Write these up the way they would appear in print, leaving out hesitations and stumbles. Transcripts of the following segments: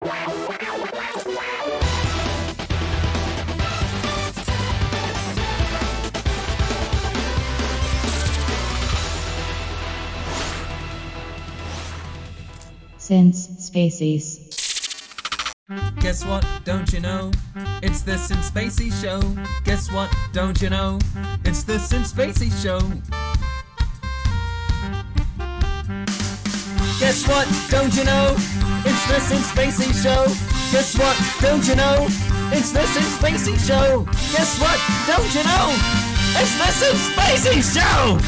Since Spacies. Guess what? Don't you know? It's the Since Spacies Show. Guess what? Don't you know? It's the Since Spacies Show. Guess what? Don't you know? It's the Since Spacies Show. Guess what? Don't you know? It's the Since Spacies Show. Guess what? Don't you know? It's the Since Spacies Show.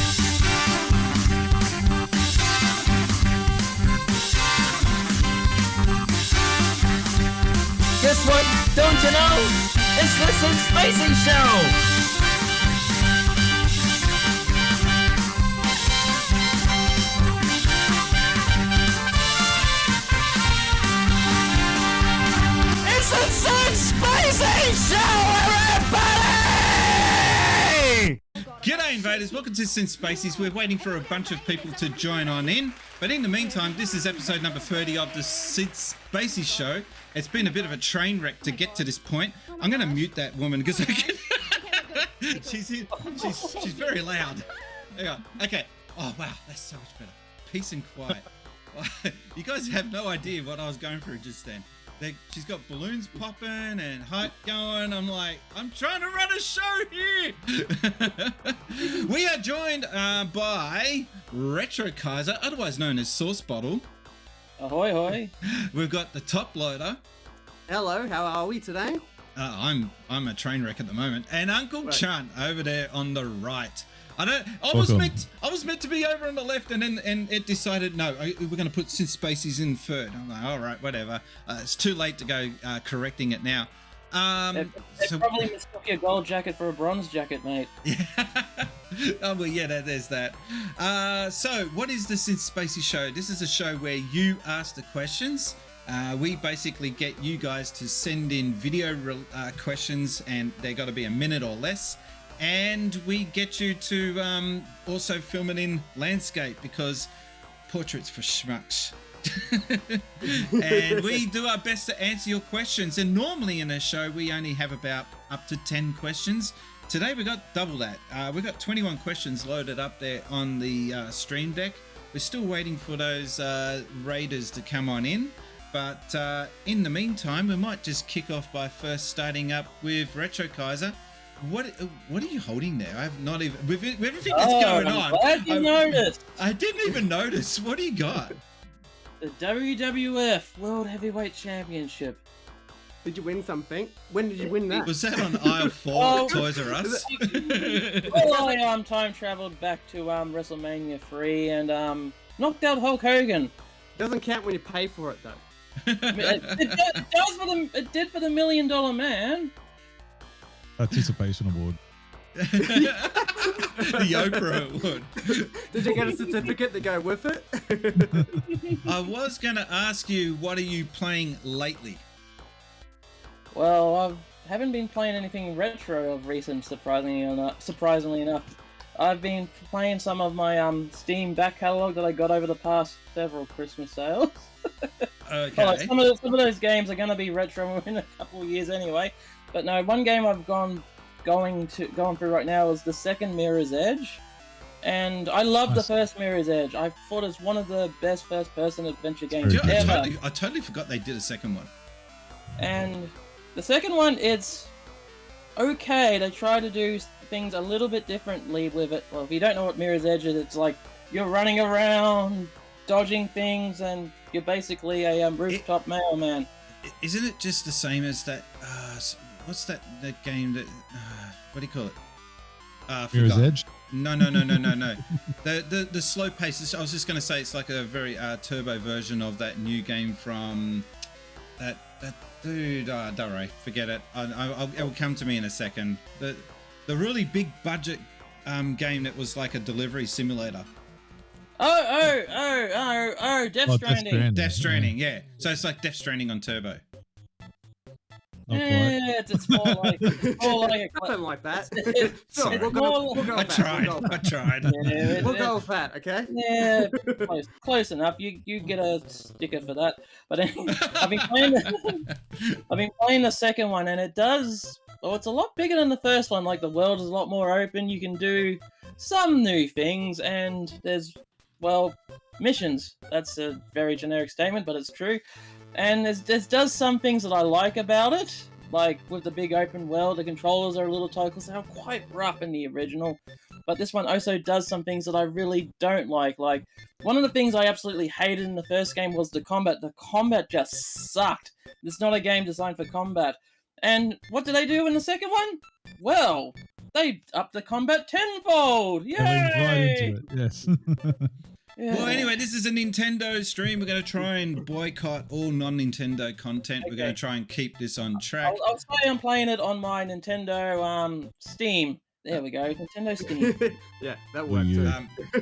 Guess what? Don't you know? It's the Since Spacies Show! It's the Since Spacies Show, everybody! G'day invaders, welcome to Since Spacies. We're waiting for a bunch of people to join on in. But in the meantime, this is episode number 30 of the Since Spacies Show. It's been a bit of a train wreck to get to this point. I'm going to mute that woman because I can... she's very loud. Yeah. Okay. Oh, wow. That's so much better. Peace and quiet. You guys have no idea what I was going through just then. She's got balloons popping and hype going. I'm like, I'm trying to run a show here. We are joined by Retrokaiser, otherwise known as Sauce Bottle. Ahoy, hoy. We've got the top loader. Hello, how are we today? I'm a train wreck at the moment. And Uncle Chunt over there on the right. I was meant to be over on the left, and it decided no, we're going to put Since Spacies in third. I'm like, all right, whatever. It's too late to go correcting it now. They probably mistook your gold jacket for a bronze jacket, mate. Yeah. Oh well, yeah, there's that. So, what is the Since Spacies Show? This is a show where you ask the questions. We basically get you guys to send in video questions, and they got to be a minute or less. And we get you to also film it in landscape because portraits for schmucks. And we do our best to answer your questions. And normally in a show, we only have about up to 10 questions. Today we got double that. We got 21 questions loaded up there on the stream deck. We're still waiting for those raiders to come on in. But in the meantime, we might just kick off by first starting up with Retrokaiser. What are you holding there? I have not even with everything that's going on. Glad you noticed. I didn't even notice. What do you got? The WWF World Heavyweight Championship. Did you win something? When did you win that? Was that on aisle 4 at Toys R Us? Well, I time traveled back to WrestleMania 3 and knocked out Hulk Hogan. Doesn't count when you pay for it though. It did for the $1 Million Man. Participation award. The Oprah award. Did you get a certificate to go with it? I was going to ask you, what are you playing lately? Well, I haven't been playing anything retro of recent, surprisingly enough. I've been playing some of my Steam back catalogue that I got over the past several Christmas sales. Okay. Well, some of those games are going to be retro in a couple of years anyway. But no, one game I've going through right now is the second Mirror's Edge, and I love the first Mirror's Edge. I thought it's one of the best first-person adventure games ever. I totally forgot they did a second one. And the second one, it's okay. They try to do things a little bit differently with it. Well, if you don't know what Mirror's Edge is, it's like you're running around, dodging things, and you're basically a rooftop mailman. Isn't it just the same as that? What's that game that? What do you call it? Mirror's Edge? No. The slow pace. I was just going to say it's like a very turbo version of that new game from that dude. Don't worry, forget it. It will come to me in a second. The really big budget game that was like a delivery simulator. Death Stranding. Death Stranding, yeah. So it's like Death Stranding on turbo. Not quite. Yeah, it's more like Something like that. It's Sure, we'll more go with I that. tried. We'll go with I that. tried. Yeah, We'll go with that, okay? yeah, close enough. You get a sticker for that. But anyway, I've been playing the second one, and it does. Oh, it's a lot bigger than the first one. Like the world is a lot more open. You can do some new things, and there's missions. That's a very generic statement, but it's true. And there's does some things that I like about it. Like with the big open world, the controllers are a little tight because they were quite rough in the original. But this one also does some things that I really don't like. Like, one of the things I absolutely hated in the first game was the combat. The combat just sucked. It's not a game designed for combat. And what did they do in the second one? Well, they upped the combat tenfold. Yay! Right into it. Yes. Yeah. Well, anyway, this is a Nintendo stream. We're going to try and boycott all non-Nintendo content. We're going to try and keep this on track. I'll say I'm playing it on my Nintendo Steam. There we go, Nintendo Steam. Yeah, that worked too.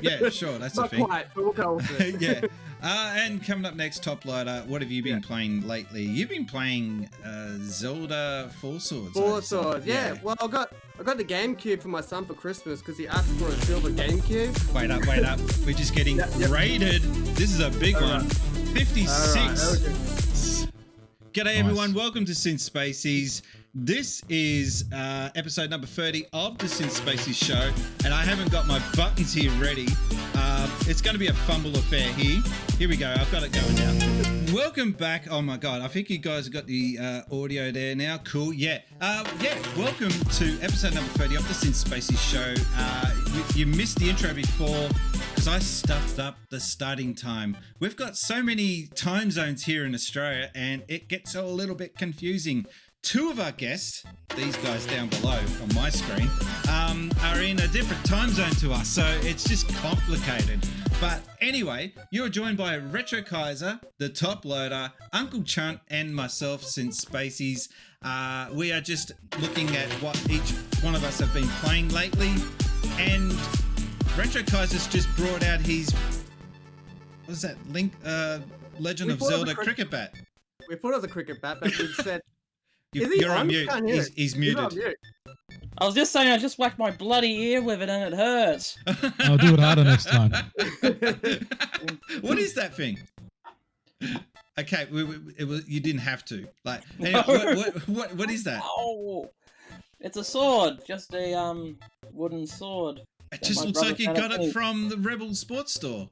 Yeah, sure, that's a Not thing. quite, but we'll go with it. Yeah. And coming up next, Top Loader, what have you been playing lately? You've been playing Zelda Four Swords. Four Swords, yeah. Well, I got the GameCube for my son for Christmas because he asked for a silver GameCube. Wait up. We're just getting raided. This is a big one. 56. All right, okay. G'day everyone, welcome to Since Spacies. This is episode number 30 of the Since Spacies Show, and I haven't got my buttons here ready. It's going to be a fumble affair here. Here we go, I've got it going now. Welcome back. Oh my god, I think you guys have got the audio there now. Cool, yeah. Welcome to episode number 30 of the Since Spacies Show. You missed the intro before because I stuffed up the starting time. We've got so many time zones here in Australia, and it gets a little bit confusing. Two of our guests, these guys down below on my screen, are in a different time zone to us, so it's just complicated. But anyway, you're joined by Retrokaiser, the Top Loader, Uncle Chunt, and myself, Since Spacies. We are just looking at what each one of us have been playing lately, and Retrokaiser's just brought out his, what is that, Legend of Zelda cricket bat. We thought it was a cricket bat, but we said... You're on mute. He's muted. I was just saying, I just whacked my bloody ear with it and it hurts. I'll do it harder next time. What is that thing? Okay, you didn't have to. Like, anyway, what is that? Oh, it's a sword, just a wooden sword. It just looks like you got it from the Rebel Sports Store.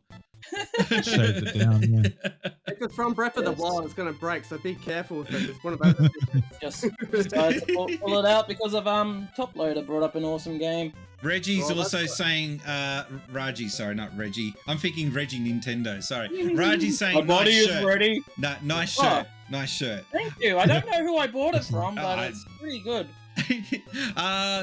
Shaved it down, yeah. If it's from Breath of the Wild, it's going to break, so be careful with it. It's one of those. Just decided to pull it out because of Top Loader brought up an awesome game. Reggie's also saying, Raji, sorry, not Reggie. I'm thinking Reggie Nintendo, sorry. Raji's saying, my body nice is shirt. ready. No, nice shirt. Nice shirt. Thank you. I don't know who I bought it from, but it's pretty good.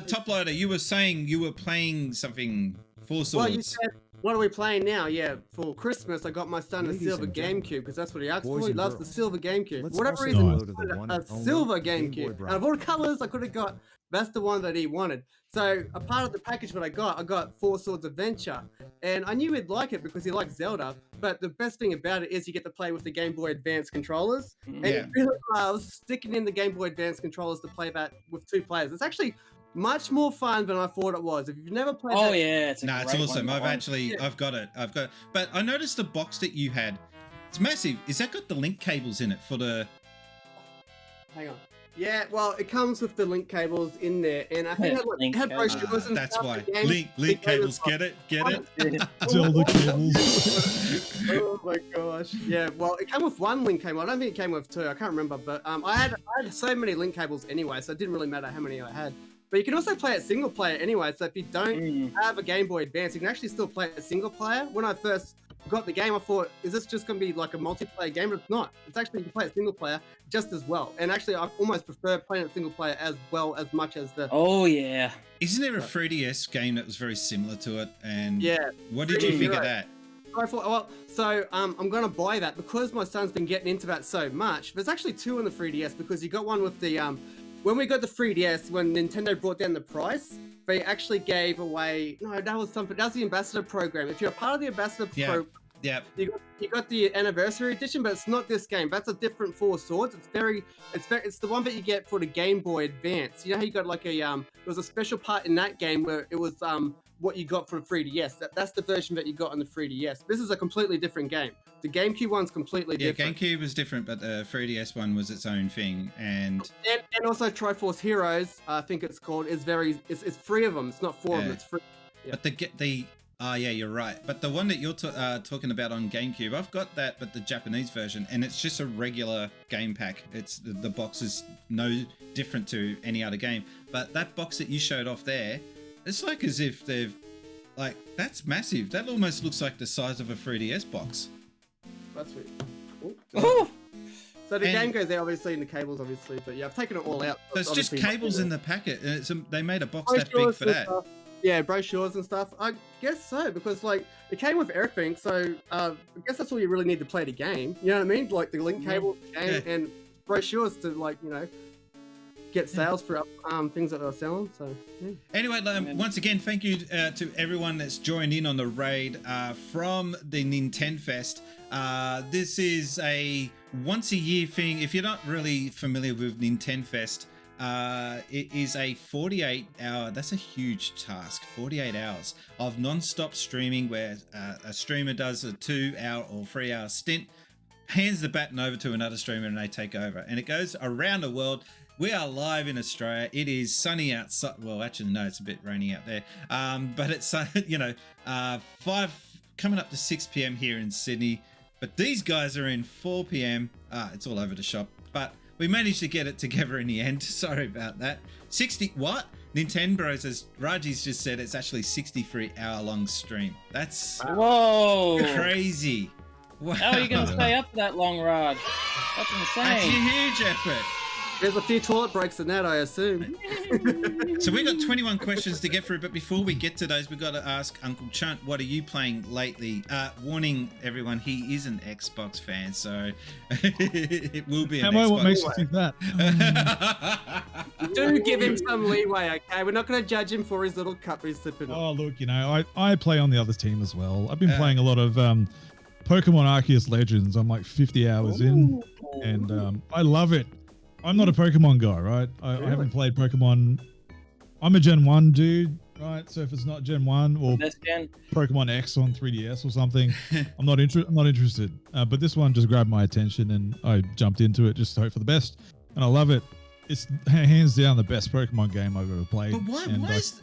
Top Loader, you were saying you were playing something, Four Swords. Well, you said, what are we playing now? Yeah, for Christmas, I got my son a silver GameCube because that's what he asked for. He loves the silver GameCube. For whatever reason, a silver GameCube. Out of all the colors I could have got, that's the one that he wanted. So, a part of the package that I got Four Swords Adventure. And I knew he'd like it because he likes Zelda. But the best thing about it is you get to play with the Game Boy Advance controllers. And he really loves sticking in the Game Boy Advance controllers to play that with two players. It's actually much more fun than I thought it was. If you've never played it's it's awesome. I've got it. But I noticed the box that you had. It's massive. Is that got the link cables in it for the... Hang on. Yeah, well, it comes with the link cables in there, and I think it had brochures and that's stuff. why. Link cables, get it? Zelda cables. Oh my gosh. Yeah, well, it came with one link cable. I don't think it came with two. I can't remember, but I had so many link cables anyway, so it didn't really matter how many I had. But you can also play it single player anyway, so if you don't have a Game Boy Advance, you can actually still play it single player. When I first got the game, I thought, is this just going to be like a multiplayer game? But it's not. It's actually, you can play it single player just as well. And actually, I almost prefer playing it single player as well as much as the... Oh, yeah. Isn't there a 3DS game that was very similar to it? And yeah. What did you think of that? I thought, I'm going to buy that because my son's been getting into that so much. There's actually two on the 3DS because you got one with the... when we got the 3DS, when Nintendo brought down the price, they actually gave away... No, that was something... That was the Ambassador program. If you're a part of the Ambassador Yeah. You got the anniversary edition, but it's not this game. That's a different Four Swords. It's the one that you get for the Game Boy Advance. You know how you got like a there was a special part in that game where it was what you got for the 3DS. That's the version that you got on the 3DS. This is a completely different game. The GameCube one's completely different. Yeah, GameCube was different, but the 3DS one was its own thing, and also Triforce Heroes, I think it's called, is it's 3 of them. It's not 4 of them. It's 3. Yeah. But yeah, you're right. But the one that you're talking about on GameCube, I've got that, but the Japanese version, and it's just a regular game pack. It's the box is no different to any other game. But that box that you showed off there, it's like as if they've that's massive. That almost looks like the size of a 3DS box. That's weird. Oh. So the game goes there, obviously, in the cables, obviously. But yeah, I've taken it all out. So it's just cables in the packet, and they made a box that big for that. Yeah, brochures and stuff. I guess so, because it came with everything. So I guess that's all you really need to play the game. You know what I mean? Like the link cable, and brochures to get sales for things that they're selling. So anyway, once again, thank you to everyone that's joined in on the raid from the Nin10fest. This is a once a year thing. If you're not really familiar with Nin10fest, it is a 48-hour, that's a huge task, 48 hours of non-stop streaming where a streamer does a 2-hour or 3-hour stint, hands the baton over to another streamer and they take over. And it goes around the world. We are live in Australia. It is sunny outside. Well, actually, no, it's a bit rainy out there. But it's, 5 coming up to 6 p.m. here in Sydney. But these guys are in 4 p.m. It's all over the shop. But we managed to get it together in the end. Sorry about that. 60, what? Nintendo, as Raji's just said, it's actually 63-hour-long stream. That's crazy. Wow. How are you going to stay up that long, Raj? That's insane. That's a huge effort. There's a few toilet breaks in that, I assume. So we've got 21 questions to get through, but before we get to those, we've got to ask Uncle Chunt, what are you playing lately? Warning everyone, he is an Xbox fan, so it will be an Xbox. What makes you think that? Do give him some leeway, okay? We're not going to judge him for his little cup he's sipping on. Oh, look, I play on the other team as well. I've been playing a lot of Pokemon Arceus Legends. I'm like 50 hours in, and I love it. I'm not a Pokemon guy, right? I haven't played Pokemon. I'm a Gen 1 dude, right? So if it's not Gen 1 or Pokemon X on 3DS or something, I'm not interested. But this one just grabbed my attention and I jumped into it just to hope for the best. And I love it. It's hands down the best Pokemon game I've ever played. But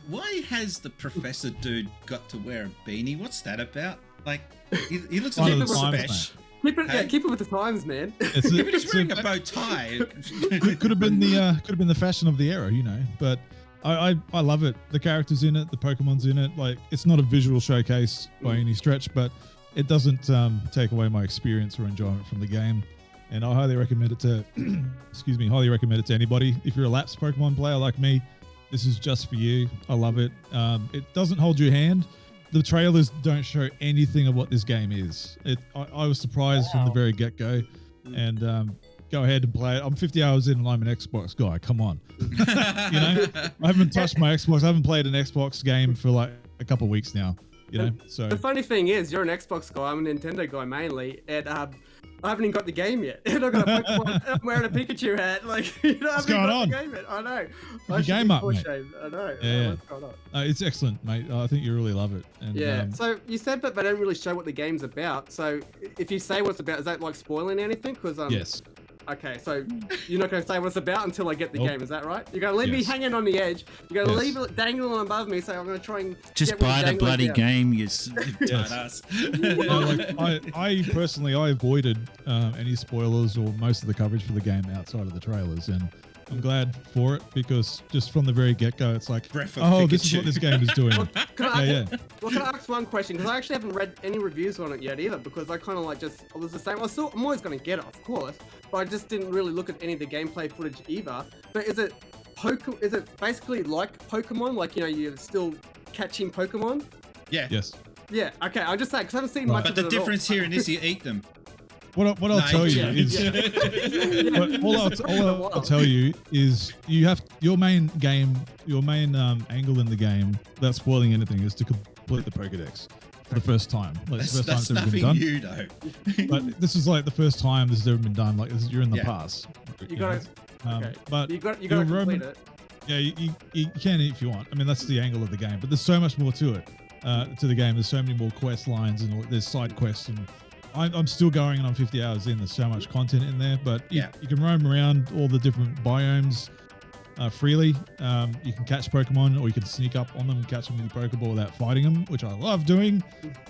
why has the professor dude got to wear a beanie? What's that about? Like, he looks a little special. Keep it with the times, man. You're just wearing a bow tie. It could have been the fashion of the era, But I love it. The characters in it, the Pokemon's in it. Like, it's not a visual showcase by any stretch, but it doesn't take away my experience or enjoyment from the game. And I highly recommend it to highly recommend it to anybody. If you're a lapsed Pokemon player like me, this is just for you. I love it. It doesn't hold your hand. The trailers don't show anything of what this game is. I was surprised from the very get-go, and go ahead and play it. I'm 50 hours in and I'm an Xbox guy. Come on. I haven't touched my Xbox. I haven't played an Xbox game for like a couple of weeks now. So the funny thing is, you're an Xbox guy. I'm a Nintendo guy mainly, and I haven't even got the game yet. I'm wearing a Pikachu hat. Like, what's going on? The game yet. I know. The game up, mate. I know. Yeah. What's going on? It's excellent, mate. I think you really love it. And, So you said that they don't really show what the game's about. So if you say what it's about, is that like spoiling anything? Because yes. Okay, so you're not going to say what it's about until I get the game, is that right? You're going to leave me hanging on the edge. You're going to leave it dangling above me, so I'm going to try and just buy the bloody game, you ass. I personally, I avoided any spoilers or most of the coverage for the game outside of the trailers, and I'm glad for it because just from the very get-go, it's like, oh, this is what this game is doing. Can I ask one question? Because I actually haven't read any reviews on it yet either, because I kind of like I was the same. I'm always going to get it, of course, but I just didn't really look at any of the gameplay footage either. But is it basically like Pokemon? Like, you're still catching Pokemon? Yeah. Yes. Yeah. Okay. I'm just saying because I haven't seen much. But the difference here in this, you eat them. What I'll tell you is, all I'll tell you is you have your main angle in the game without spoiling anything is to complete the Pokedex. for the first time. Like, it's the first time That's it's ever been nothing done. new, though. But this is like the first time this has ever been done. Like, you're in the past. You gotta. Okay. But you gotta your complete it. Yeah, you can if you want. I mean, that's the angle of the game. But there's so much more to it, to the game. There's so many more quest lines and there's side quests. And I'm still going and I'm 50 hours in. There's so much content in there. But you can roam around all the different biomes freely. You can catch Pokemon, or you can sneak up on them and catch them with your Pokeball without fighting them, which I love doing.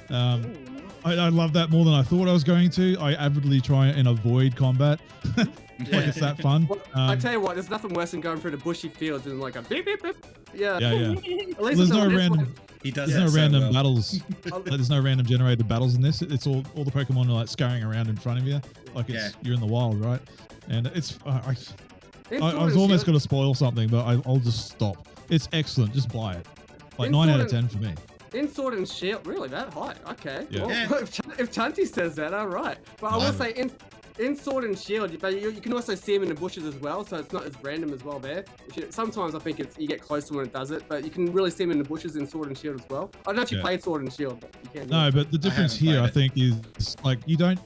I love that more than I thought I was going to. I avidly try and avoid combat. Like, it's that fun. Well, I tell you what, there's nothing worse than going through the bushy fields and like a beep beep beep. Yeah. Yeah. At least There's it's no not random. He does There's no that so random well. battles. Like, there's no random generated battles in this. It's all the Pokemon are like scurrying around in front of you, like you're in the wild, right? And it's I was almost going to spoil something, but I'll just stop. It's excellent. Just buy it. Like 9 out of 10 for me. In Sword and Shield, really that high? Okay. Yeah. Well, if Chunty says that, all right. But I will say in Sword and Shield, you can also see them in the bushes as well, so it's not as random as well there. Sometimes I think you get closer when it does it, but you can really see them in the bushes in Sword and Shield as well. I don't know if you played Sword and Shield, but you can. No, but the difference here, I think, is like you don't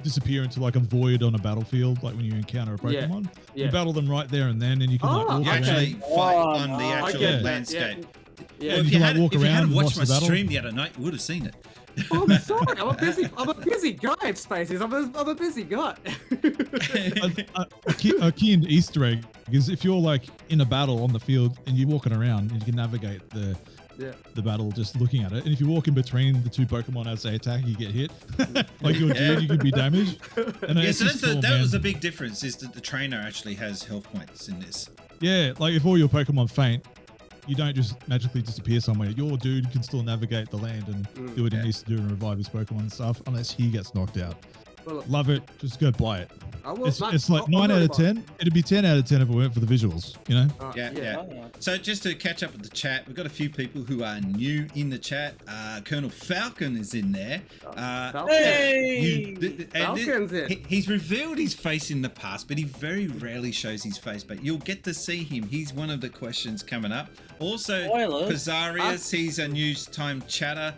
disappear into like a void on a battlefield like when you encounter a Pokemon. You battle them right there and then, and you can like walk You around. actually fight on the actual landscape. Yeah. Well, if you had watched my stream the other night, you would have seen it. Oh, I'm sorry. I'm a busy guy, Spacies. I'm a busy guy. A key Easter egg is if you're like in a battle on the field and you're walking around and you can navigate the battle just looking at it. And if you walk in between the two Pokemon as they attack, you get hit. Like your dude, you could be damaged. And Yeah, so that was a big difference, is that the trainer actually has health points in this. Yeah, like if all your Pokemon faint, you don't just magically disappear somewhere. Your dude can still navigate the land and do what he needs to do and revive his Pokemon and stuff, unless he gets knocked out. Well, Love it. Just go buy it. It's like I'll 9 out of 10. It'd be 10 out of 10 if it weren't for the visuals, you know? Yeah. So just to catch up with the chat, we've got a few people who are new in the chat. Colonel Falcon is in there. Falcon's in. He's revealed his face in the past, but he very rarely shows his face. But you'll get to see him. He's one of the questions coming up. Also, Pizzarius, he's a news time chatter.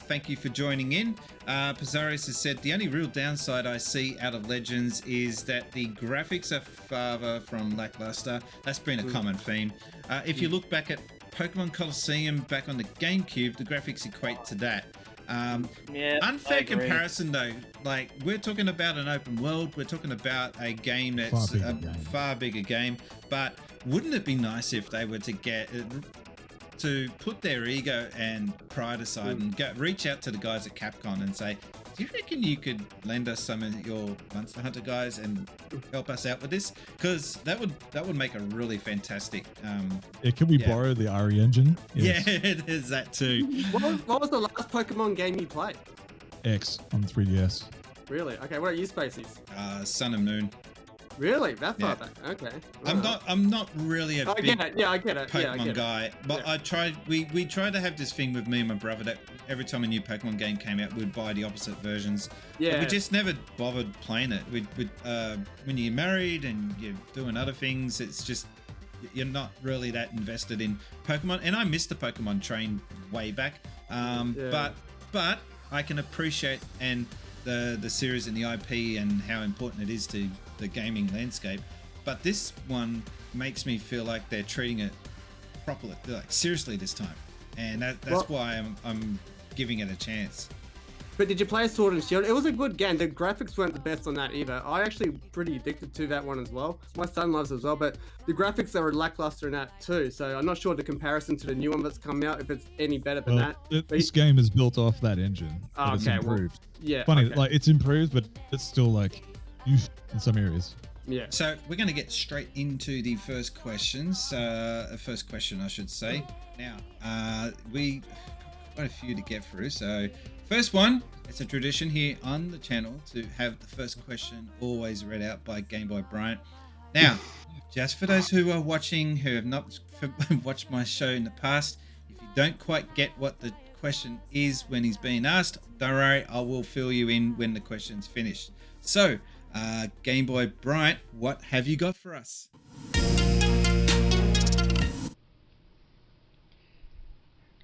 Thank you for joining in. Pizzarius has said, the only real downside I see out of Legends is that the graphics are far from lackluster. That's been a common theme. If you look back at Pokemon Colosseum back on the GameCube, the graphics equate to that. Unfair comparison though. Like, we're talking about an open world. We're talking about a game that's a far bigger game. But wouldn't it be nice if they were to put their ego and pride aside and reach out to the guys at Capcom and say, do you reckon you could lend us some of your Monster Hunter guys and help us out with this? Because that would make a really fantastic. Can we borrow the RE engine? Yes. Yeah, there's that too. What was the last Pokemon game you played? X on 3DS. Really? Okay. What are you, Spacies? Sun and Moon. Really? That far back? Okay. I'm not really a big I get it. Pokemon guy, but I tried. We tried to have this thing with me and my brother that every time a new Pokemon game came out, we'd buy the opposite versions. Yeah. But we just never bothered playing it. When you're married and you're doing other things, it's just you're not really that invested in Pokemon. And I missed the Pokemon train way back. But I can appreciate the series and the IP and how important it is to the gaming landscape. But this one makes me feel like they're treating it properly, like seriously this time, and that's why I'm giving it a chance. But did you play Sword and Shield? It was a good game. The graphics weren't the best on that either. I actually pretty addicted to that one as well. My son loves it as well, but the graphics are lackluster in that too. So I'm not sure the comparison to the new one that's coming out, if it's any better than that. This game is built off that engine. It's improved. Funny, like it's improved, but it's still like in some areas. Yeah. So we're going to get straight into the first questions. First question, I should say. Now, we quite a few to get through. So first one, it's a tradition here on the channel to have the first question always read out by Game Boy Bryant. Now, just for those who are watching, who have not watched my show in the past, if you don't quite get what the question is when he's being asked, don't worry, I will fill you in when the question's finished. So, Game Boy Bryant, what have you got for us?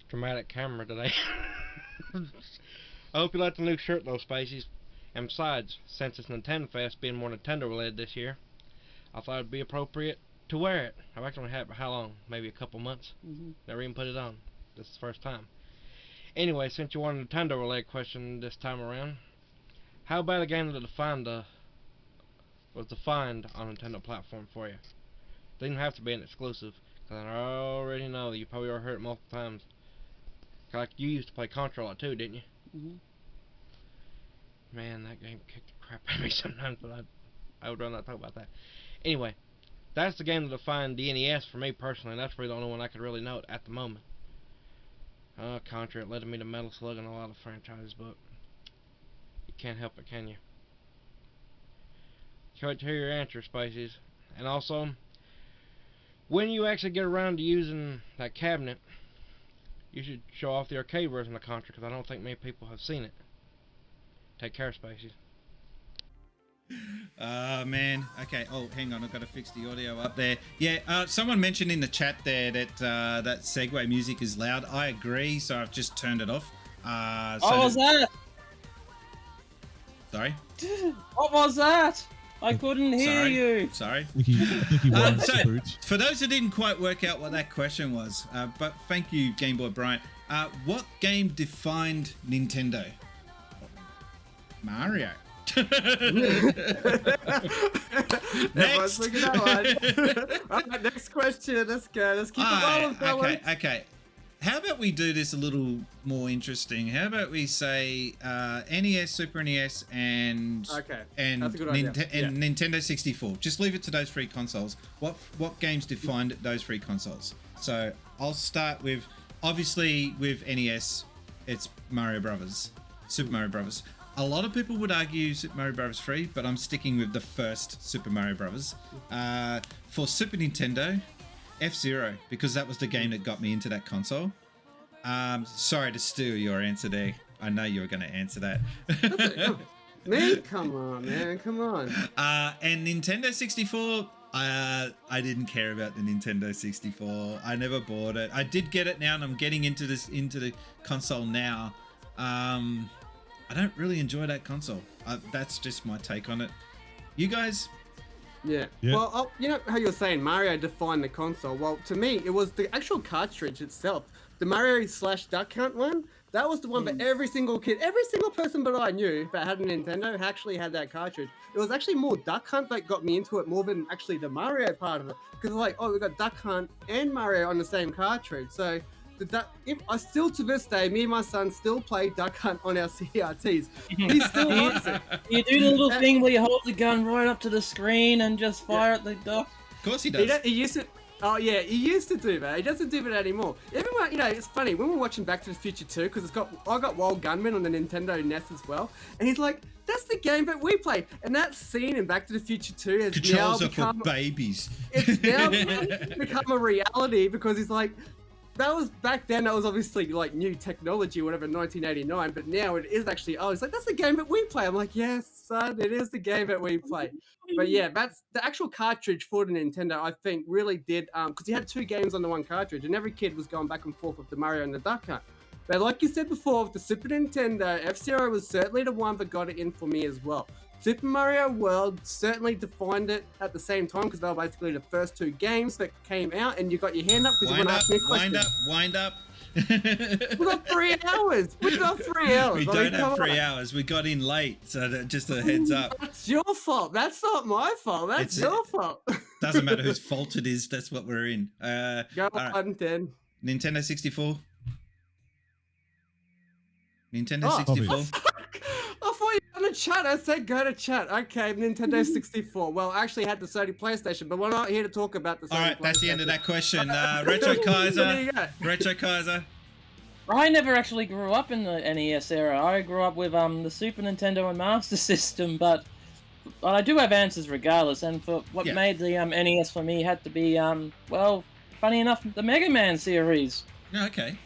Dramatic camera today. I hope you like the new shirt though, Spacies. And besides, since it's Nin10fest being more Nintendo related this year, I thought it'd be appropriate to wear it. I've actually only had it for how long? Maybe a couple months. Never even put it on. This is the first time. Anyway, since you want a Nintendo related question this time around, how about a game that was defined on a Nintendo platform for you? Didn't have to be an exclusive, because I already know you probably already heard it multiple times. Like you used to play Contra a lot too, didn't you? Man, that game kicked the crap out of me sometimes, but I would rather not talk about that. Anyway, that's the game that defined the NES for me personally, and that's really the only one I could really note at the moment. Contra, it led me to Metal Slug and a lot of franchises, but you can't help it, can you? Can't wait to hear your answer, Spacies. And also, when you actually get around to using that cabinet, you should show off the arcade version of Contra, because I don't think many people have seen it. Take care, Spacies. Man. Okay. Oh, hang on. I've got to fix the audio up there. Yeah. Someone mentioned in the chat there that that segue music is loud. I agree. So I've just turned it off. What was that? Sorry. What was that? I couldn't hear you. Sorry. I think he won. So, for those who didn't quite work out what that question was, but thank you, Game Boy Bryant. What game defined Nintendo? Mario. Next. Look at that one. Right, next question. Let's go. Let's keep it rolling, fellas. Okay. How about we do this a little more interesting? How about we say NES, Super NES, and That's a good idea. Nintendo 64? Just leave it to those three consoles. What games defined those three consoles? So I'll start with, obviously with NES, it's Mario Brothers, Super Mario Brothers. A lot of people would argue Super Mario Bros. 3, but I'm sticking with the first Super Mario Bros. For Super Nintendo, F-Zero, because that was the game that got me into that console. Sorry to steal your answer there. I know you were going to answer that. Man, come on, man. Come on. And Nintendo 64, I didn't care about the Nintendo 64. I never bought it. I did get it now, and I'm getting into the console now. I don't really enjoy that console. That's just my take on it. You guys? Yeah. Well, you know how you're saying Mario defined the console? Well, to me, it was the actual cartridge itself. The Mario / Duck Hunt one, that was the one that every single kid, every single person but I knew that had a Nintendo actually had that cartridge. It was actually more Duck Hunt that got me into it more than actually the Mario part of it. Because like, oh, we got Duck Hunt and Mario on the same cartridge. So I still, to this day, me and my son still play Duck Hunt on our CRTs. He still wants it. You do the little thing where you hold the gun right up to the screen and just fire at the duck. Of course he does. He used to. Oh yeah, he used to do that. He doesn't do that anymore. Everyone, you know, it's funny when we're watching Back to the Future 2, because I got Wild Gunman on the Nintendo NES as well, and he's like, "That's the game that we play." And that scene in Back to the Future 2 has Controls now are become for babies. It's now become a reality, because he's like, that was back then. That was obviously like new technology, or whatever, 1989. But now it is actually. Oh, it's like, that's the game that we play. I'm like, yes, son, it is the game that we play. But yeah, that's the actual cartridge for the Nintendo. I think really did because you had two games on the one cartridge, and every kid was going back and forth with the Mario and the Duck Hunt. But like you said before, with the Super Nintendo, F-Zero was certainly the one that got it in for me as well. Super Mario World certainly defined it at the same time, because they were basically the first two games that came out, and you got your hand up because you want to ask me a question. Wind up. We got 3 hours. We got 3 hours. We don't have 3 hours. We got in late, so just a heads up. That's your fault. That's not my fault. That's your fault. Doesn't matter whose fault it is. That's what we're in. Go on, then. Nintendo 64. Nintendo 64. I thought you were on the chat. I said go to chat. Okay, Nintendo 64. Well, I actually had the Sony PlayStation, but we're not here to talk about the Sony PlayStation. All right, that's the end of that question. Retrokaiser. Retrokaiser. I never actually grew up in the NES era. I grew up with the Super Nintendo and Master System, but I do have answers regardless. And for what made the NES for me had to be, well, funny enough, the Mega Man series. Okay.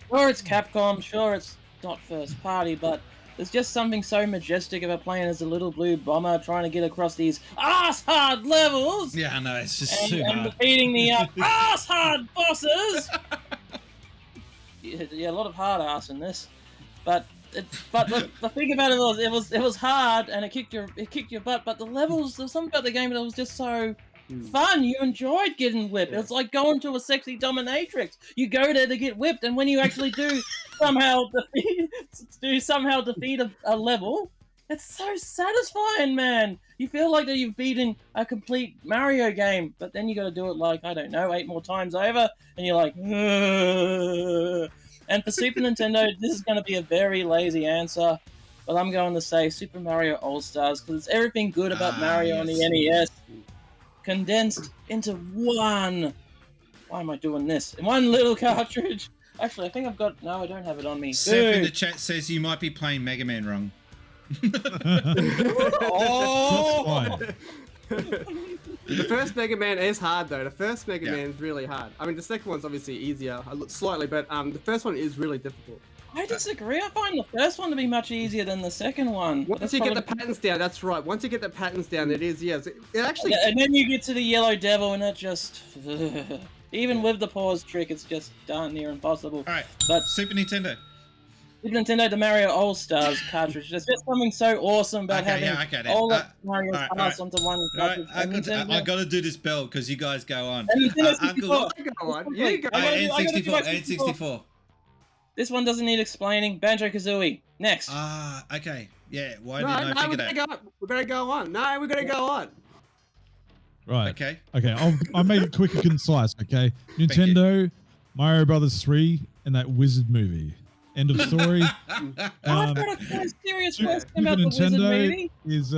Sure, it's Capcom. Sure, it's not first party, but there's just something so majestic about playing as a little blue bomber trying to get across these ass-hard levels. Yeah, I know, it's just too hard. And defeating the ass-hard bosses. Yeah, a lot of hard ass in this. But the thing about it was it was hard and it kicked your butt. But the levels, there's something about the game that was just so fun. You enjoyed getting whipped. Yeah. It's like going to a sexy dominatrix. You go there to get whipped, and when you actually do somehow defeat a level, it's so satisfying, man. You feel like that you've beaten a complete Mario game, but then you got to do it like, I don't know, 8 more times over, and you're like, ugh. And for Super Nintendo, this is going to be a very lazy answer, but I'm going to say Super Mario All-Stars, because it's everything good about Mario on the NES condensed into one. Why am I doing this? In one little cartridge. Actually, I think I've got... No, I don't have it on me. Seth in the chat says you might be playing Mega Man wrong. Oh! The first Mega Man is hard though. The first Mega Man is really hard. I mean, the second one's obviously easier, slightly, but the first one is really difficult. I disagree. I find the first one to be much easier than the second one. Once you get the patterns down, that's right. Once you get the patterns down, it is, yes. It actually... Yeah, and then you get to the Yellow Devil, and it just... Even with the pause trick, it's just darn near impossible. All right, But Super Nintendo. Super Nintendo, the Mario All-Stars cartridge. There's just something so awesome about having all the Mario parts onto one cartridge. I got to do this bell because you guys go on. Uncle, go on. You go on. N64. This one doesn't need explaining. Banjo-Kazooie. Next. Okay. Yeah, why didn't I figure that? We're going to go on. No, we're going to go on. Right. Okay. I'll make it quick and concise. Okay. Nintendo, Mario Brothers 3, and that Wizard movie. End of story. I've got a serious question Super about the Wizard Nintendo movie. is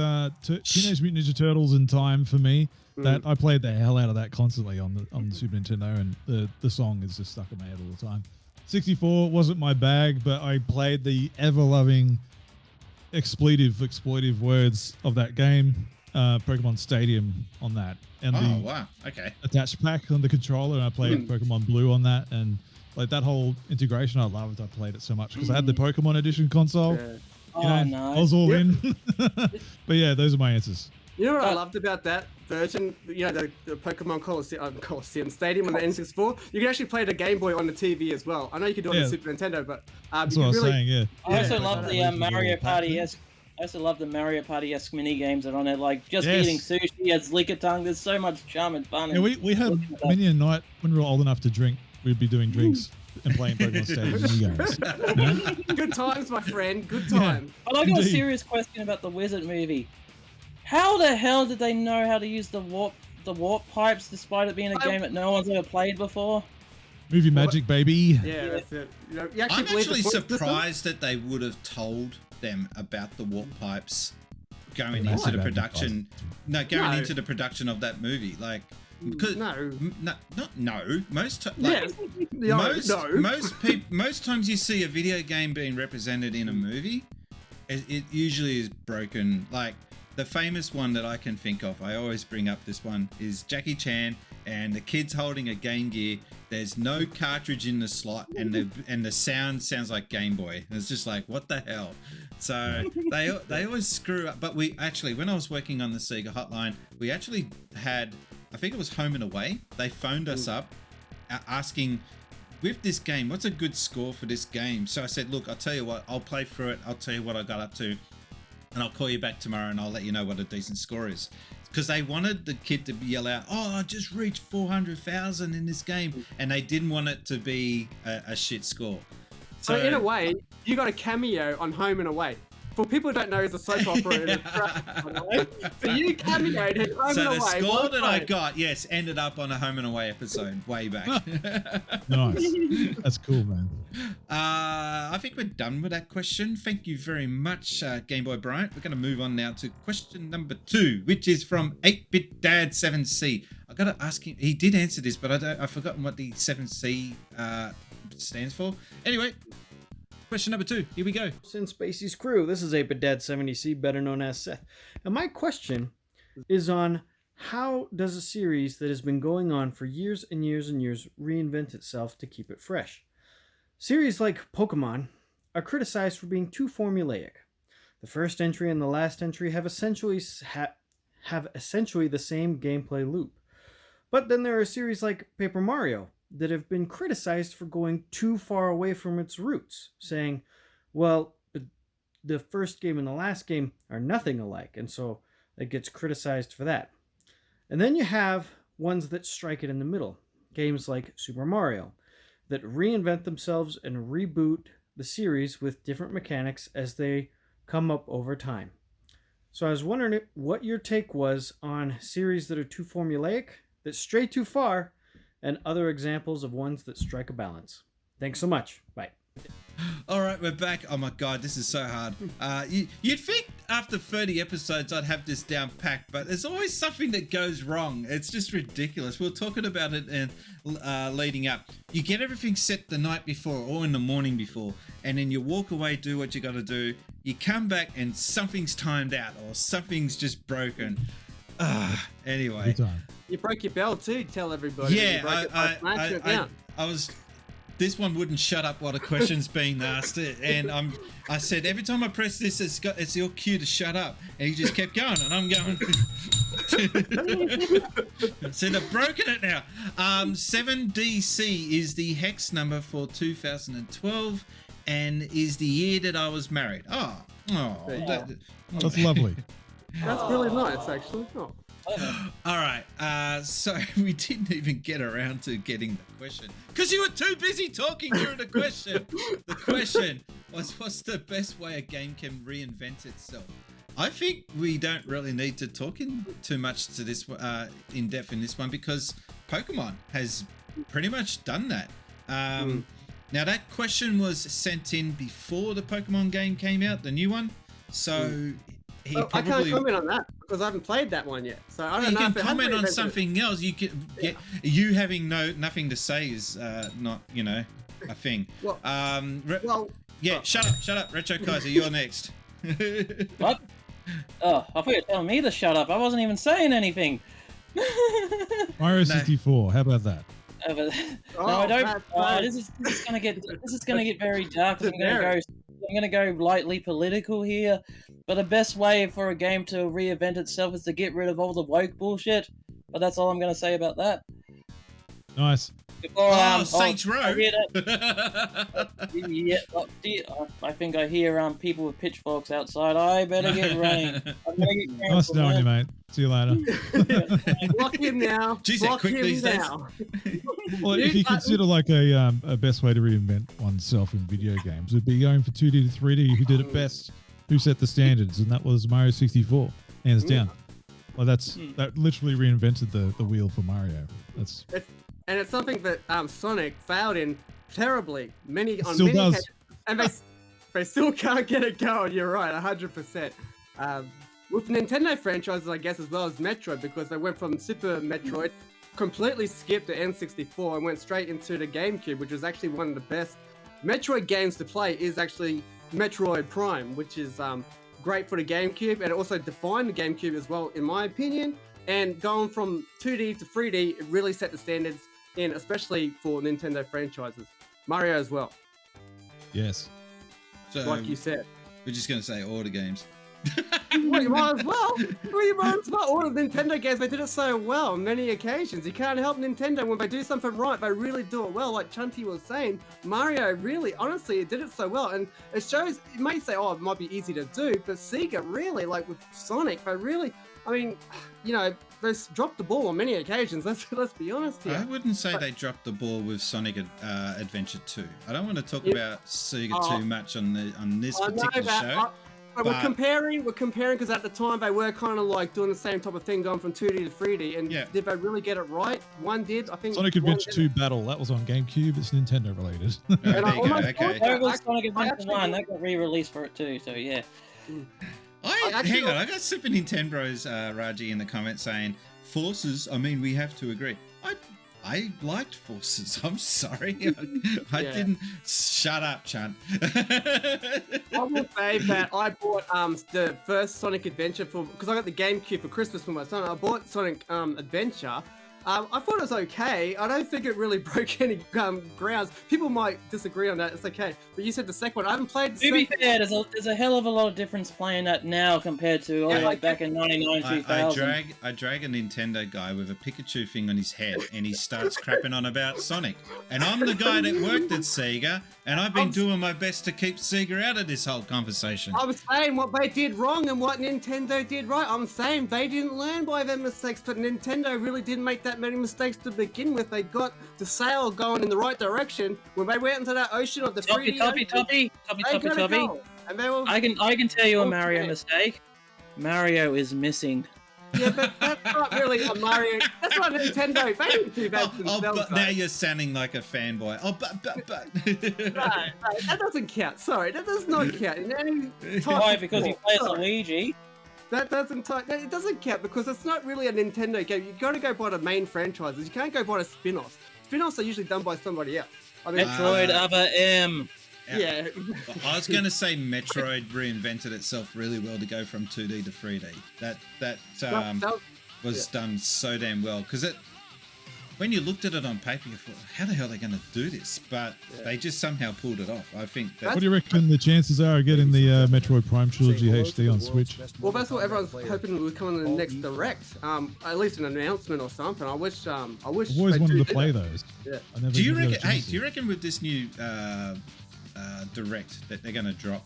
Teenage Mutant Ninja Turtles in time for me. That I played the hell out of that constantly on the Super Nintendo, and the song is just stuck in my head all the time. 64 wasn't my bag, but I played the ever-loving exploitive words of that game, Pokemon Stadium on that, and attached pack on the controller, and I played Pokemon Blue on that, and like that whole integration I loved. I played it so much because I had the Pokemon Edition console. Yeah. I was all in. But yeah, those are my answers. You know what I loved about that version? You know, the Pokemon Coliseum Stadium on the N64? You can actually play the Game Boy on the TV as well. I know you can do it on the Super Nintendo, but that's what I was saying, yeah. I also love the Mario Party-esque. I also love the Mario Party-esque mini games that are on it, like just eating sushi as Lickitung. There's so much charm and fun. Yeah, we had many a night when we were old enough to drink. We'd be doing drinks and playing Pokemon Stadium mini games. You know? Good times, my friend. Good times. But I got a serious question about the Wizard movie. How the hell did they know how to use the warp pipes, despite it being a game that no one's ever played before? Movie magic, baby. Yeah, that's it. You I'm actually surprised that they would have told them about the warp pipes going into the production. Into the production of that movie, like. Because most times you see a video game being represented in a movie, it usually is broken. Like the famous one that I can think of, I always bring up this one, is Jackie Chan and the kid's holding a Game Gear. There's no cartridge in the slot, and the sound sounds like Game Boy. It's just like, what the hell? So they always screw up. But we actually, when I was working on the Sega hotline, we actually had, I think it was Home and Away. They phoned us up asking, with this game, what's a good score for this game? So I said, look, I'll tell you what, I'll play through it. I'll tell you what I got up to, and I'll call you back tomorrow and I'll let you know what a decent score is. Because they wanted the kid to yell out, oh, I just reached 400,000 in this game. And they didn't want it to be a shit score. So in a way, you got a cameo on Home and Away. For people who don't know, it's a soap opera. So you cameoed in Home and Away. So the score that I got, yes, ended up on a Home and Away episode way back. Nice. That's cool, man. I think we're done with that question. Thank you very much, Game Boy Bryant. We're going to move on now to question number 2, which is from 8-Bit Dad 7C. I got to ask him. He did answer this, but I've forgotten what the 7C stands for. Anyway. Question number 2, here we go. Since Spacies crew, this is 8-Bit Dad 70C, better known as Seth. And my question is on how does a series that has been going on for years and years and years reinvent itself to keep it fresh? Series like Pokemon are criticized for being too formulaic. The first entry and the last entry have essentially the same gameplay loop. But then there are series like Paper Mario that have been criticized for going too far away from its roots, saying, Well, the first game and the last game are nothing alike, and so it gets criticized for that. And then you have ones that strike it in the middle. Games like Super Mario that reinvent themselves and reboot the series with different mechanics as they come up over time. So I was wondering what your take was on series that are too formulaic, that stray too far, and other examples of ones that strike a balance. Thanks so much. Bye. All right, we're back. Oh my god, this is so hard. You'd think after 30 episodes I'd have this down packed, but there's always something that goes wrong. It's just ridiculous. We were talking about it in leading up. You get everything set the night before or in the morning before, and then you walk away, do what you got to do. You come back and something's timed out or something's just broken. Anyway. Good time. You broke your bell too. Tell everybody. Yeah, I was. This one wouldn't shut up while the question's being asked, and I said every time I press this, it's your cue to shut up, and he just kept going, and I'm going. So they've broken it now. 7DC is the hex number for 2012, and is the year that I was married. That's lovely. That's really nice, actually. Oh. All right, so we didn't even get around to getting the question because you were too busy talking during the question. The question was, what's the best way a game can reinvent itself? I think we don't really need to talk in too much to this in depth in this one because Pokemon has pretty much done that. Now that question was sent in before the Pokemon game came out, the new one, so I can't comment on that because I haven't played that one yet. So I don't know. You can comment on something else. You can get you having nothing to say is not a thing. Well, shut up, Retrokaiser. You're next. What? Oh, I thought you were telling me to shut up. I wasn't even saying anything. Mario 64. How about that? No, I don't. This is gonna get very dark. I'm gonna go lightly political here, but the best way for a game to reinvent itself is to get rid of all the woke bullshit. But that's all I'm gonna say about that. Nice. Before, Saints Row. I think I hear people with pitchforks outside. I better get running. Nice knowing you, mate. See you later. Block him now. Jeez, they're quick these days. Well, if you consider like a best way to reinvent oneself in video games, it'd be going for 2D to 3D. Who did it best? Who set the standards? And that was Mario 64, hands down. Well, that literally reinvented the wheel for Mario. And it's something that Sonic failed in terribly on many does. occasions, and they still can't get it going. You're right, 100%. With Nintendo franchises, I guess, as well as Metroid, because they went from Super Metroid, completely skipped the N64 and went straight into the GameCube, which was actually one of the best Metroid games to play. Is actually Metroid Prime, which is great for the GameCube, and it also defined the GameCube as well, in my opinion. And going from 2D to 3D, it really set the standards in, especially for Nintendo franchises. Mario as well. Yes. So, like you said. We're just going to say all the games. Well, you might as well. All the Nintendo games, they did it so well on many occasions. You can't help Nintendo when they do something right. They really do it well. Like Chunty was saying, Mario really, honestly, it did it so well. And it shows, you may say, oh, it might be easy to do, but Sega really, like with Sonic, they really, I mean, they dropped the ball on many occasions. Let's be honest here. I wouldn't say they dropped the ball with Sonic Adventure 2. I don't want to talk about Sega too much on this particular show. We're comparing because at the time they were kind of like doing the same type of thing, going from 2D to 3D. And did they really get it right? One did, I think. Sonic Adventure 2 Battle, that was on GameCube. It's Nintendo related. That was Sonic Adventure 1. That got re-released for it too. So yeah. Hang on, I got Super Nintendo's Raji in the comments saying Forces. I mean, we have to agree. I liked Forces. I'm sorry. I didn't. Shut up, Chunt. I will say that I bought the first Sonic Adventure because I got the GameCube for Christmas for my son. I bought Sonic Adventure I thought it was okay. I don't think it really broke any grounds. People might disagree on that. It's okay. But you said the second one. I haven't played the To be second fair, there's a hell of a lot of difference playing that now compared to like back in 99, 2000. I drag a Nintendo guy with a Pikachu thing on his head, and he starts crapping on about Sonic. And I'm the guy that worked at Sega, and I've been doing my best to keep Sega out of this whole conversation. I'm saying what they did wrong and what Nintendo did right. I'm saying they didn't learn by their mistakes, but Nintendo really didn't make that many mistakes to begin with. They got the sale going in the right direction when they went into that ocean of the 3D. Tubby. And they were... I can tell you a Mario mistake. Mario is missing. Yeah, but that's not really a Mario. That's not Nintendo. They didn't do that themselves. But now you're sounding like a fanboy. Oh, but. Right, that doesn't count. Sorry, that does not count. In any Why? Because he plays Luigi. That it doesn't count because it's not really a Nintendo game. You got to go by the main franchises. You can't go by the spin-offs. Spin-offs are usually done by somebody else. I mean, Metroid Other M. Yeah. I was going to say Metroid reinvented itself really well to go from 2D to 3D. That was done so damn well because when you looked at it on paper, you thought, how the hell are they going to do this? But they just somehow pulled it off. I think. What do you reckon the chances are of getting the Metroid Prime Trilogy HD on Switch? Well, that's what everyone's hoping will come in the next Direct. At least an announcement or something. I wish. I've always wanted to play those. Yeah. Do you reckon? Hey, do you reckon with this new Direct that they're going to drop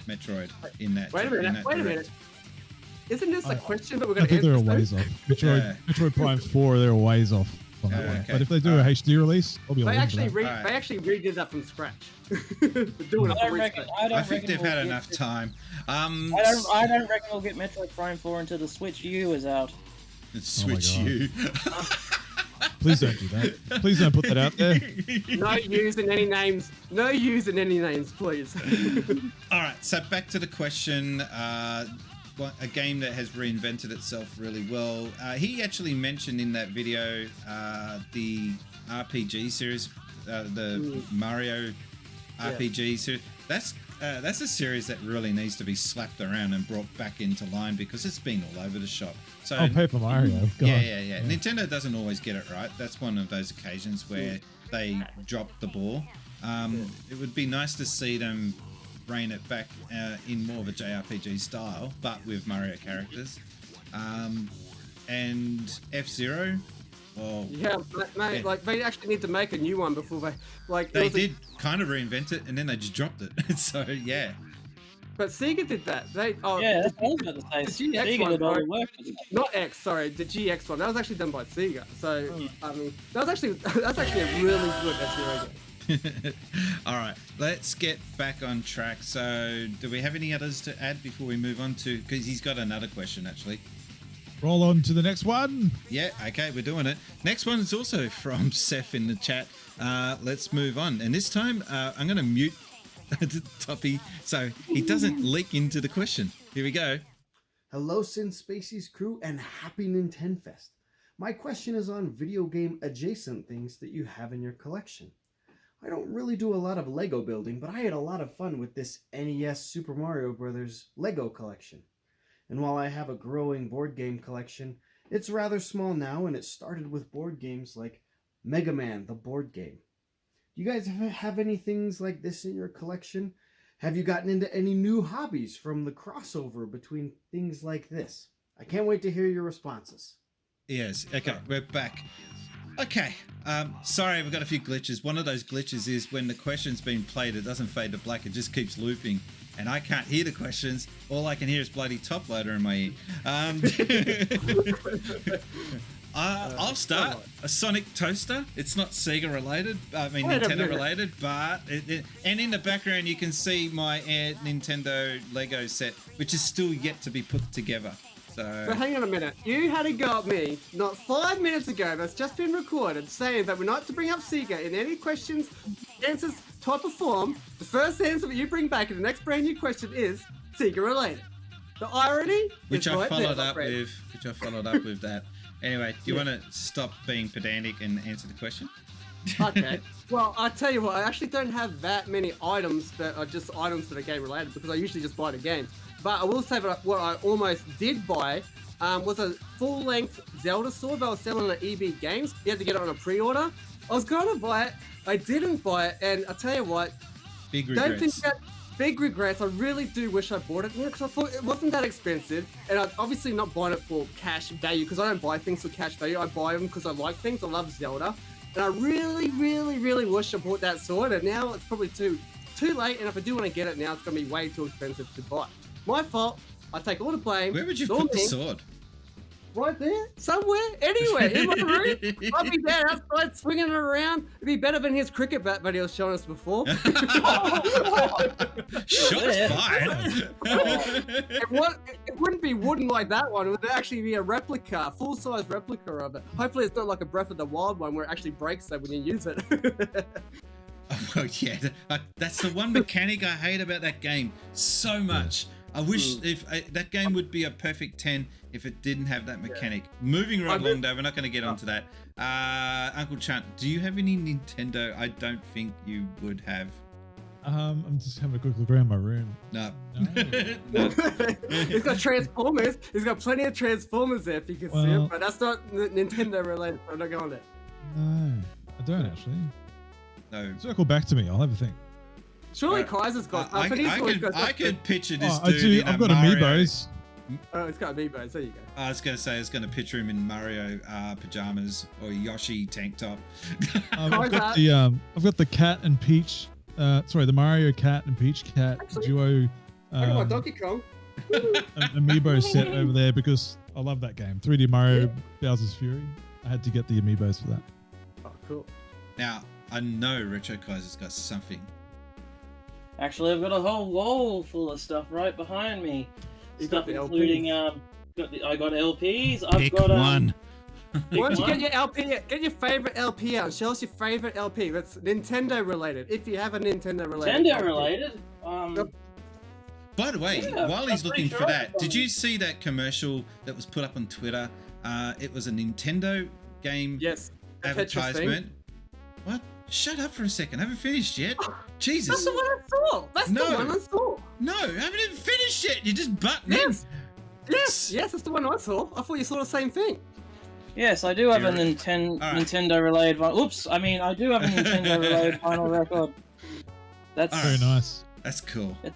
Metroid in that? Wait a minute. Isn't this a question that we're going to answer? I think they're a ways off. Metroid Prime 4, they're a ways off. Okay. But if they do a HD release, I'll be they actually redid that from scratch. I think they've had enough time. I don't reckon we'll get Metroid Prime 4 until the Switch U is out. Switch U. Please don't do that. Please don't put that out there. No using any names. No using any names, please. All right. So back to the question. A game that has reinvented itself really well. He actually mentioned in that video the RPG series, the Mario RPG series. That's a series that really needs to be slapped around and brought back into line because it's been all over the shop. So Paper Mario. Yeah. Nintendo doesn't always get it right. That's one of those occasions where they drop the ball. It would be nice to see them rein it back in more of a JRPG style, but with Mario characters. And F-Zero. Well, yeah, mate. Like they actually need to make a new one before they did kind of reinvent it, and then they just dropped it. So yeah. But Sega did that. That's what I was about to say. The GX one, not X. Sorry, the GX one. That was actually done by Sega. So I mean, that's actually a really good F-Zero game. All right, let's get back on track. So, do we have any others to add before we move on to? Because he's got another question actually. Roll on to the next one. Yeah, okay, we're doing it. Next one is also from Seth in the chat. Let's move on. And this time, I'm going to mute Toppy so he doesn't leak into the question. Here we go. Hello, Since Spacies crew, and happy Nin10fest. My question is on video game adjacent things that you have in your collection. I don't really do a lot of Lego building, but I had a lot of fun with this NES Super Mario Bros. Lego collection. And while I have a growing board game collection, it's rather small now, and it started with board games like Mega Man, the board game. Do you guys have any things like this in your collection? Have you gotten into any new hobbies from the crossover between things like this? I can't wait to hear your responses. Yes, okay, we're back. Okay, sorry, we've got a few glitches. One of those glitches is when the question's been played, it doesn't fade to black, it just keeps looping. And I can't hear the questions. All I can hear is bloody top loader in my ear. I'll start. A Sonic Toaster. It's not Sega related. I mean, Nintendo related, but and in the background you can see my Nintendo Lego set, which is still yet to be put together. So hang on a minute. You had a go at me not 5 minutes ago. That's just been recorded, saying that we're not to bring up Sega in any questions, answers, type of form. The first answer that you bring back in the next brand new question is Sega related. The irony, which I followed up with that. Anyway, do you want to stop being pedantic and answer the question? Okay. Well, I tell you what, I actually don't have that many items that are just items that are game related because I usually just buy the games. But I will say that what I almost did buy was a full-length Zelda sword that was selling at EB Games. You had to get it on a pre-order. I was going to buy it. I didn't buy it, and I tell you what, Big regrets. Big regrets. I really do wish I bought it because I thought it wasn't that expensive, and I'm obviously not buying it for cash value because I don't buy things for cash value. I buy them because I like things. I love Zelda, and I really, really, really wish I bought that sword. And now it's probably too late. And if I do want to get it now, it's going to be way too expensive to buy. My fault. I take all the blame. Where would you put the sword? Right there, somewhere, anywhere, in my room. I'll be there outside swinging it around. It'd be better than his cricket bat that he was showing us before. Shots fired. It wouldn't be wooden like that one. It would actually be a replica, full-size replica of it. Hopefully it's not like a Breath of the Wild one where it actually breaks so when you use it. Oh, yeah, that's the one mechanic I hate about that game so much. I wish if that game would be a perfect 10 if it didn't have that mechanic. Moving right along, though, we're not going to get onto that. Uncle Chunt, do you have any Nintendo? I don't think you would have. I'm just having a quick look around my room. No. No. He's got Transformers. He's got plenty of Transformers there if you can see it, but that's not Nintendo related, so I'm not going there. No, I don't actually. No. Circle back to me. I'll have a think. Surely Kaiser's got. I could picture this I dude do. in I've a got Mario. Amiibos. Oh, it's got Amiibos. There you go. I was going to say, I was going to picture him in Mario pajamas or Yoshi tank top. I've got the Cat and Peach. The Mario Cat and Peach Cat duo. I got my Donkey Kong. Amiibo set over there because I love that game. 3D Mario Bowser's Fury. I had to get the Amiibos for that. Oh, cool. Now, I know Retrokaiser's got something. Actually, I've got a whole wall full of stuff right behind me. You Stuff got the including LPs. I got LPs. I've Pick got one. Why don't you get your LP? Get your favorite LP out. Show us your favorite LP. That's Nintendo related. If you have a Nintendo related. Nintendo related. By the way, Yeah, while he's I'm looking pretty for sure that, did you see that commercial that was put up on Twitter? It was a Nintendo game advertisement. What? Shut up for a second. I haven't finished yet. Jesus. That's the one I saw. That's the one I saw. No, I haven't even finished yet. You're just butting Yes. in. Yes, that's the one I saw. I thought you saw the same thing. Yes, I do have a Right. Nintendo related one. Oops, I mean I do have a Nintendo related vinyl record. That's Very nice. That's cool. It's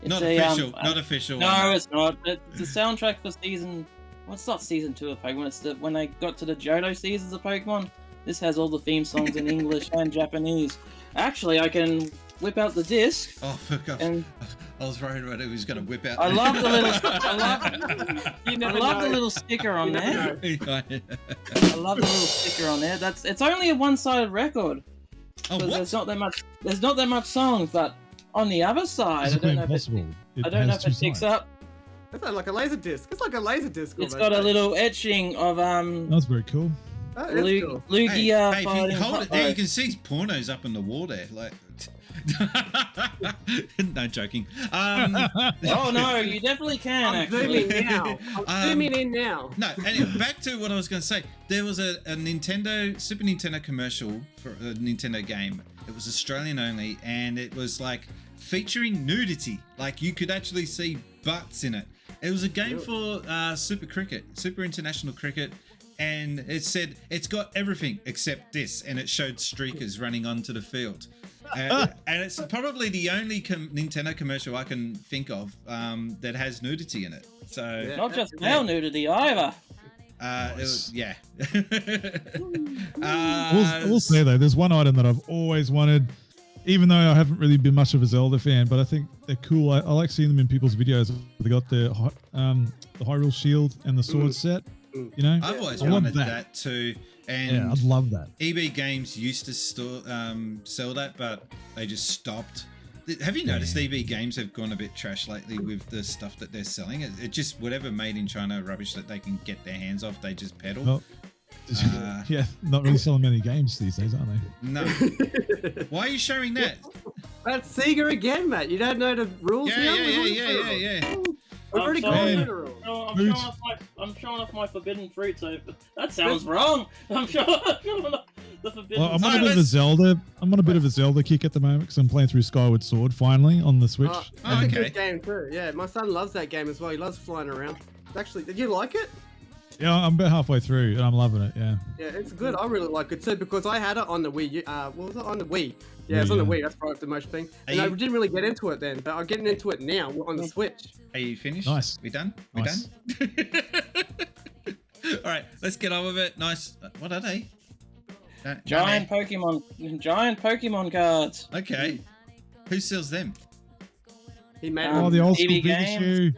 Not a, official. Not official. No, it's not. It's the soundtrack for season. Well, it's not season 2 of Pokemon. It's when they got to the Johto seasons of Pokemon. This has all the theme songs in English and Japanese. Actually, I can whip out the disc. Oh, fuck off. And I was worried about it was going to whip out. I love the little. You I love the little sticker on there. I love the little sticker on there. It's only a one-sided record. Oh, So what? there's not that much songs, but on the other side, I don't know if it picks up. It's like a laser disc. It's like a laser disc. It's got a little etching of That's very cool. Oh, that's cool. Lugia Hey, if you fighting. hold it there, you can see pornos up on the wall there. Like, no joking. Oh no, you definitely can. I'm Actually, zooming now. I'm zooming in now. No, anyway, back to what I was going to say. There was a Super Nintendo commercial for a Nintendo game. It was Australian only, and it was like featuring nudity. Like you could actually see butts in it. It was a game for Super International Cricket, and it said it's got everything except this, and it showed streakers running onto the field. And it's probably the only Nintendo commercial I can think of that has nudity in it. So not just male nudity either. it was, yeah. I will say though, there's one item that I've always wanted, even though I haven't really been much of a Zelda fan, but I think they're cool. I like seeing them in people's videos. They got the Hyrule Shield and the sword set. You know, I've always wanted that too. And yeah, I'd love that. EB Games used to sell that, but they just stopped. Have you noticed EB Games have gone a bit trash lately with the stuff that they're selling? It just whatever made in China rubbish that they can get their hands off, they just peddle. Well, yeah, not really selling many games these days, aren't they? No. Why are you showing that? That's Sega again, Matt. You don't know the rules now? Yeah. We've already gone through the rules. I'm showing off my forbidden fruit, so that sounds wrong. I'm showing off The forbidden. Well, I'm on a Alright, bit of a let's- Zelda. I'm on a bit of a Zelda kick at the moment because I'm playing through Skyward Sword finally on the Switch. That's a okay. good game too. Yeah, my son loves that game as well. He loves flying around. Actually, did you like it? Yeah, I'm about halfway through and I'm loving it. Yeah. Yeah, it's good. I really like it too because I had it on the Wii. What was it on the Wii? Yeah, it's on the Yeah. Wii. That's probably the most thing. And I you- didn't really get into it then, but I'm getting into it now on the Switch. Are you finished? Nice. We done? We Nice. done? All right, let's get on with it. Nice. What are they? Giant Pokemon cards. Okay. Who sells them? He made Oh, it. the old school BB games.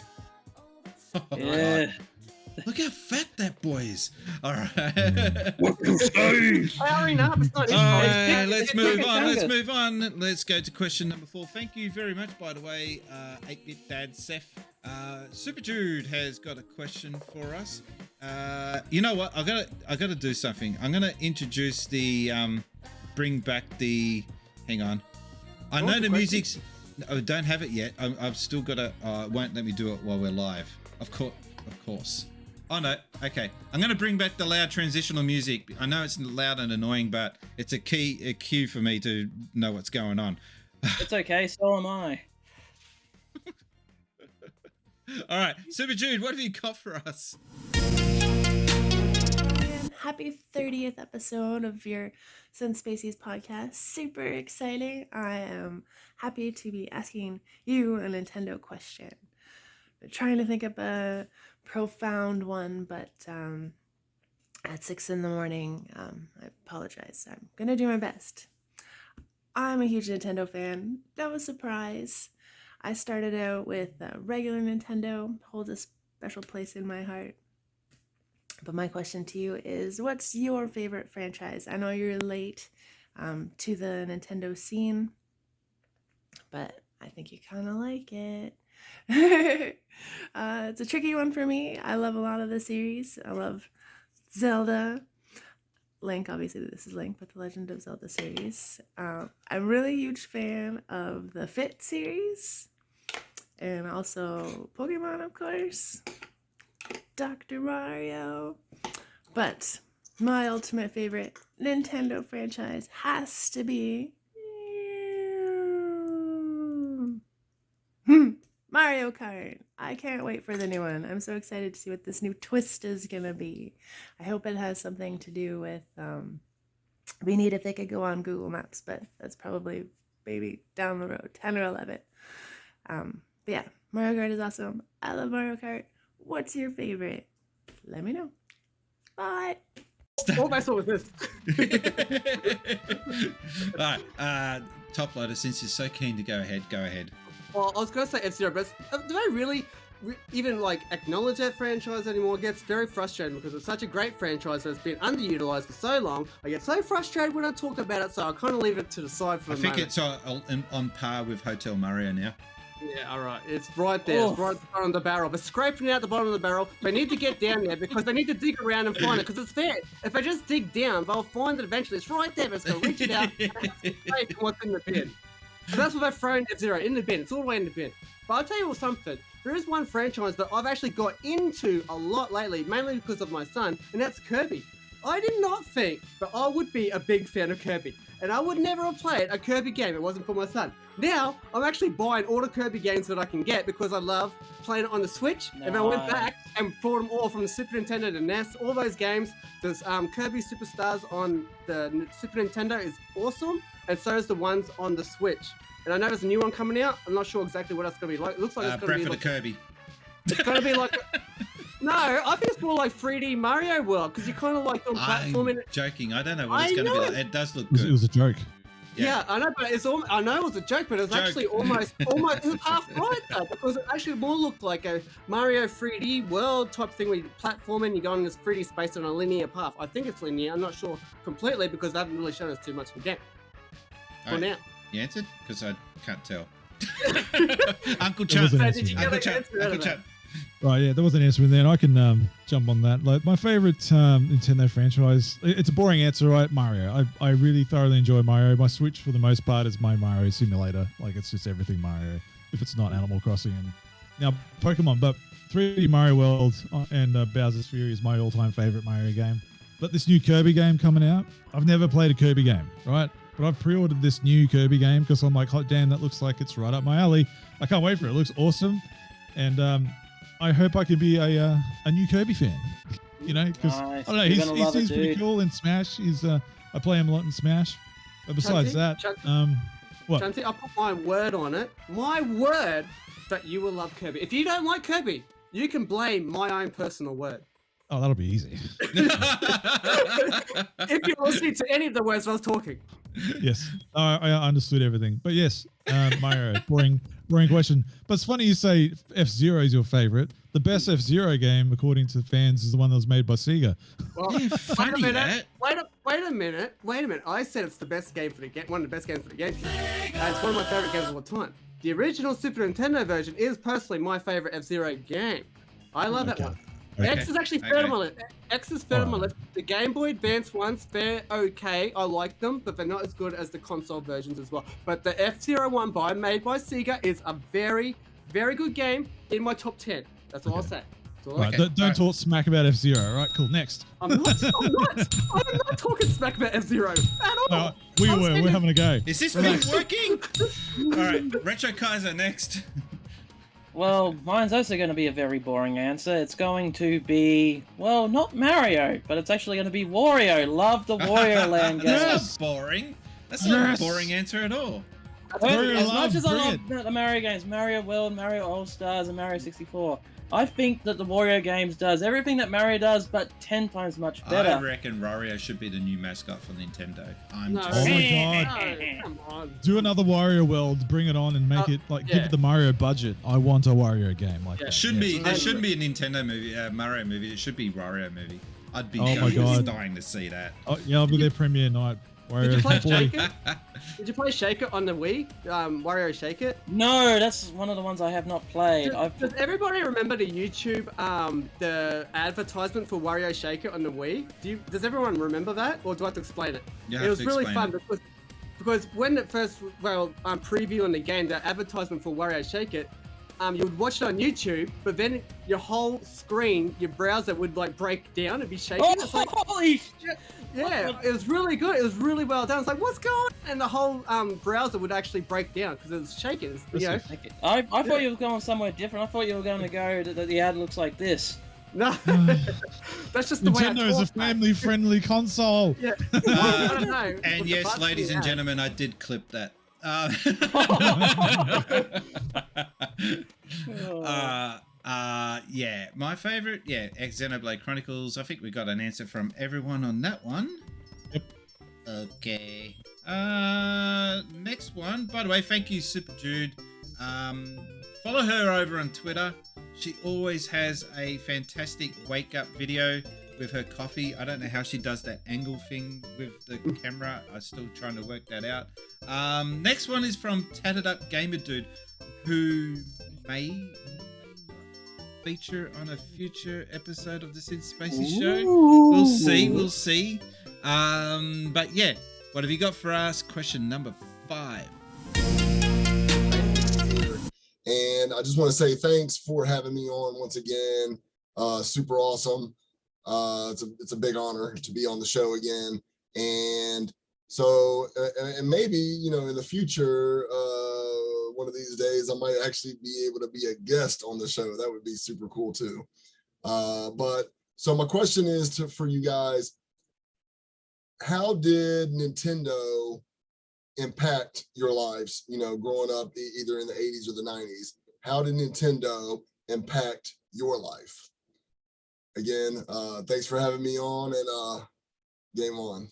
Pikachu. Yeah. Look how fat that boy is. All right. I already know. It's not. All right, let's move on. Let's Chungus. move on. Let's go to question number 4. Thank you very much, by the way, 8-bit Dad Seth. Super Jude has got a question for us. You know what? I gotta do something. I'm gonna introduce the bring back the. Hang on. I know What's the the music's. I don't have it yet. I've still got to. It won't let me do it while we're live. Of course. Oh no. Okay. I'm gonna bring back the loud transitional music. I know it's loud and annoying, but it's a cue for me to know what's going on. It's okay, so am I. All right, Super Jude, what have you got for us? Happy 30th episode of your Since Spacies podcast. Super exciting. I am happy to be asking you a Nintendo question. I'm trying to think of a profound one, but at 6 in the morning, I apologize. I'm going to do my best. I'm a huge Nintendo fan. No surprise. I started out with a regular Nintendo, holds a special place in my heart. But my question to you is, what's your favorite franchise? I know you're late to the Nintendo scene, but I think you kind of like it. It's a tricky one for me. I love a lot of the series. I love Zelda. Link, obviously this is Link, but the Legend of Zelda series. I'm really a huge fan of the Fit series. And also Pokemon, of course. Dr. Mario. But my ultimate favorite Nintendo franchise has to be Mario Kart. I can't wait for the new one. I'm so excited to see what this new twist is gonna be. I hope it has something to do with be neat if they could go on Google Maps, but that's probably maybe down the road, 10 or 11. But yeah, Mario Kart is awesome. I love Mario Kart. What's your favorite? Let me know. Bye. What I saw with this. All right, Top Loader, since you're so keen to go ahead. Well, I was gonna say F-Zero, but do they really even like acknowledge that franchise anymore? It gets very frustrating because it's such a great franchise that's been underutilized for so long. I get so frustrated when I talk about it, so I kind of leave it to the side for I a think moment. it's on par with Hotel Mario now. Yeah, all right. It's right there. Oh. It's right at the bottom of the barrel. But scraping out the bottom of the barrel, they need to get down there because they need to dig around and find it. Because it's there. If they just dig down, they'll find it eventually. It's right there. But it's going to reach it out and take what's in the bin. So that's what they've thrown F-Zero in the bin. It's all the way in the bin. But I'll tell you something. There is one franchise that I've actually got into a lot lately, mainly because of my son, and that's Kirby. I did not think that I would be a big fan of Kirby. And I would never have played a Kirby game if it wasn't for my son. Now, I'm actually buying all the Kirby games that I can get because I love playing it on the Switch. And I went back and bought them all from the Super Nintendo to NES, all those games. There's Kirby Superstars on the Super Nintendo is awesome, and so is the ones on the Switch. And I know there's a new one coming out. I'm not sure exactly what that's going to be like. It looks like it's going to Breath be of the like... Kirby. It's going to be like... No, I think it's more like 3D Mario World because you kind of like on platforming. I'm joking. I don't know what it's I going to be know like. It does look It good. was a joke. Yeah, I know, but I know it was a joke, but it was Joke. actually almost it was half right though, because it actually more looked like a Mario 3D world type thing where you platform and you go on this 3D space on a linear path. I think it's linear. I'm not sure completely because they haven't really shown us too much of the game. For Alright, now. You answered? Because I can't tell. Uncle There was Chunt. an So answer. did you get Uncle an Chunt. answer out Uncle of Chunt. Right, yeah, there was an answer in there, and I can jump on that. Like my favorite Nintendo franchise, it's a boring answer, right? Mario. I really thoroughly enjoy Mario. My Switch, for the most part, is my Mario simulator. Like it's just everything Mario. If it's not Animal Crossing and now Pokemon, but 3D Mario World and Bowser's Fury is my all-time favorite Mario game. but this new Kirby game coming out. I've never played a Kirby game, right? But I've pre-ordered this new Kirby game because I'm like, oh, damn, that looks like it's right up my alley. I can't wait for it. It looks awesome. And I hope I can be a new Kirby fan. You know, because I don't know, he seems pretty cool in Smash. I play him a lot in Smash. But besides what? Chunty, I'll put my word on it. My word that you will love Kirby. If you don't like Kirby, you can blame my own personal word. Oh, that'll be easy. If you're listening to any of the words I was talking. Yes, I understood everything. But yes, Mario, boring question. But it's funny you say F-Zero is your favorite. The best F-Zero game, according to fans, is the one that was made by Sega. Well, wait a minute. I said it's the best game for the game, one of the best games for the GameCube. It's one of my favorite games of all time. The original Super Nintendo version is personally my favorite F-Zero game. I love that one. Okay. X is actually third on my list. X is third on my list. The Game Boy Advance ones, they're okay. I like them, but they're not as good as the console versions as well. But the F-Zero one made by Sega is a very, very good game in my top 10. That's all I'll say. Right, don't talk smack about F-Zero. All right, cool. Next. I'm not talking smack about F-Zero at all. We're having a go. Is this thing working? All right, Retrokaiser next. Well, mine's also going to be a very boring answer. It's going to be, well, not Mario, but it's actually going to be Wario. Love the Wario Land game. That's not boring. That's not a boring answer at all. As much as I love the Mario games, Mario World, Mario All-Stars, and Mario 64, I think that the Wario games does everything that Mario does, but 10 times much better. I reckon Wario should be the new mascot for Nintendo. Oh my god. No, come on. Do another Wario World, bring it on and make it, give it the Mario budget. I want a Wario game like that. There shouldn't be a Nintendo movie, Mario movie. It should be Wario movie. I'd be dying to see that. Oh, yeah, I'll be there premiere night. Did you play Shake It? Did you play Shake It on the Wii? Wario Shake It? No, that's one of the ones I have not played. Does everybody remember the YouTube, the advertisement for Wario Shake It on the Wii? Does everyone remember that? Or do I have to explain it? It was really fun because when it first, previewing the game, the advertisement for Wario Shake It, you would watch it on YouTube, but then your whole screen, your browser would break down and be shaking. Oh, it's like, holy shit! Yeah, it was really good. It was really well done. It's like, what's going on? And the whole browser would actually break down because it was shaking. I thought you were going somewhere different. I thought you were going to go that the ad looks like this. No, that's just the way I talk. Nintendo is a family-friendly console. Yeah. I don't know. And yes, ladies and gentlemen, I did clip that. Yeah, my favorite, Xenoblade Chronicles. I think we got an answer from everyone on that one. Yep. Okay. Next one. By the way, thank you, Super Jude. Follow her over on Twitter. She always has a fantastic wake-up video with her coffee. I don't know how she does that angle thing with the camera. I'm still trying to work that out. Next one is from Tatted Up Gamer Dude, who may feature on a future episode of the Since Spacies Show. We'll see. But yeah, what have you got for us? Question number 5. And I just want to say thanks for having me on once again. Super awesome. It's a big honor to be on the show again. And so, and maybe, in the future, one of these days, I might actually be able to be a guest on the show. That would be super cool too. But so my question is for you guys, how did Nintendo impact your lives, growing up either in the 80s or the 90s? How did Nintendo impact your life? Again, thanks for having me on, and game on.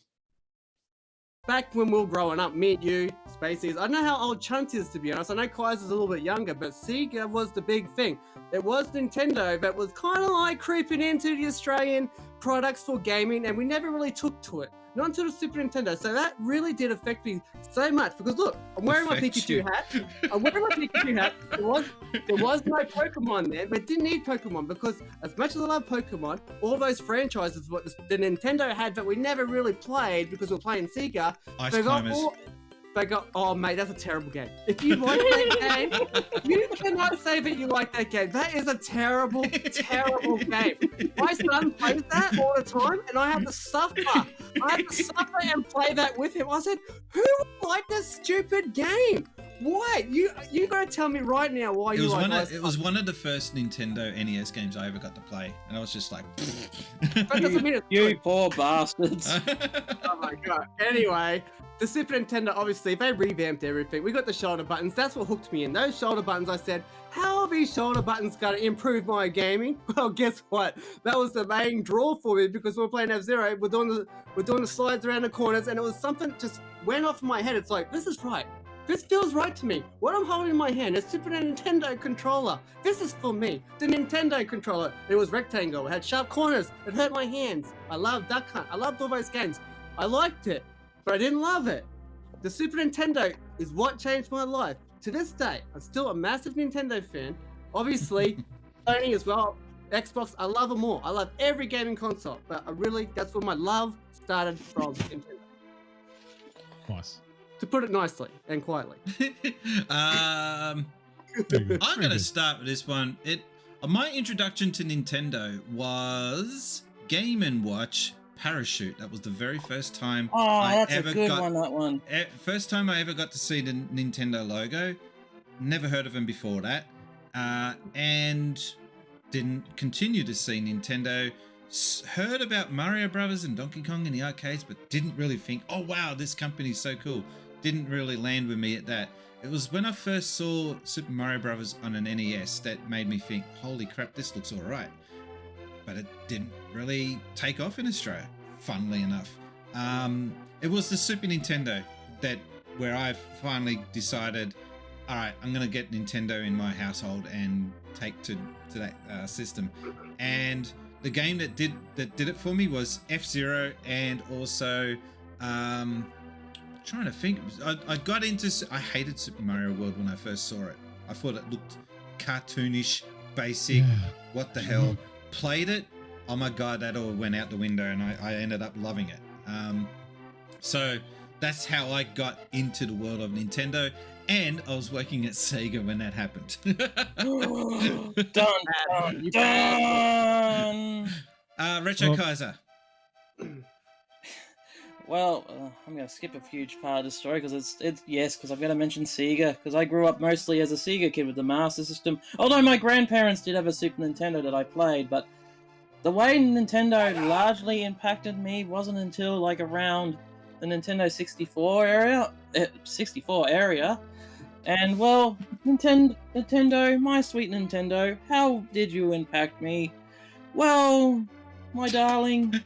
Back when we were growing up, me and you, Spacies, I don't know how old Chunt is, to be honest. I know Kaiser's a little bit younger, but Sega was the big thing. It was Nintendo that was kind of like creeping into the Australian products for gaming, and we never really took to it. Not until the Super Nintendo. So that really did affect me so much, because look, I'm wearing my Pikachu hat. There was no Pokemon there, but didn't need Pokemon, because as much as I love Pokemon, all those franchises what the Nintendo had that we never really played because we were playing Sega, They go, oh mate, that's a terrible game. If you like that game, you cannot say that you like that game. That is a terrible, terrible game. My son plays that all the time, and I have to suffer. I have to suffer and play that with him. I said, who would like this stupid game? Why? You gotta tell me right now why you like it. It was one of the first Nintendo NES games I ever got to play, and I was just like, That doesn't mean it's You good. poor bastards. Oh my god. Anyway, the Super Nintendo, obviously, they revamped everything. We got the shoulder buttons. That's what hooked me in. Those shoulder buttons, I said, how are these shoulder buttons going to improve my gaming? Well, guess what? That was the main draw for me because we were playing F-Zero. We're doing the slides around the corners, and it was something just went off in my head. It's like, this is right. This feels right to me. What I'm holding in my hand is Super Nintendo controller. This is for me. The Nintendo controller. It was rectangle. It had sharp corners. It hurt my hands. I loved Duck Hunt. I loved all those games. I liked it, but I didn't love it. The Super Nintendo is what changed my life. To this day, I'm still a massive Nintendo fan. Obviously, Sony as well. Xbox, I love them all. I love every gaming console, but that's where my love started from Nintendo. Nice. To put it nicely and quietly. I'm going to start with this one. My introduction to Nintendo was Game & Watch Parachute. That was the very first time first time I ever got to see the Nintendo logo. Never heard of them before that. And didn't continue to see Nintendo. Heard about Mario Brothers and Donkey Kong in the arcades, but didn't really think, oh wow, this company's so cool. Didn't really land with me at that. It was when I first saw Super Mario Brothers on an NES that made me think, holy crap, this looks alright. But it didn't really take off in Australia, funnily enough. It was the Super Nintendo where I finally decided, alright, I'm going to get Nintendo in my household and take to that system. And the game that did it for me was F-Zero, and also trying to think, I hated Super Mario World when I first saw it. I thought it looked cartoonish, basic. Yeah. What the hell? Played it, oh my god, that all went out the window, and I ended up loving it. So that's how I got into the world of Nintendo, and I was working at Sega when that happened. Done. Retrokaiser. Well, I'm going to skip a huge part of the story because because I've got to mention Sega, because I grew up mostly as a Sega kid with the Master System. Although my grandparents did have a Super Nintendo that I played, but the way Nintendo largely impacted me wasn't until like around the Nintendo 64 area. And well, Nintendo, my sweet Nintendo, how did you impact me? Well, my darling,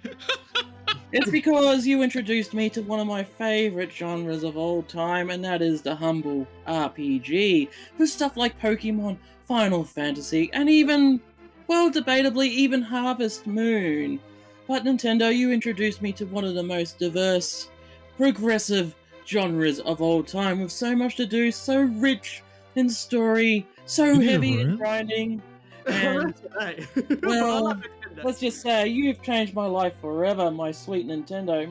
it's because you introduced me to one of my favorite genres of all time, and that is the humble RPG, with stuff like Pokemon, Final Fantasy, and even, well, debatably, even Harvest Moon. But Nintendo, you introduced me to one of the most diverse, progressive genres of all time, with so much to do, so rich in story, so heavy in grinding, and, well, let's just say, you've changed my life forever, my sweet Nintendo.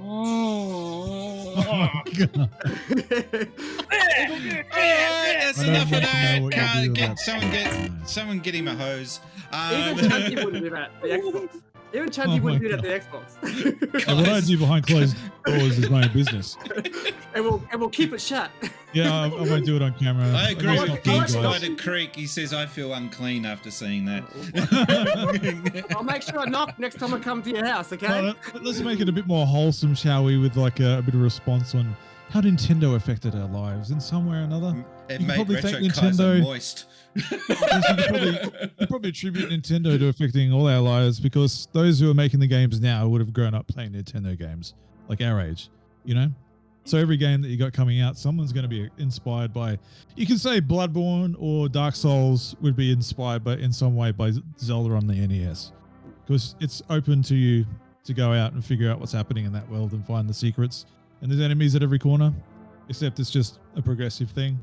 That's enough of that. Someone get him a hose. Even Chunky wouldn't do that. The Xbox. Even Chunky wouldn't do that. The Xbox. Yeah, what I do behind closed doors is my own business. And we'll keep it shut. Yeah, I won't do it on camera. I agree It's with not fun, Geeks by guys. the Creek. He says, I feel unclean after seeing that. I'll make sure I knock next time I come to your house, okay? Well, let's make it a bit more wholesome, shall we, with like a bit of response on how Nintendo affected our lives in some way or another. It You made probably thank Retrokaiser Nintendo. moist. You probably attribute Nintendo to affecting all our lives, because those who are making the games now would have grown up playing Nintendo games, like our age, you know? So every game that you got coming out, someone's going to be inspired by, you can say Bloodborne or Dark Souls would be inspired by in some way by Zelda on the NES, because it's open to you to go out and figure out what's happening in that world and find the secrets. And there's enemies at every corner, except it's just a progressive thing.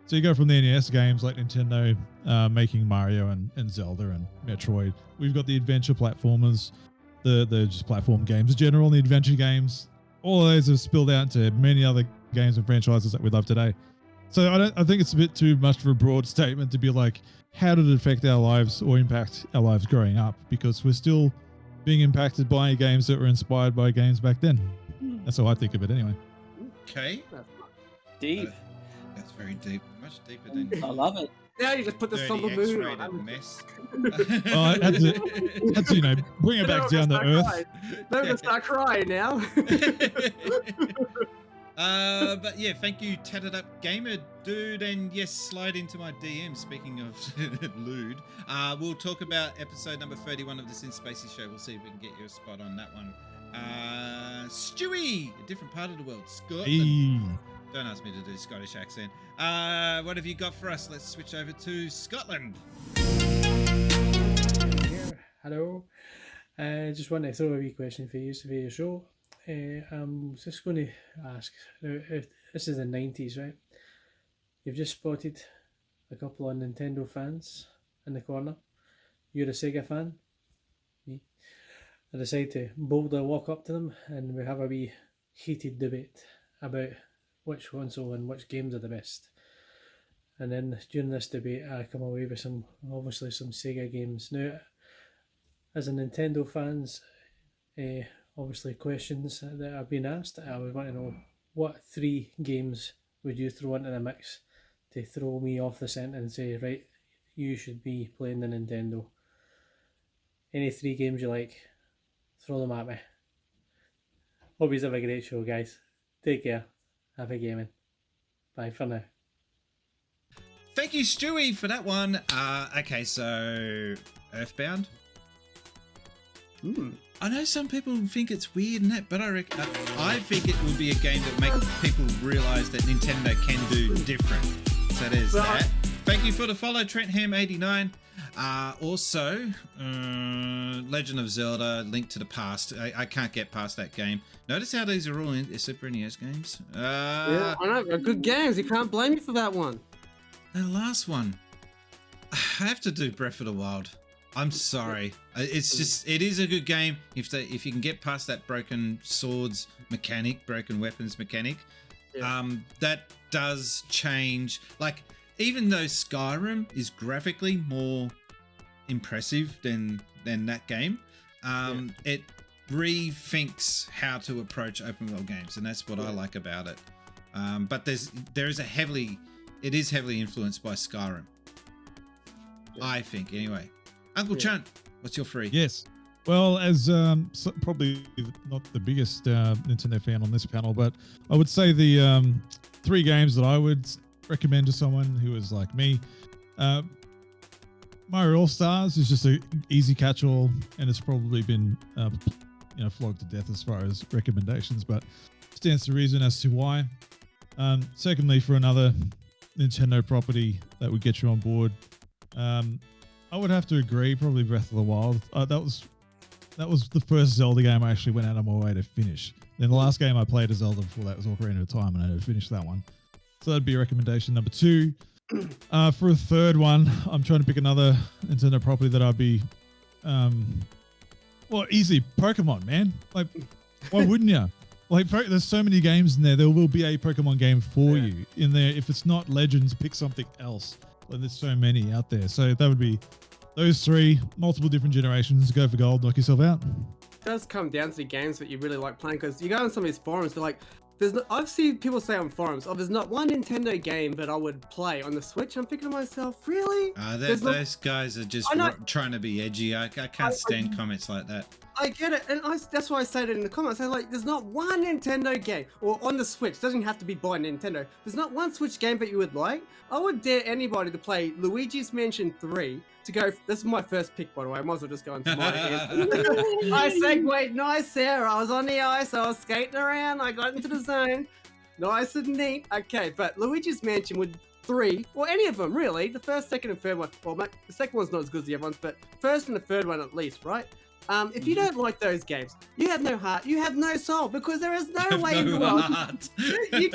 So you go from the NES games like Nintendo making Mario and Zelda and Metroid. We've got the adventure platformers, the just platform games in general, and the adventure games. All of those have spilled out into many other games and franchises that we love today. So I think it's a bit too much of a broad statement to be like, how did it affect our lives or impact our lives growing up? Because we're still being impacted by games that were inspired by games back then. That's how I think of it anyway. Okay. Deep. That's very deep. Much deeper than I love it. Now you just put the somber mood on. Mess. Well, I had to, bring it back down to earth. They're gonna start crying now. But yeah, thank you, Tatted Up Gamer Dude, and yes, slide into my DM. Speaking of lewd, we'll talk about episode number 31 of the Since Spacies Show. We'll see if we can get you a spot on that one. Stewie, a different part of the world, Scotland. Hey. Don't ask me to do Scottish accent. What have you got for us? Let's switch over to Scotland. Hello. Just want to throw a wee question for you for your show. I'm just going to ask, if this is the 90s, right? You've just spotted a couple of Nintendo fans in the corner. You're a Sega fan. Me. I decide to boldly walk up to them and we have a wee heated debate about which console and which games are the best. And then during this debate I come away with some Sega games. Now, as a Nintendo fans, obviously questions that have been asked, I would want to know, what 3 games would you throw into the mix to throw me off the scent and say, right, you should be playing the Nintendo? Any 3 games you like, throw them at me. Hope you have a great show, guys. Take care. Happy gaming. Bye for now. Thank you, Stewie, for that one. Okay, so Earthbound. I know some people think it's weird and that, but I think it will be a game that makes people realise that Nintendo can do different. So there's that. Thank you for the follow, TrentHam89. Also, Legend of Zelda, Link to the Past. I can't get past that game. Notice how these are all Super NES games. Yeah, I know. They're good games. You can't blame me for that one. The last one. I have to do Breath of the Wild. I'm sorry. It's just, it is a good game if you can get past that broken swords mechanic, broken weapons mechanic. Yeah. That does change. Like, even though Skyrim is graphically more impressive than that game, it rethinks how to approach open world games, and that's what I like about it. But it is heavily influenced by Skyrim. I think, anyway. Uncle Chunt, what's your 3? Yes. Well, as probably not the biggest Nintendo fan on this panel, but I would say the 3 games that I would recommend to someone who is like me. Mario All-Stars is just an easy catch-all, and it's probably been flogged to death as far as recommendations, but stands to reason as to why. Secondly, for another Nintendo property that would get you on board, I would have to agree, probably Breath of the Wild. That was the first Zelda game I actually went out of my way to finish. Then the last game I played as Zelda before that was Ocarina of Time, and I never finished that one. So that'd be a recommendation. Number 2. For a third one, I'm trying to pick another Nintendo property that I'd be, easy. Pokemon, man. Like, why wouldn't you? Like, there's so many games in there. There will be a Pokemon game for you in there. If it's not Legends, pick something else. Like, there's so many out there. So that would be those 3, multiple different generations. Go for gold, knock yourself out. It does come down to the games that you really like playing, because you go on some of these forums, they're like, I've seen people say on forums, there's not one Nintendo game that I would play on the Switch. I'm thinking to myself, really? Those guys are just trying to be edgy. I can't stand comments like that. I get it, and that's why I said it in the comments. I like, there's not one Nintendo game, or on the Switch, doesn't have to be by Nintendo. There's not one Switch game that you would like. I would dare anybody to play Luigi's Mansion 3 to go. This is my first pick, by the way. I might as well just go into mine again. I segued nice there. I was on the ice. I was skating around. I got into the zone. Nice and neat. Okay, but Luigi's Mansion would 3, or any of them really. The first, second, and third one. Well, the second one's not as good as the other ones, but first and the third one at least, right? If you don't like those games, you have no heart, you have no soul, because there is no way in the world you've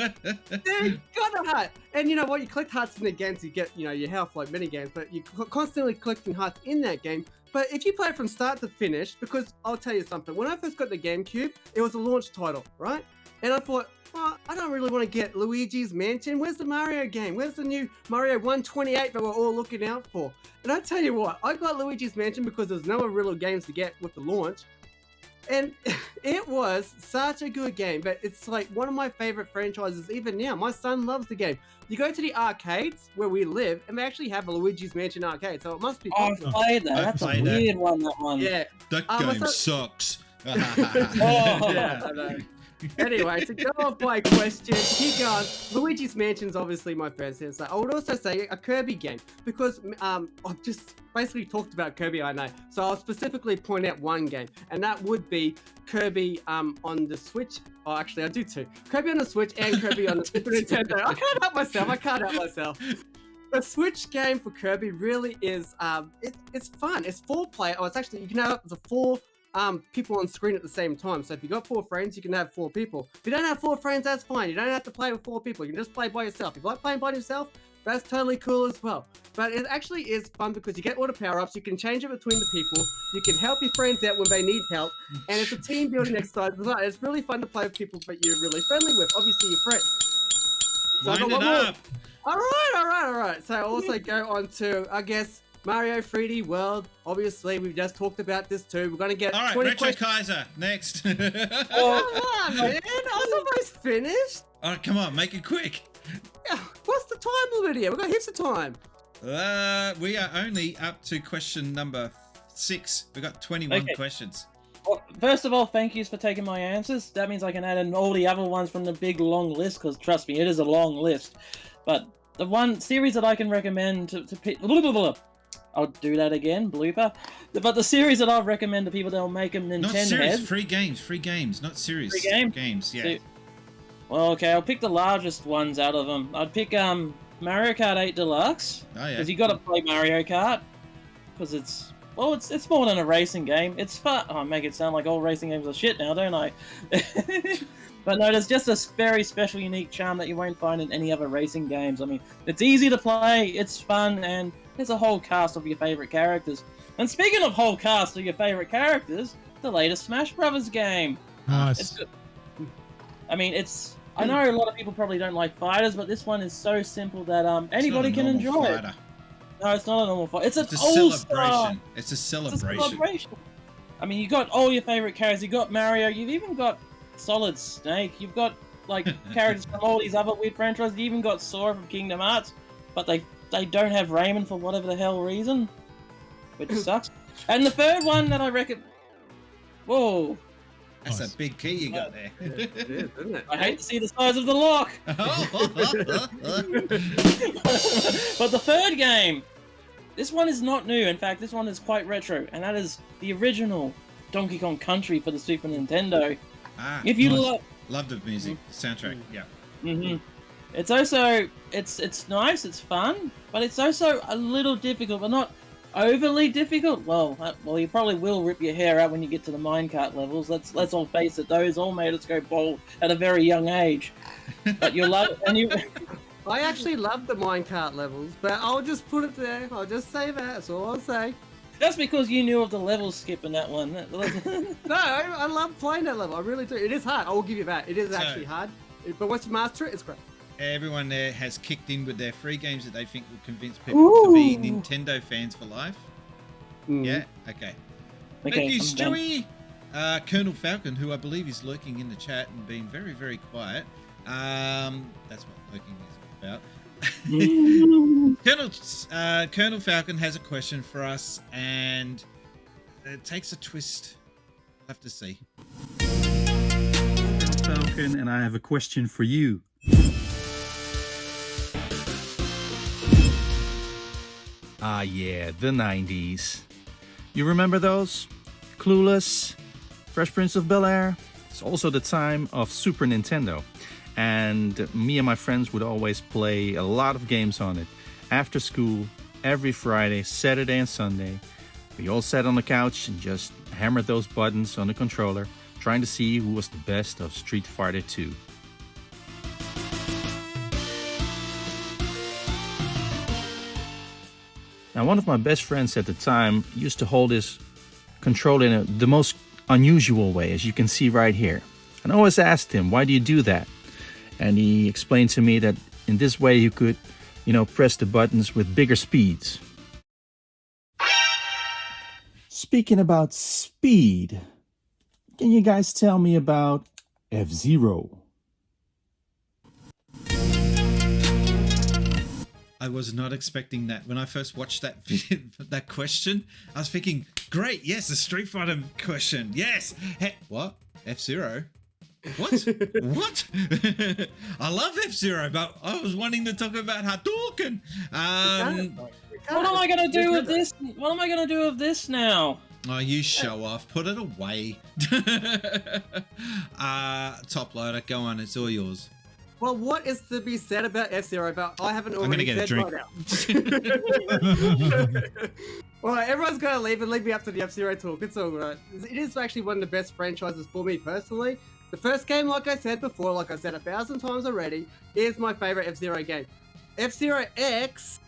got a heart. And you know what? You collect hearts in the games, you get, your health like many games, but you're constantly collecting hearts in that game. But if you play it from start to finish, because I'll tell you something, when I first got the GameCube, it was a launch title, right? And I thought, well, I don't really want to get Luigi's Mansion. Where's the Mario game? Where's the new Mario 128 that we're all looking out for? And I tell you what, I got Luigi's Mansion because there's no real games to get with the launch. And it was such a good game, but it's like one of my favorite franchises even now. My son loves the game. You go to the arcades where we live, and they actually have a Luigi's Mansion arcade, so it must be popular. I played that. That's a weird one, that one. Yeah. That game sucks. Yeah. Anyway, to go off my question, keep going. Luigi's Mansion's obviously my first answer. I would also say a Kirby game because I've just basically talked about Kirby, I know. So I'll specifically point out one game, and that would be Kirby on the Switch. Oh, actually, I do two. Kirby on the Switch and Kirby on the Super Nintendo. I can't help myself. The Switch game for Kirby really is it's fun. It's 4-player. Oh, it's actually you can have the 4 people on screen at the same time. So if you got 4 friends, you can have 4 people. If you don't have 4 friends, that's fine. You don't have to play with 4 people. You can just play by yourself. If you like playing by yourself, that's totally cool as well. But it actually is fun because you get all the power-ups. You can change it between the people. You can help your friends out when they need help. And it's a team building exercise as well. It's really fun to play with people that you're really friendly with. Obviously, your friends. So Line it up. All right. So I also go on to, I guess, Mario 3D World. Obviously, we've just talked about this too. We're going to get 20 Retrokaiser, next. Oh, man. I was almost finished. Oh, come on, make it quick. Yeah, what's the time limit here? We've got heaps of time. We are only up to question number 6. We've got 21 questions. Well, first of all, thank yous for taking my answers. That means I can add in all the other ones from the big long list, because trust me, it is a long list. But the one series that I can recommend to people... I'll do that again, blooper. But the series that I'll recommend to people that'll make them Nin10fest... Not series, free games, not series. Free games? Games, yeah. Well, okay, I'll pick the largest ones out of them. I'd pick Mario Kart 8 Deluxe. Oh, yeah. Because you got to play Mario Kart. Because it's more than a racing game. It's fun. Oh, I make it sound like all racing games are shit now, don't I? But no, there's just a very special, unique charm that you won't find in any other racing games. I mean, it's easy to play, it's fun, and there's a whole cast of your favorite characters. And speaking of whole cast of your favorite characters, the latest Smash Brothers game. Nice. I mean, I know a lot of people probably don't like fighters, but this one is so simple that anybody can enjoy it. No, it's not a normal fight. It's a celebration. It's a celebration. I mean, you got all your favorite characters. You got Mario. You've even got Solid Snake. You've got like characters from all these other weird franchises. You even got Sora from Kingdom Hearts, but they don't have Raymond for whatever the hell reason, which sucks. And the third one that I reckon, whoa. That's a big key you got there. It is, isn't it? I hate to see the size of the lock. But the third game, this one is not new. In fact, this one is quite retro, and that is the original Donkey Kong Country for the Super Nintendo. If you love the music, soundtrack, yeah. It's also it's nice, it's fun, but it's also a little difficult, but not overly difficult. Well, you probably will rip your hair out when you get to the minecart levels. Let's all face it; those all made us go bald at a very young age. But you'll love it, and you. I actually love the minecart levels, but I'll just put it there. I'll just say that. That's all I'll say. That's because you knew of the level skip in that one. No, I love playing that level. I really do. It is hard. I will give you that. It is actually hard. But once you master it, it's great. Everyone there has kicked in with their free games that they think will convince people to be Nintendo fans for life. Yeah? Okay. Thank you, Stewie. Colonel Falcon, who I believe is lurking in the chat and being very, very quiet. That's what lurking is about. Colonel Falcon has a question for us, and it takes a twist. We'll have to see. Falcon, and I have a question for you. Ah, yeah, the 90s. You remember those? Clueless, Fresh Prince of Bel-Air. It's also the time of Super Nintendo. And me and my friends would always play a lot of games on it. After school, every Friday, Saturday and Sunday. We all sat on the couch and just hammered those buttons on the controller, trying to see who was the best of Street Fighter 2. Now, one of my best friends at the time used to hold his controller in the most unusual way, as you can see right here. And I always asked him, why do you do that? And he explained to me that in this way you could, press the buttons with bigger speeds. Speaking about speed, can you guys tell me about F-Zero? I was not expecting that. When I first watched that video, that question, I was thinking, great, yes, a Street Fighter question. Yes. Hey, what? F-Zero? What? What? I love F-Zero, but I was wanting to talk about Hadouken. What am I gonna do with this? What am I gonna do with this now? Oh, you show off. Put it away. Top loader, go on. It's all yours. Well, what is to be said about F-Zero? But I haven't already I'm gonna said get a drink. Right now. Well, everyone's gonna leave and leave me up to the F-Zero talk. It's all right. It is actually one of the best franchises for me personally. The first game, like I said before, like I said 1,000 times already, is my favorite F-Zero game. F-Zero X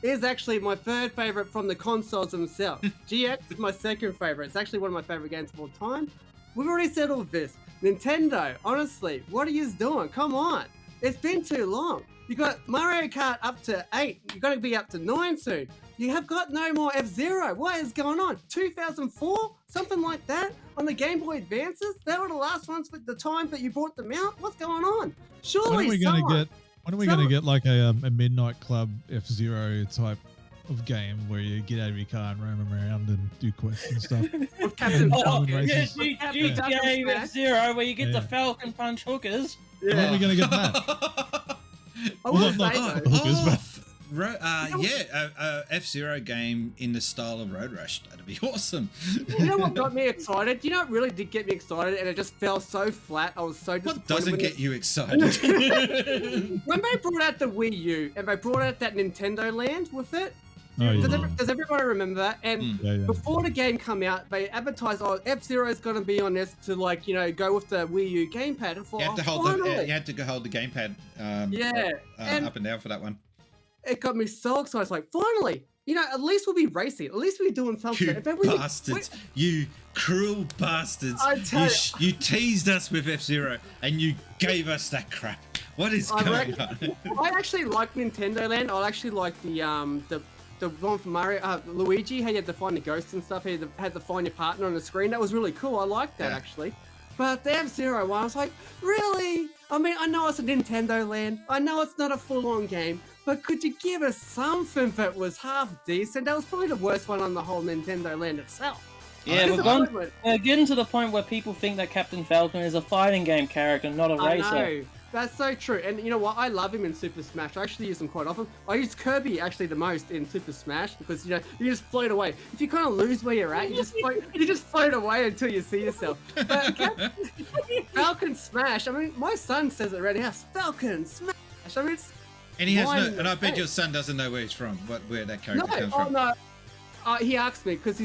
is actually my third favorite from the consoles themselves. GX is my second favorite. It's actually one of my favorite games of all time. We've already said all of this. Nintendo, honestly, what are you doing? Come on. It's been too long. You got Mario Kart up to 8. You're going to be up to 9 soon. You have got no more F-Zero. What is going on? 2004? Something like that? On the Game Boy Advances? They were the last ones for the time that you brought them out? What's going on? Surely When are we gonna get like a Midnight Club F-Zero type of game where you get out of your car and roam around and do quests and stuff? With Captain Falcon. Yeah, GTA F-Zero where you get the Falcon Punch hookers. When are we gonna get that? I Well, will not say the though, hookers, but F-Zero game in the style of Road Rush. That'd be awesome. you know what got me excited? You know what really did get me excited and it just fell so flat? I was so disappointed. What doesn't get you excited? When they brought out the Wii U and they brought out that Nintendo Land with it, Oh, yeah. does everybody remember that? And Yeah. before the game come out, they advertised, "Oh, F-Zero is going to be on this to go with the Wii U gamepad." And thought, You had to hold the gamepad up and down for that one. It got me so excited. It's like, finally, at least we'll be racing. At least we'll be doing something. You If we- bastards! You cruel bastards! I tell You teased us with F-Zero and you gave us that crap. What is going on? I actually like Nintendo Land. I actually like the one from Mario, Luigi, how you had to find the ghosts and stuff. You had to find your partner on the screen. That was really cool. I liked that actually. But the F-Zero one, I was like, really? I mean, I know it's a Nintendo Land. I know it's not a full-on game. But could you give us something that was half decent? That was probably the worst one on the whole Nintendo Land itself. Yeah, we're getting to the point where people think that Captain Falcon is a fighting game character, not a racer. I know. That's so true. And you know what? I love him in Super Smash. I actually use him quite often. I use Kirby actually the most in Super Smash because you just float away. If you kind of lose where you're at, you just float away until you see yourself. But Falcon Smash. I mean, my son says it around the house. Falcon Smash. I mean, it's And he has no. And I bet your son doesn't know where he's from. Where that character comes from. No. He asked me because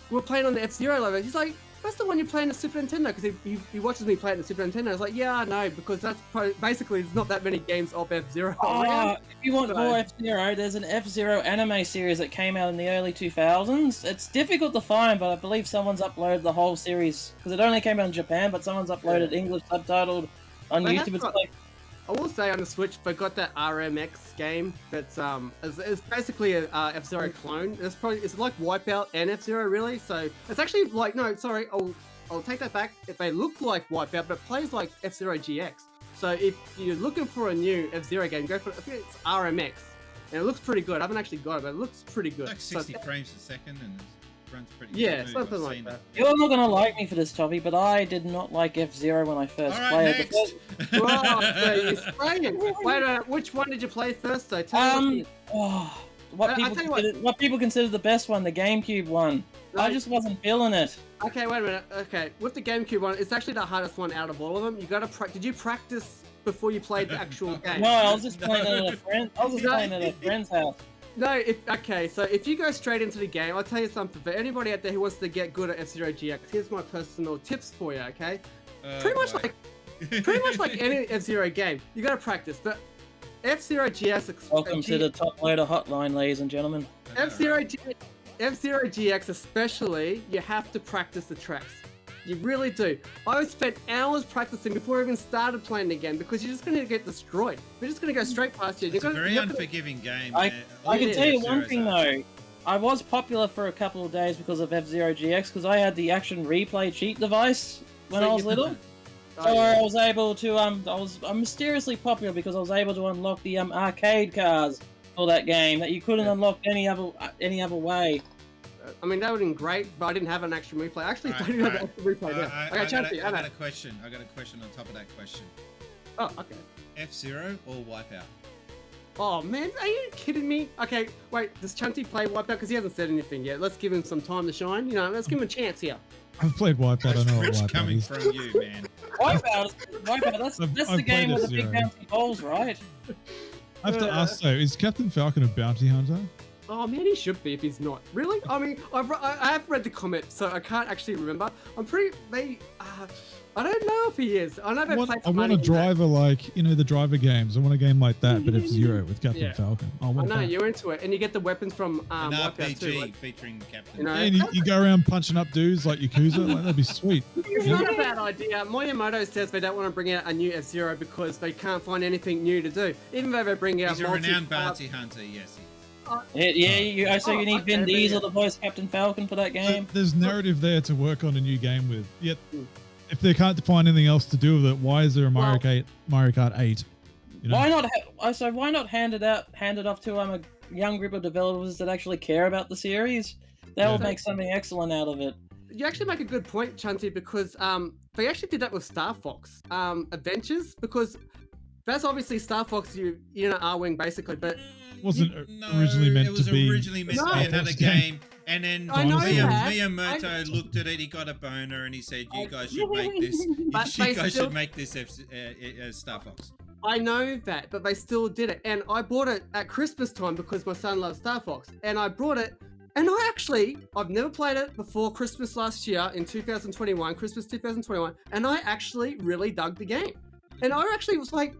we're playing on the F-Zero level. He's like, that's the one you're playing the Super Nintendo, because he watches me play it the Super Nintendo. I was like, yeah, I know, because that's basically there's not that many games of F-Zero. If you want more F-Zero, there's an F-Zero anime series that came out in the early 2000s. It's difficult to find, but I believe someone's uploaded the whole series, because it only came out in Japan, but someone's uploaded English subtitled on YouTube. It's like, I will say on the Switch, they got that RMX game that's it's basically a F-Zero clone. It's like Wipeout and F-Zero really. So it's actually like I'll take that back. If they look like Wipeout, but it plays like F-Zero GX. So if you're looking for a new F-Zero game, go for it. I think it's RMX, and it looks pretty good. I haven't actually got it, but it looks pretty good. Like 60 frames a second and it runs pretty yeah, smooth. something like that. You're not gonna like me for this, Toby, but I did not like F-Zero when I first played it. Wow, so you're spraying. Wait a minute, which one did you play first though? What people consider the best one, the GameCube one. I just wasn't feeling it. Okay, wait a minute. Okay, with the GameCube one, it's actually the hardest one out of all of them. You gotta did you practice before you played the actual game? No, I was just playing it at a friend. I was just playing it at a friend's house. No, so if you go straight into the game, I'll tell you something. For anybody out there who wants to get good at F-Zero GX, here's my personal tips for you, okay? Pretty much like any F-Zero game, you gotta practice. But F-Zero GX... Welcome to the Top Loader Hotline, ladies and gentlemen. F-Zero GX especially, you have to practice the tracks. You really do. I spent hours practicing before I even started playing the game because you're just going to get destroyed. We're just going to go straight past you. It's a very unforgiving game. I can tell you one F-Zeros thing are. though. I was popular for a couple of days because of F-Zero GX because I had the action replay cheat device when I was little. So I was able to I'm mysteriously popular because I was able to unlock the arcade cars for that game that you couldn't unlock any other way. I mean, that would have been great, but I didn't have an action replay. I actually don't even have an action replay now. I got a question. I got a question on top of that question. Oh, okay. F-Zero or Wipeout? Oh man, are you kidding me? Okay, wait, does Chunty play Wipeout? Because he hasn't said anything yet. Let's give him some time to shine. You know, let's give him a chance here. I've played Wipeout. I know what Rich Wipeout coming is. from you, man. Wipeout, that's I've the game played with the big F-Zero. bouncy balls, right? I have to ask though, is Captain Falcon a bounty hunter? Oh man, he should be if he's not. Really? I mean, I have read the comment, so I can't actually remember. I'm pretty. I don't know if he is. I know they play. I want a driver like, you know, the driver games. I want a game like that, but F-Zero with Captain Falcon. I I want know that. you're into it, and you get the weapons from An Wipeout too. RPG Like, featuring Captain. you know, Yeah, and you go around punching up dudes like Yakuza. Like, that'd be sweet. it's not a bad idea. Moyamoto says they don't want to bring out a new F-Zero because they can't find anything new to do. Even though they bring out He's a renowned bounty hunter, yes. So you need Vin okay, Diesel to voice Captain Falcon for that game. There's narrative there to work on a new game with. Yet, if they can't find anything else to do with it, why is there a Mario Kart 8? You know? Why not hand it off to a young group of developers that actually care about the series? That would make something excellent out of it. You actually make a good point, Chunty, because they actually did that with Star Fox Adventures, because that's obviously Star Fox, you know, R-Wing basically, but wasn't originally meant to be. It was originally meant to be another game, and then I know that. Miyamoto looked at it, he got a boner, and he said, "You guys should make this. You guys should make this Star Fox." I know that, but they still did it, and I bought it at Christmas time because my son loves Star Fox, and I brought it. And I've never played it before Christmas last year in 2021, Christmas 2021, and I actually really dug the game. And I actually was like,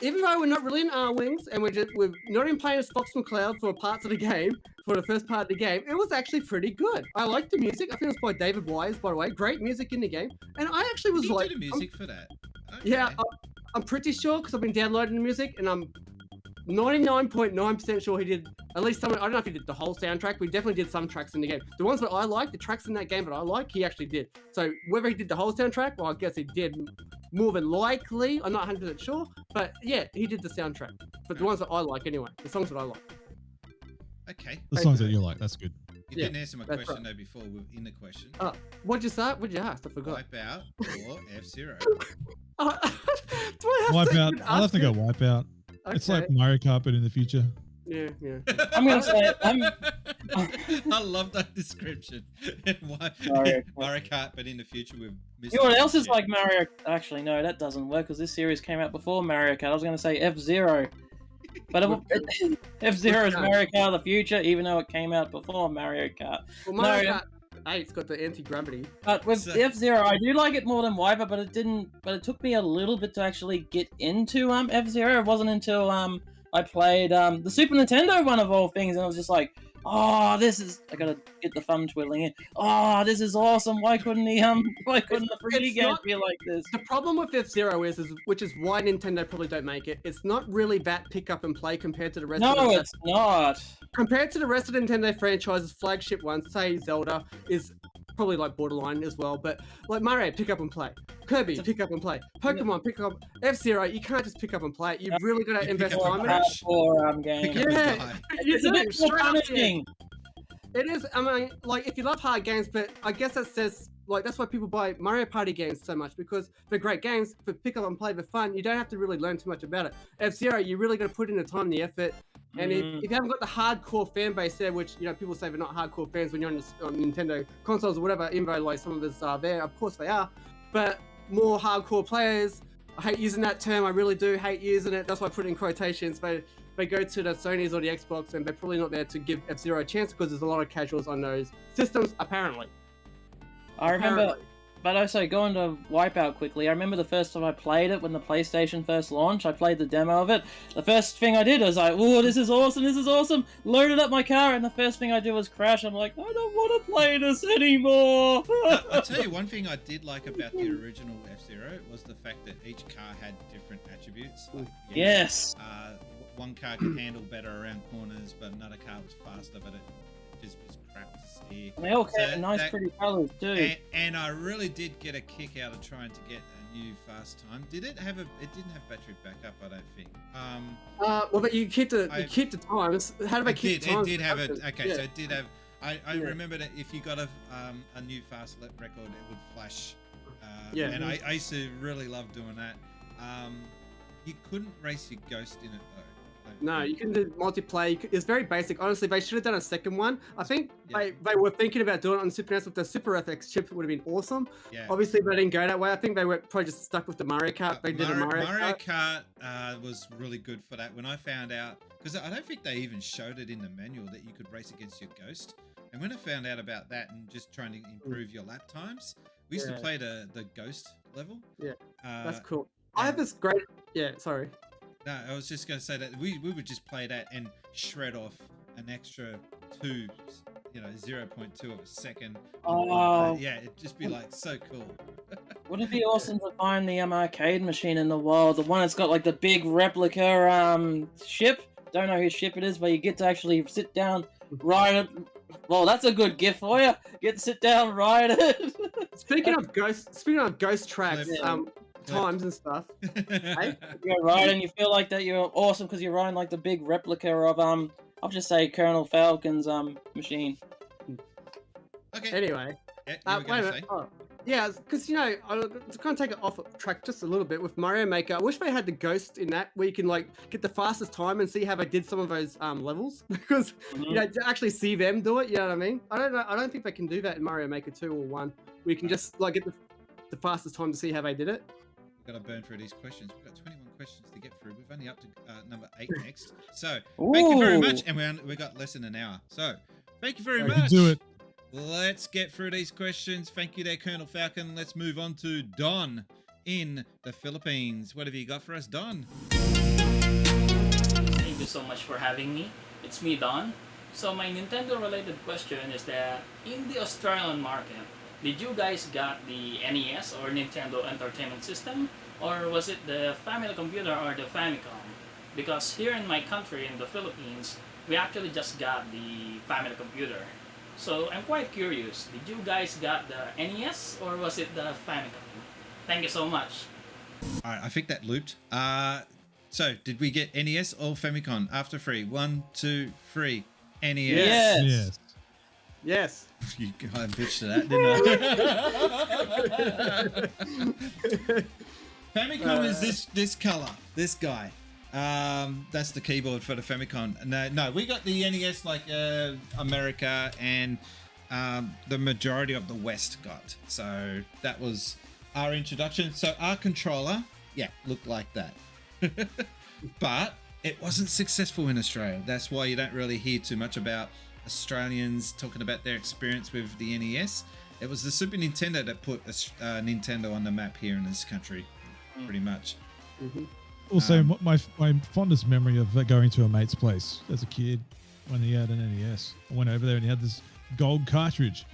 even though we're not really in R-Wings and we're not even playing as Fox McCloud for parts of the game, for the first part of the game, it was actually pretty good. I liked the music. I think it was by David Wise, by the way. Great music in the game. And I actually was like... He did the music for that. Okay. Yeah, I'm pretty sure because I've been downloading the music and I'm 99.9% sure he did at least some. I don't know if he did the whole soundtrack, but he definitely did some tracks in the game. The ones that I like, the tracks in that game that I like, he actually did. So whether he did the whole soundtrack, well, I guess he did more than likely. I'm not 100% sure, but yeah, he did the soundtrack. But the ones that I like anyway, the songs that I like. Okay. The songs that you like, that's good. You didn't answer my question though before in the question. What'd you say? What'd you ask? I forgot. Wipeout or F-Zero? Wipeout. I'll have to go Wipeout. Okay. It's like Mario Kart, but in the future. Yeah. I'm gonna say I love that description. Mario Kart, but in the future with. You know what else is like Mario? Actually, no, that doesn't work because this series came out before Mario Kart. I was gonna say F-Zero, but F-Zero is Mario Kart of the future, even though it came out before Mario Kart. Well, Mario Kart 8's got the anti-gravity. But with F-Zero, I do like it more than Wipeout, but it didn't. But it took me a little bit to actually get into F-Zero. It wasn't until I played the Super Nintendo one of all things, and I was just like, oh, this is. I gotta get the thumb twiddling in. Oh, this is awesome. Why couldn't the 3D game be like this? The problem with F-Zero is which is why Nintendo probably don't make it. It's not really that pick up and play compared to the rest. No, it's not. Compared to the rest of the Nintendo franchises, flagship ones, say Zelda is probably like borderline as well, but like Mario, pick up and play. Kirby, pick up and play. Pokemon, pick up. F-Zero, you can't just pick up and play it. You've really got to invest time in it. Game. Yeah, it's a bit more punishing. It is. I mean, like if you love hard games, but I guess that says like that's why people buy Mario Party games so much because they're great games. For pick up and play for fun, you don't have to really learn too much about it. F-Zero, you really got to put in the time and the effort. And if you haven't got the hardcore fan base there, which people say they're not hardcore fans when you're on Nintendo consoles or whatever, even though like some of us are there, of course they are. But more hardcore players, I hate using that term. I really do hate using it. That's why I put it in quotations. But they go to the Sonys or the Xbox, and they're probably not there to give F-Zero a chance because there's a lot of casuals on those systems, apparently. I remember But also, going to Wipeout quickly, I remember the first time I played it when the PlayStation first launched, I played the demo of it. The first thing I did was like, oh, this is awesome, loaded up my car, and the first thing I did was crash. I'm like, I don't want to play this anymore. I'll tell you one thing I did like about the original F-Zero was the fact that each car had different attributes. Like, yes. One car could handle better around corners, but another car was faster, but it just was crap to steer. And they all had nice, pretty colours too. And I really did get a kick out of trying to get a new fast time. It didn't have battery backup, I don't think. Well, but you keep the times. How do they keep the times? It did have it. Okay, so it did have. I remember that if you got a new fast lap record, it would flash. And I used to really love doing that. You couldn't race your Ghost in it though. No, you can do multiplayer. It's very basic. Honestly, they should have done a second one. I think they were thinking about doing it on Super NES with the Super FX chip. It would have been awesome. Yeah. Obviously, they didn't go that way. I think they were probably just stuck with the Mario Kart. They did a Mario Kart was really good for that. When I found out, because I don't think they even showed it in the manual that you could race against your Ghost. And when I found out about that and just trying to improve your lap times, we used to play the Ghost level. Yeah, that's cool. I have this great... Yeah, sorry. No, I was just going to say that we would just play that and shred off an extra 0.2 of a second. Oh. Yeah, it'd just be like so cool. Wouldn't it be awesome to find the arcade machine in the wild? The one that's got like the big replica ship? Don't know whose ship it is, but you get to actually sit down, ride it. Well, that's a good gift for you. Get to sit down, ride it. Speaking of ghost tracks, times and stuff. Hey? You're riding, you feel like that you're awesome because you're riding like the big replica of I'll just say Colonel Falcon's machine. Okay. Anyway. Wait a minute. Yeah, because to kind of take it off track just a little bit with Mario Maker. I wish they had the Ghost in that where you can like get the fastest time and see how they did some of those levels because to actually see them do it. You know what I mean? I don't think they can do that in Mario Maker 2 or 1. We can just like get the fastest time to see how they did it. We've got to burn through these questions. We've got 21 questions to get through. We've only up to number 8 next. So thank you very much, and we got less than an hour. So thank you very much. Do it. Let's get through these questions. Thank you there, Colonel Falcon. Let's move on to Don in the Philippines. What have you got for us, Don? Thank you so much for having me. It's me, Don. So my Nintendo-related question is that in the Australian market, did you guys got the NES or Nintendo Entertainment System, or was it the Family Computer or the Famicom? Because here in my country, in the Philippines, we actually just got the Family Computer. So I'm quite curious, did you guys got the NES or was it the Famicom? Thank you so much. All right, I think that looped. So did we get NES or Famicom after 3? 1, 2, 3. NES. Yes. Yes. You kind of bitched to that, didn't I? Famicom is this color, this guy. That's the keyboard for the Famicom. No, we got the NES like America and the majority of the West got. So that was our introduction. So our controller, looked like that. But it wasn't successful in Australia. That's why you don't really hear too much about Australians talking about their experience with the NES. It was the Super Nintendo that put Nintendo on the map here in this country, pretty much. Mm-hmm. Also, my fondest memory of going to a mate's place as a kid when he had an NES. I went over there and he had this gold cartridge.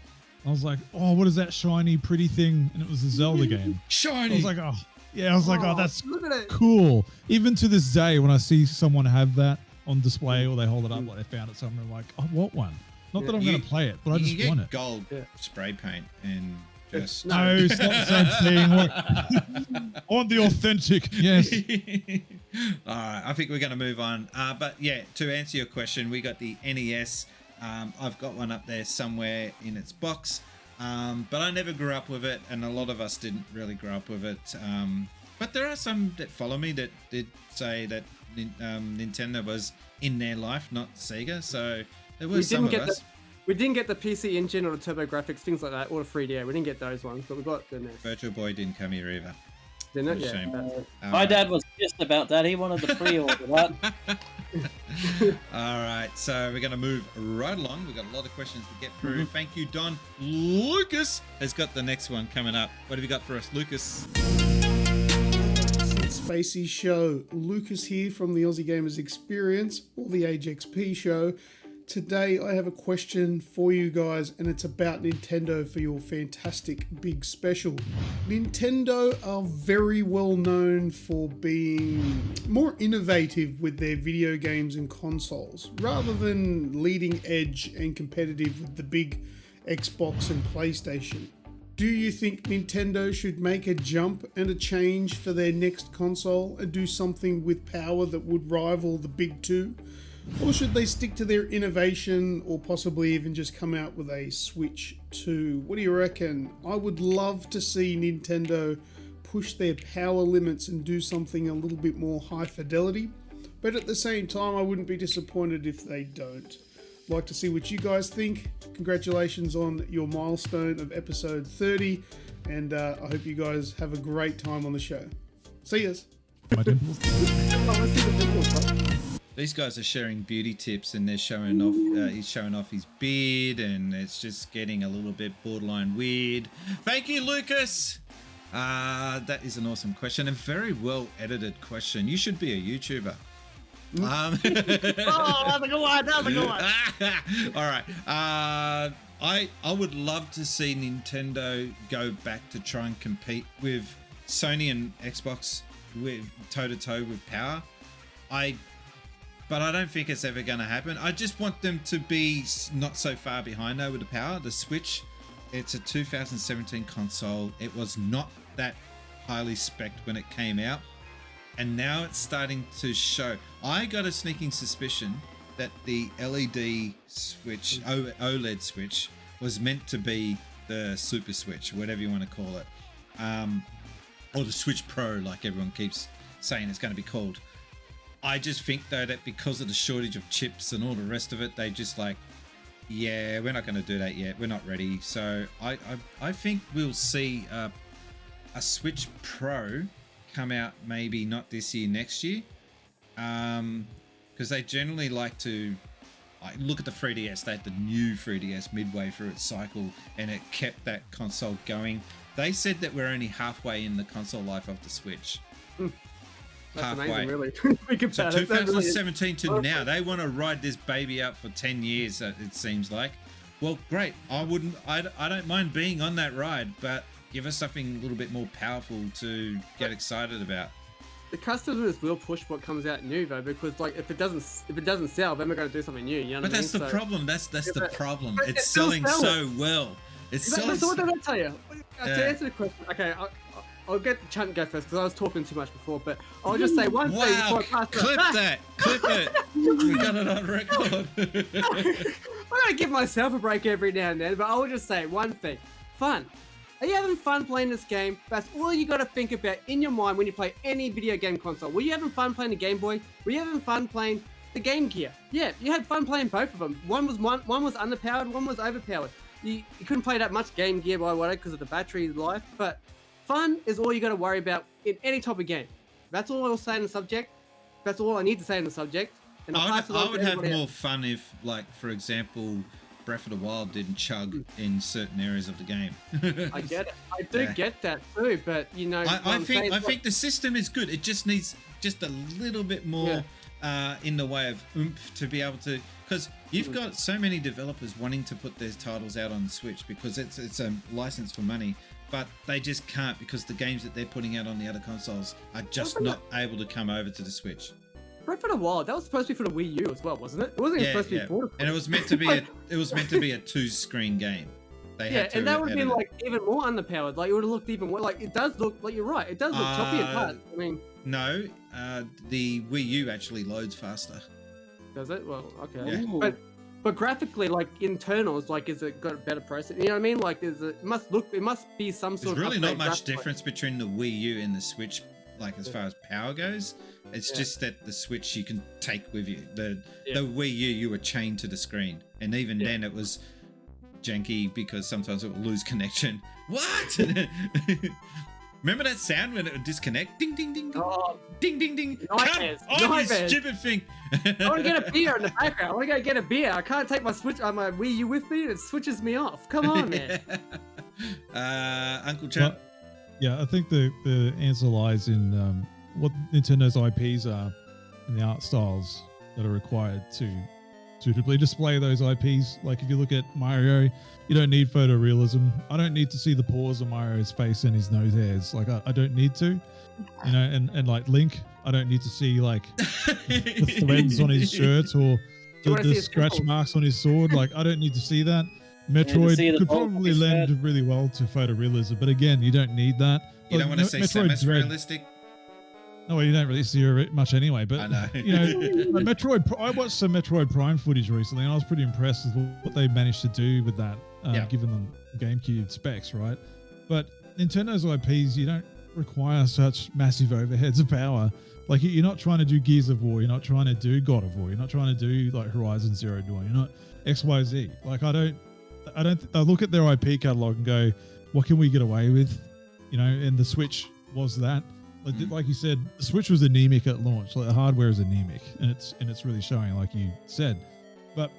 I was like, oh, what is that shiny, pretty thing? And it was a Zelda game. Shiny! I was like, oh, that's cool. Even to this day, when I see someone have that on display or they hold it up like they found it somewhere, I'm like, I want one. Not that I'm going to play it, but I just want it. Gold spray paint and just... No, it's not the same thing. I want the authentic, yes. All right, I think we're going to move on. But yeah, to answer your question, we got the NES. I've got one up there somewhere in its box. But I never grew up with it, and a lot of us didn't really grow up with it. But there are some that follow me that did say that Nintendo was in their life, not Sega. So there was some of us. We didn't get the PC Engine or the TurboGrafx, things like that, or the 3DO. We didn't get those ones, but we got the NES. Virtual Boy didn't come here either. Didn't it? Yeah. My dad was pissed about that. He wanted the pre-order that. All right, so we're going to move right along. We've got a lot of questions to get through. Thank you, Don. Lucas has got the next one coming up. What have you got for us, Lucas? Since Spacies Show. Lucas here from the Aussie Gamers Experience, or the Age XP Show. Today I have a question for you guys, and it's about Nintendo for your fantastic big special. Nintendo are very well known for being more innovative with their video games and consoles, rather than leading edge and competitive with the big Xbox and PlayStation. Do you think Nintendo should make a jump and a change for their next console and do something with power that would rival the big two? Or should they stick to their innovation, or possibly even just come out with a Switch 2? What do you reckon? I would love to see Nintendo push their power limits and do something a little bit more high fidelity, but at the same time I wouldn't be disappointed if they don't. Like to see what you guys think. Congratulations on your milestone of episode 30, and I hope you guys have a great time on the show. See yas. My dimples. These guys are sharing beauty tips, and they're showing off. He's showing off his beard, and it's just getting a little bit borderline weird. Thank you, Lucas. That is an awesome question, and very well edited question. You should be a YouTuber. Oh, that's a good one. That's a good one. All right. I would love to see Nintendo go back to try and compete with Sony and Xbox with toe to toe with power. But I don't think it's ever going to happen. I just want them to be not so far behind though with the power. The Switch, it's a 2017 console. It was not that highly spec'd when it came out, and now it's starting to show. I got a sneaking suspicion that the LED Switch, OLED Switch, was meant to be the Super Switch, whatever you want to call it, or the Switch Pro, like everyone keeps saying it's going to be called. I just think though that because of the shortage of chips and all the rest of it, they just like, yeah, we're not going to do that yet. We're not ready. So I think we'll see a Switch Pro come out maybe not this year, next year, because they generally like to look at the 3DS. They had the new 3DS midway through its cycle, and it kept that console going. They said that we're only halfway in the console life of the Switch. That's halfway. amazing, really. So 2017 to now, they want to ride this baby out for 10 years. It seems like. Well, great. I don't mind being on that ride, but give us something a little bit more powerful to get excited about. The customers will push what comes out new though, because like if it doesn't sell, then we're going to do something new. You know what I mean? But that's the problem. That's the problem. But it's selling so well. It's selling. So what did I tell you? To answer the question, okay, I'll get the Chunt go first because I was talking too much before, but I'll just say one thing before I pass clip that. Clip it. We got it on record. I gotta give myself a break every now and then, but I'll just say one thing. Fun. Are you having fun playing this game? That's all you gotta think about in your mind when you play any video game console. Were you having fun playing the Game Boy? Were you having fun playing the Game Gear? Yeah, you had fun playing both of them. One was underpowered, one was overpowered. You couldn't play that much Game Gear by whatever because of the battery life, but fun is all you got to worry about in any type of game. That's all I'll say on the subject. That's all I need to say on the subject. And I would have more fun if, like, for example, Breath of the Wild didn't chug in certain areas of the game. I get it. I do get that too, but you know, I think the system is good. It just needs just a little bit more in the way of oomph to be able to. Because you've got so many developers wanting to put their titles out on the Switch because it's a license for money, but they just can't because the games that they're putting out on the other consoles are just not able to come over to the Switch. Breath of the Wild, that was supposed to be for the Wii U as well, wasn't it? It wasn't supposed to be portable. And it was meant to be a 2-screen game. And that would have been like even more underpowered. Like it would have looked even more like it does look like you're right. It does look choppy at parts. I mean, no, the Wii U actually loads faster. Does it? Well, okay. But graphically, like internals, like is it got a better process? You know what I mean? Like it must be some sort of. There's really not much difference between the Wii U and the Switch, like as far as power goes. It's just that the Switch you can take with you. The Wii U, you were chained to the screen, and even then it was janky because sometimes it would lose connection. What? Remember that sound when it would disconnect? Ding, ding, ding, ding. Oh, Ding, ding, ding. nightmares, Come on, you nightmares. stupid thing. I want to get a beer in the background. I want to go get a beer. I can't take my Switch, my Wii U with me. It switches me off. Come on, man. Uncle Chunt. Well, yeah, I think the answer lies in what Nintendo's IPs are and the art styles that are required to suitably display those IPs. Like if you look at Mario, you don't need photorealism. I don't need to see the pores of Mario's face and his nose hairs. Like I don't need to, you know. And like Link, I don't need to see like the threads on his shirt or the scratch marks on his sword. Like I don't need to see that. Metroid could probably lend really well to photorealism, but again, you don't need that. You don't want to see Samus realistic. No, you don't really see her much anyway. But I know. You know, I watched some Metroid Prime footage recently, and I was pretty impressed with what they managed to do with that, given them GameCube specs, right? But Nintendo's IPs, you don't require such massive overheads of power. Like you're not trying to do Gears of War, you're not trying to do God of War, you're not trying to do like Horizon Zero Dawn, you're not XYZ. Like I look at their IP catalog and go, what can we get away with? You know, and the Switch was that. Like you said, the Switch was anemic at launch. Like the hardware is anemic, and it's really showing, like you said. But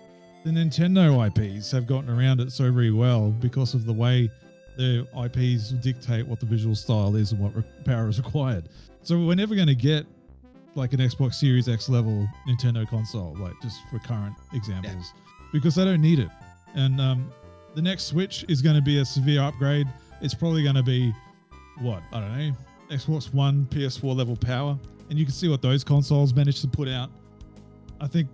the Nintendo IPs have gotten around it so very well because of the way their IPs dictate what the visual style is and what power is required. So we're never going to get like an Xbox Series X level Nintendo console, like just for current examples, because they don't need it. And the next Switch is going to be a severe upgrade. It's probably going to be what, I don't know, Xbox One, PS4 level power, and you can see what those consoles managed to put out. I think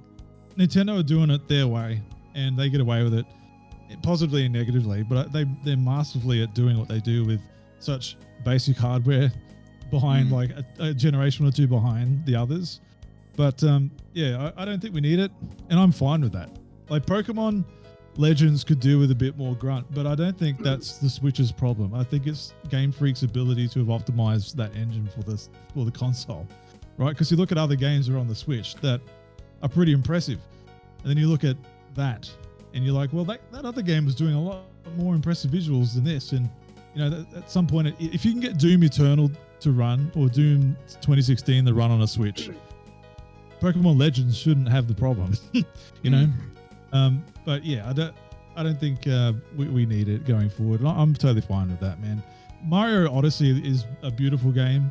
Nintendo are doing it their way, and they get away with it positively and negatively, but they're masterfully at doing what they do with such basic hardware behind like a generation or two behind the others. But I don't think we need it, and I'm fine with that. Like Pokemon Legends could do with a bit more grunt, but I don't think that's the Switch's problem. I think it's Game Freak's ability to have optimized that engine for the console, right? Because you look at other games that are on the Switch that are pretty impressive, and then you look at that, and you're like, well, that other game was doing a lot more impressive visuals than this. And you know, at some point, if you can get Doom Eternal to run or Doom 2016 to run on a Switch, Pokemon Legends shouldn't have the problem, you know. But yeah, I don't think we need it going forward. I'm totally fine with that, man. Mario Odyssey is a beautiful game.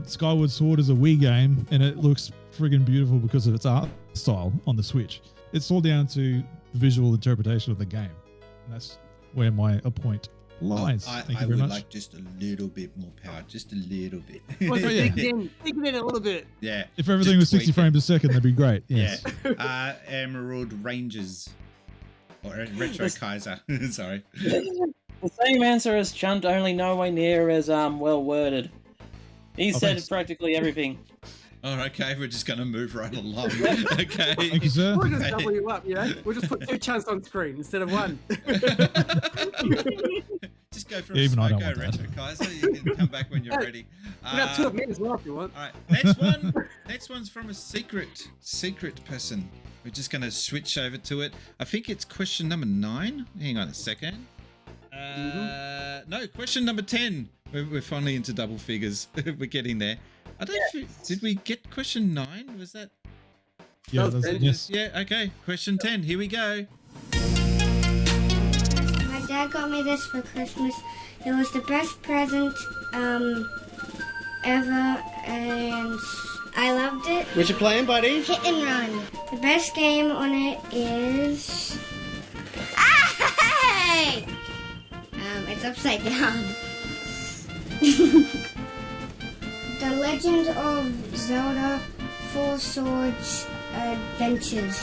Skyward Sword is a Wii game, and it looks friggin' beautiful because of its art style on the Switch. It's all down to the visual interpretation of the game, and that's where my point lies. I would like just a little bit more power, just a little bit. Dig in a little bit. Yeah. If everything was 60 frames a second, that'd be great. Yes. Yeah. Emerald Rangers. Or Retrokaiser. Sorry. The same answer as Chunt, only no way near as well worded. He said practically everything. Oh, okay. We're just going to move right along. Okay. Thank you, sir. We'll just double you up, you know? We'll just put 2 chunks on screen instead of 1. Just go for a Smoko Retrokaiser. You can come back when you're ready. You got 2 of me as well if you want. All right. Next one's from a secret person. We're just going to switch over to it. I think it's question number 9. Hang on a second. No, question number 10. We're finally into double figures. We're getting there. I don't know did we get question 9? Was that? Yeah, yes. Yeah, okay. Question 10. Here we go. My dad got me this for Christmas. It was the best present ever, and I loved it. What you playing, buddy? Hit and Run. The best game on it is... Hey! It's upside down. The Legend of Zelda 4 Swords Adventures.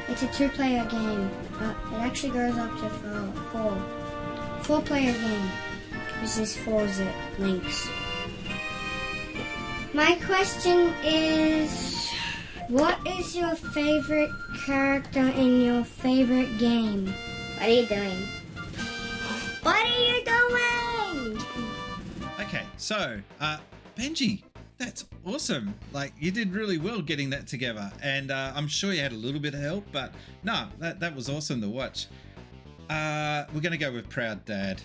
It's a 2-player game, but it actually goes up to 4. 4-player game. This is 4 links. My question is, what is your favorite character in your favorite game? What are you doing? What are you doing? Okay, so, Benji, that's awesome. Like, you did really well getting that together. And I'm sure you had a little bit of help, but no, that was awesome to watch. We're going to go with Proud Dad.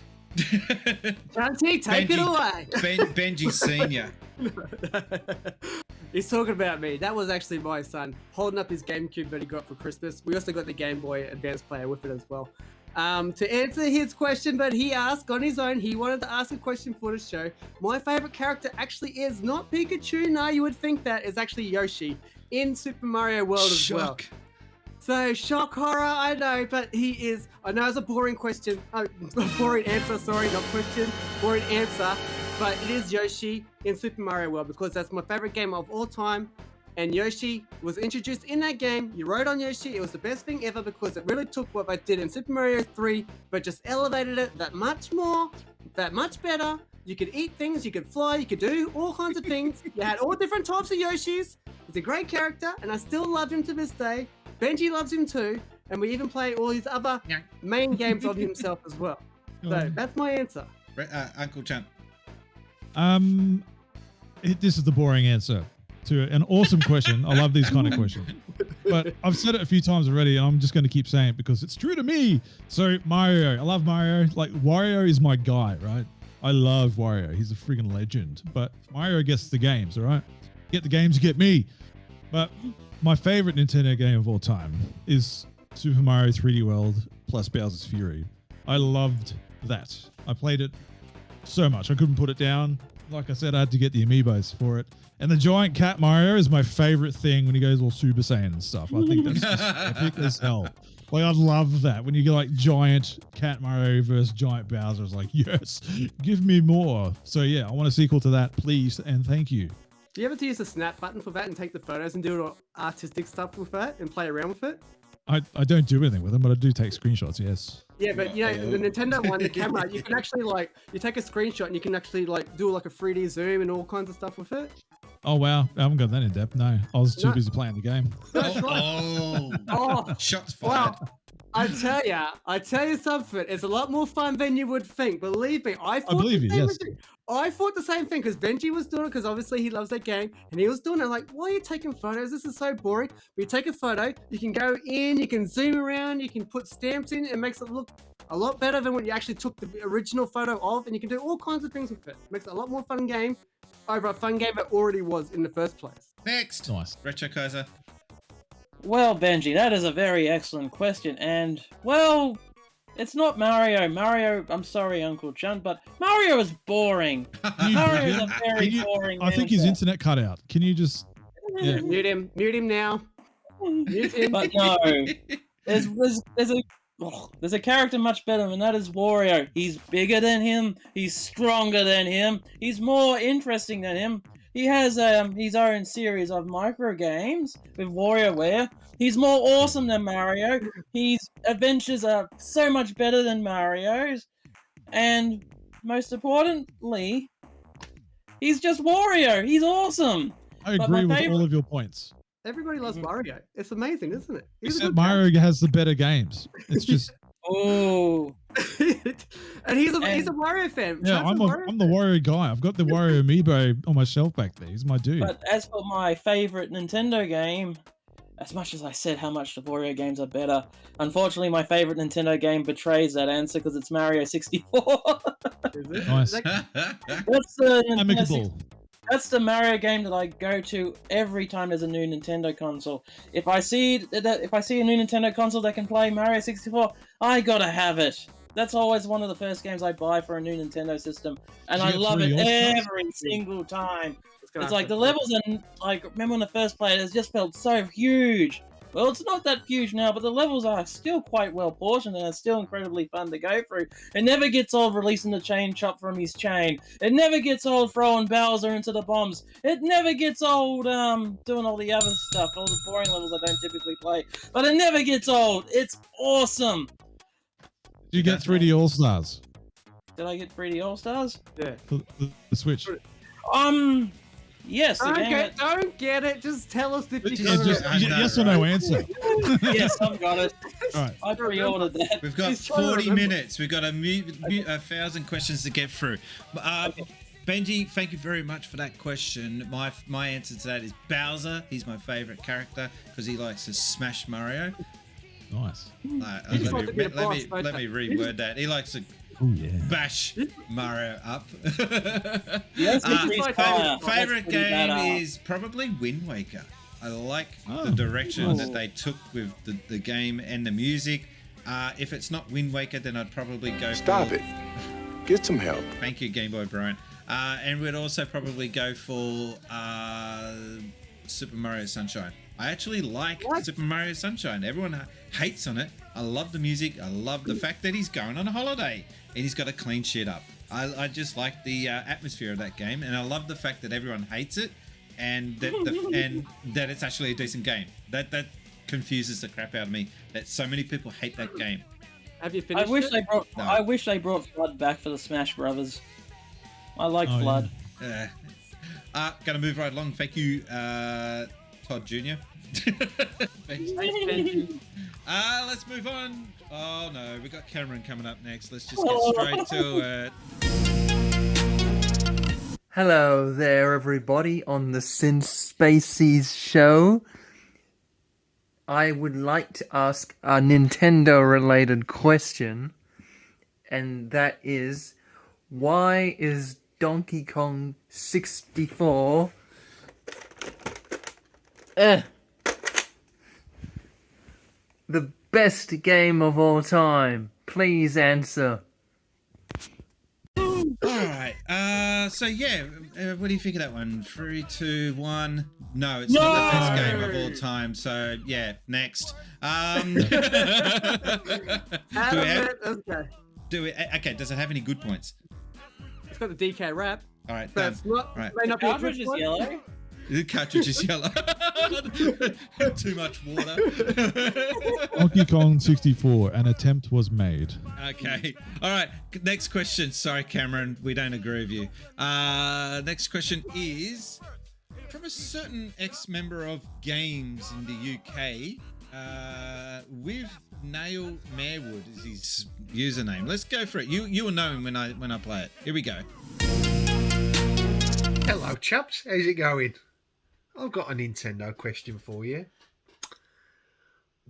Chunty, take it away. Benji Senior. He's talking about me. That was actually my son holding up his GameCube that he got for Christmas. We also got the Game Boy Advance player with it as well. To answer his question, but he asked on his own, he wanted to ask a question for the show. My favorite character actually is not Pikachu. No, you would think that. It's actually Yoshi in Super Mario World as well. So, shock horror, I know, but he is, I know it's a boring question, boring answer, sorry, not question, boring answer, but it is Yoshi in Super Mario World because that's my favorite game of all time, and Yoshi was introduced in that game. You rode on Yoshi, it was the best thing ever because it really took what I did in Super Mario 3, but just elevated it that much more, that much better. You could eat things, you could fly, you could do all kinds of things. You had all different types of Yoshis. He's a great character, and I still love him to this day. Benji loves him too, and we even play all his other main games of himself as well. So that's my answer. Uncle Chunt. This is the boring answer to an awesome question. I love these kind of questions. But I've said it a few times already, and I'm just going to keep saying it because it's true to me. So Mario, I love Mario. Like, Wario is my guy, right? I love Wario. He's a freaking legend. But Mario gets the games, all right? Get the games, you get me. But my favorite Nintendo game of all time is Super Mario 3D World plus Bowser's Fury. I loved that. I played it so much. I couldn't put it down. Like I said, I had to get the amiibos for it. And the giant cat Mario is my favorite thing when he goes all Super Saiyan and stuff. I think that's just epic as hell. Like, I love that. When you get like giant cat Mario versus giant Bowser, it's like, yes, give me more. So yeah, I want a sequel to that, please, and thank you. Do you ever use the snap button for that and take the photos and do all artistic stuff with that and play around with it? I don't do anything with them, but I do take screenshots, yes. Yeah, but you know, the Nintendo one, the camera, you can actually like, you take a screenshot and you can actually like do like a 3D zoom and all kinds of stuff with it. Oh, wow. I haven't got that in depth. No, I was too busy playing the game. That's right. Oh, shots fired. Well, I tell you something. It's a lot more fun than you would think. Believe me, I believe you. Yes. I thought the same thing because Benji was doing it because obviously he loves that game and he was doing it. Like, why are you taking photos? This is so boring. But you take a photo, you can go in, you can zoom around, you can put stamps in. It makes it look a lot better than when you actually took the original photo of, and you can do all kinds of things with it. Makes it a lot more fun game over a fun game that already was in the first place. Next, nice. Retrokaiser. Well, Benji, that is a very excellent question, and well, it's not Mario. I'm sorry, Uncle Chunt, but Mario is boring. Mario is a very boring. I think his internet cut out. Can you just mute him now? Mute him. But no, there's a character much better, and that is Wario. He's bigger than him. He's stronger than him. He's more interesting than him. He has his own series of micro games with WarioWare. He's more awesome than Mario. His adventures are so much better than Mario's, and most importantly, he's just Wario. He's awesome. I agree with all of your points. Everybody loves Mario. It's amazing, isn't it? Except Mario has the better games. It's just oh. And he's a Wario fan. Yeah, I'm the Wario guy. I've got the Wario amiibo on my shelf back there. He's my dude. But as for my favorite Nintendo game, as much as I said how much the Wario games are better, unfortunately my favorite Nintendo game betrays that answer because it's Mario 64. Is it? Nice. That's the amicable. That's the Mario game that I go to every time there's a new Nintendo console. If I see a new Nintendo console that can play Mario 64, I gotta have it. That's always one of the first games I buy for a new Nintendo system, and I love it every single time. It's like the levels and like remember when I first played it just felt so huge. Well, it's not that huge now, but the levels are still quite well portioned and it's still incredibly fun to go through. It never gets old releasing the chain chop from his chain. It never gets old throwing Bowser into the bombs. It never gets old doing all the other stuff, all the boring levels I don't typically play. But it never gets old. It's awesome. Do you get 3D All-Stars? Did I get 3D All-Stars? Yeah. The Switch. Yes. Don't get it. Just tell us if you got it. Yes or no answer. Yes, I've got it. All right. I pre-ordered that. We've got 40 minutes. We've got 1,000 questions to get through. Benji, thank you very much for that question. My answer to that is Bowser. He's my favorite character because he likes to smash Mario. Nice. Let me reword that. He likes to Oh yeah. bash Mario up. Yes, Favorite game is probably Wind Waker. I like the direction that they took with the game and the music. If it's not Wind Waker, then I'd probably go Stop it. Get some help. Thank you, Game Boy Brian. And we'd also probably go for Super Mario Sunshine. I actually like Super Mario Sunshine. Everyone hates on it. I love the music. I love the fact that he's going on a holiday and he's got to clean shit up. I just like the atmosphere of that game, and I love the fact that everyone hates it, and that it's actually a decent game. That confuses the crap out of me. That so many people hate that game. Have you finished? I wish they brought Flood back for the Smash Brothers. I like Flood. Yeah. Gonna move right along. Thank you, Todd Jr. Let's move on. Oh no, we got Cameron coming up next. Let's just get straight to it. Hello there, everybody, on the Since Spacies Show. I would like to ask a Nintendo-related question, and that is, why is Donkey Kong 64 the best game of all time? Please answer. Alright, so yeah, what do you think of that one? 3, 2, 1. No, it's not the best game of all time, so yeah, next. Okay, does it have any good points? It's got the DK wrap. Alright, but it's not, may not be a cartridge is yellow. The cartridge is yellow. Too much water. Donkey Kong 64, an attempt was made. Okay. All right. Next question. Sorry, Cameron. We don't agree with you. Next question is from a certain ex-member of Games in the UK with Nail Marewood is his username. Let's go for it. You will know him when I play it. Here we go. Hello, chaps. How's it going? I've got a Nintendo question for you.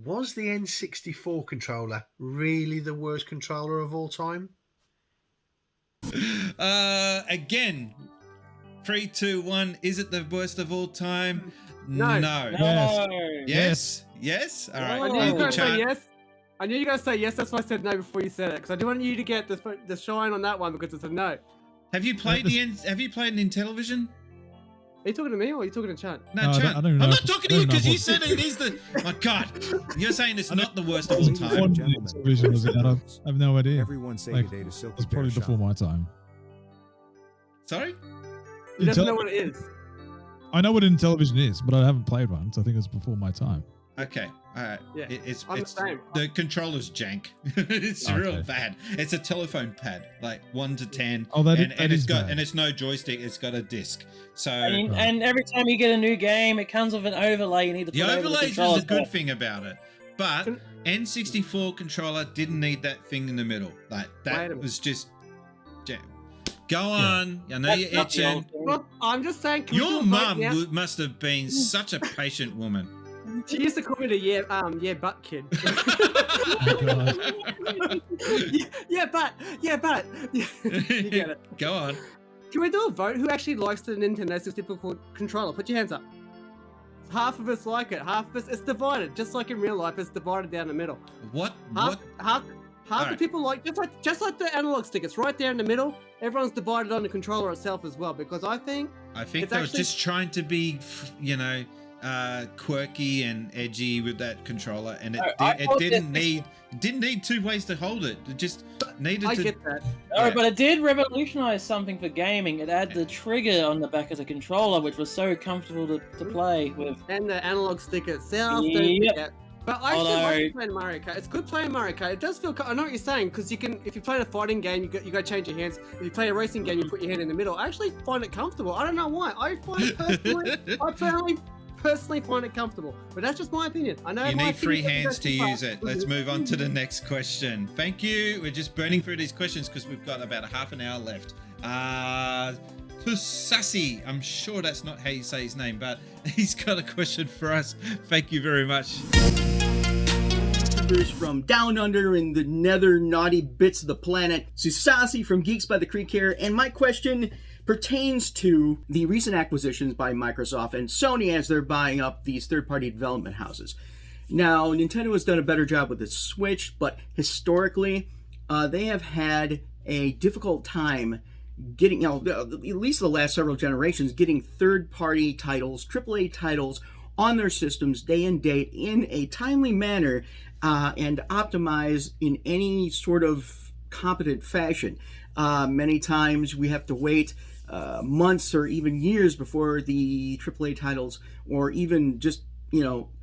Was the N64 controller really the worst controller of all time? Again, 3, 2, 1. Is it the worst of all time? No. Yes. Yes. All right. I knew you were Uncle going to say Chunt. yes. I knew you were going to say yes. That's why I said no before you said it, because I do want you to get the shine on that one because it's a no. Have you played Have you played Intellivision? Are you talking to me or are you talking to Chunt? No, I Chunt. don't even know I'm if- not talking I to you don't know because you what- said it is the. My God, you're saying it's not the worst of all time. One television was out. I have no idea. Everyone say Like, good day to it Silky was probably Bear before Shop. my time. Sorry? He doesn't know what it is. I know what Intellivision is, but I haven't played one, so I think it's before my time. Okay. All right. Yeah, It's I'm the same. the controller's jank. It's real bad. It's a telephone pad, like 1 to 10. Oh, that and is it's got bad. and it's no joystick. It's got a disc. So And every time you get a new game, it comes with an overlay. You need to put the over overlays controller is a good stuff. thing about it, but N64 controller didn't need that thing in the middle. Like Wait a that minute. was just. Go on. I know That's you're not the itching. old thing. Well, I'm just saying. Can we do Your a vote mum now? must have been such a patient woman. She used to call me the butt kid. yeah, butt. You get it. Go on. Can we do a vote? Who actually likes the Nintendo 64 controller? Put your hands up. Half of us like it. Half of us. It's divided, just like in real life. It's divided down the middle. What? Half the Alright. people like just like the analog stick. It's right there in the middle. Everyone's divided on the controller itself as well because I think it's they were actually- just trying to be, quirky and edgy with that controller, and it didn't need 2 ways to hold it. It just needed I to. get that. No, but it did revolutionize something for gaming. It had the trigger on the back of the controller, which was so comfortable to play with. And the analog stick itself. Yep. Don't forget. But I actually Although- like playing Mario Kart. It's good playing Mario Kart. It does feel. I know what you're saying because you can. If you play a fighting game, you got to change your hands. If you play a racing game, you put your hand in the middle. I actually find it comfortable. I don't know why. I find it personally find it comfortable. But that's just my opinion. I know You my need 3 opinion hands to doesn't go use it. Let's move on to the next question. Thank you. We're just burning through these questions because we've got about a half an hour left. Tusasi, I'm sure that's not how you say his name, but he's got a question for us. Thank you very much. YouTubers from down under in the nether naughty bits of the planet, Susasi from Geeks by the Creek here, and my question pertains to the recent acquisitions by Microsoft and Sony as they're buying up these third-party development houses. Now, Nintendo has done a better job with the Switch, but historically, they have had a difficult time getting, at least the last several generations, getting third-party titles, AAA titles, on their systems day and date in a timely manner and optimized in any sort of competent fashion. Many times we have to wait months or even years before the AAA titles or even just,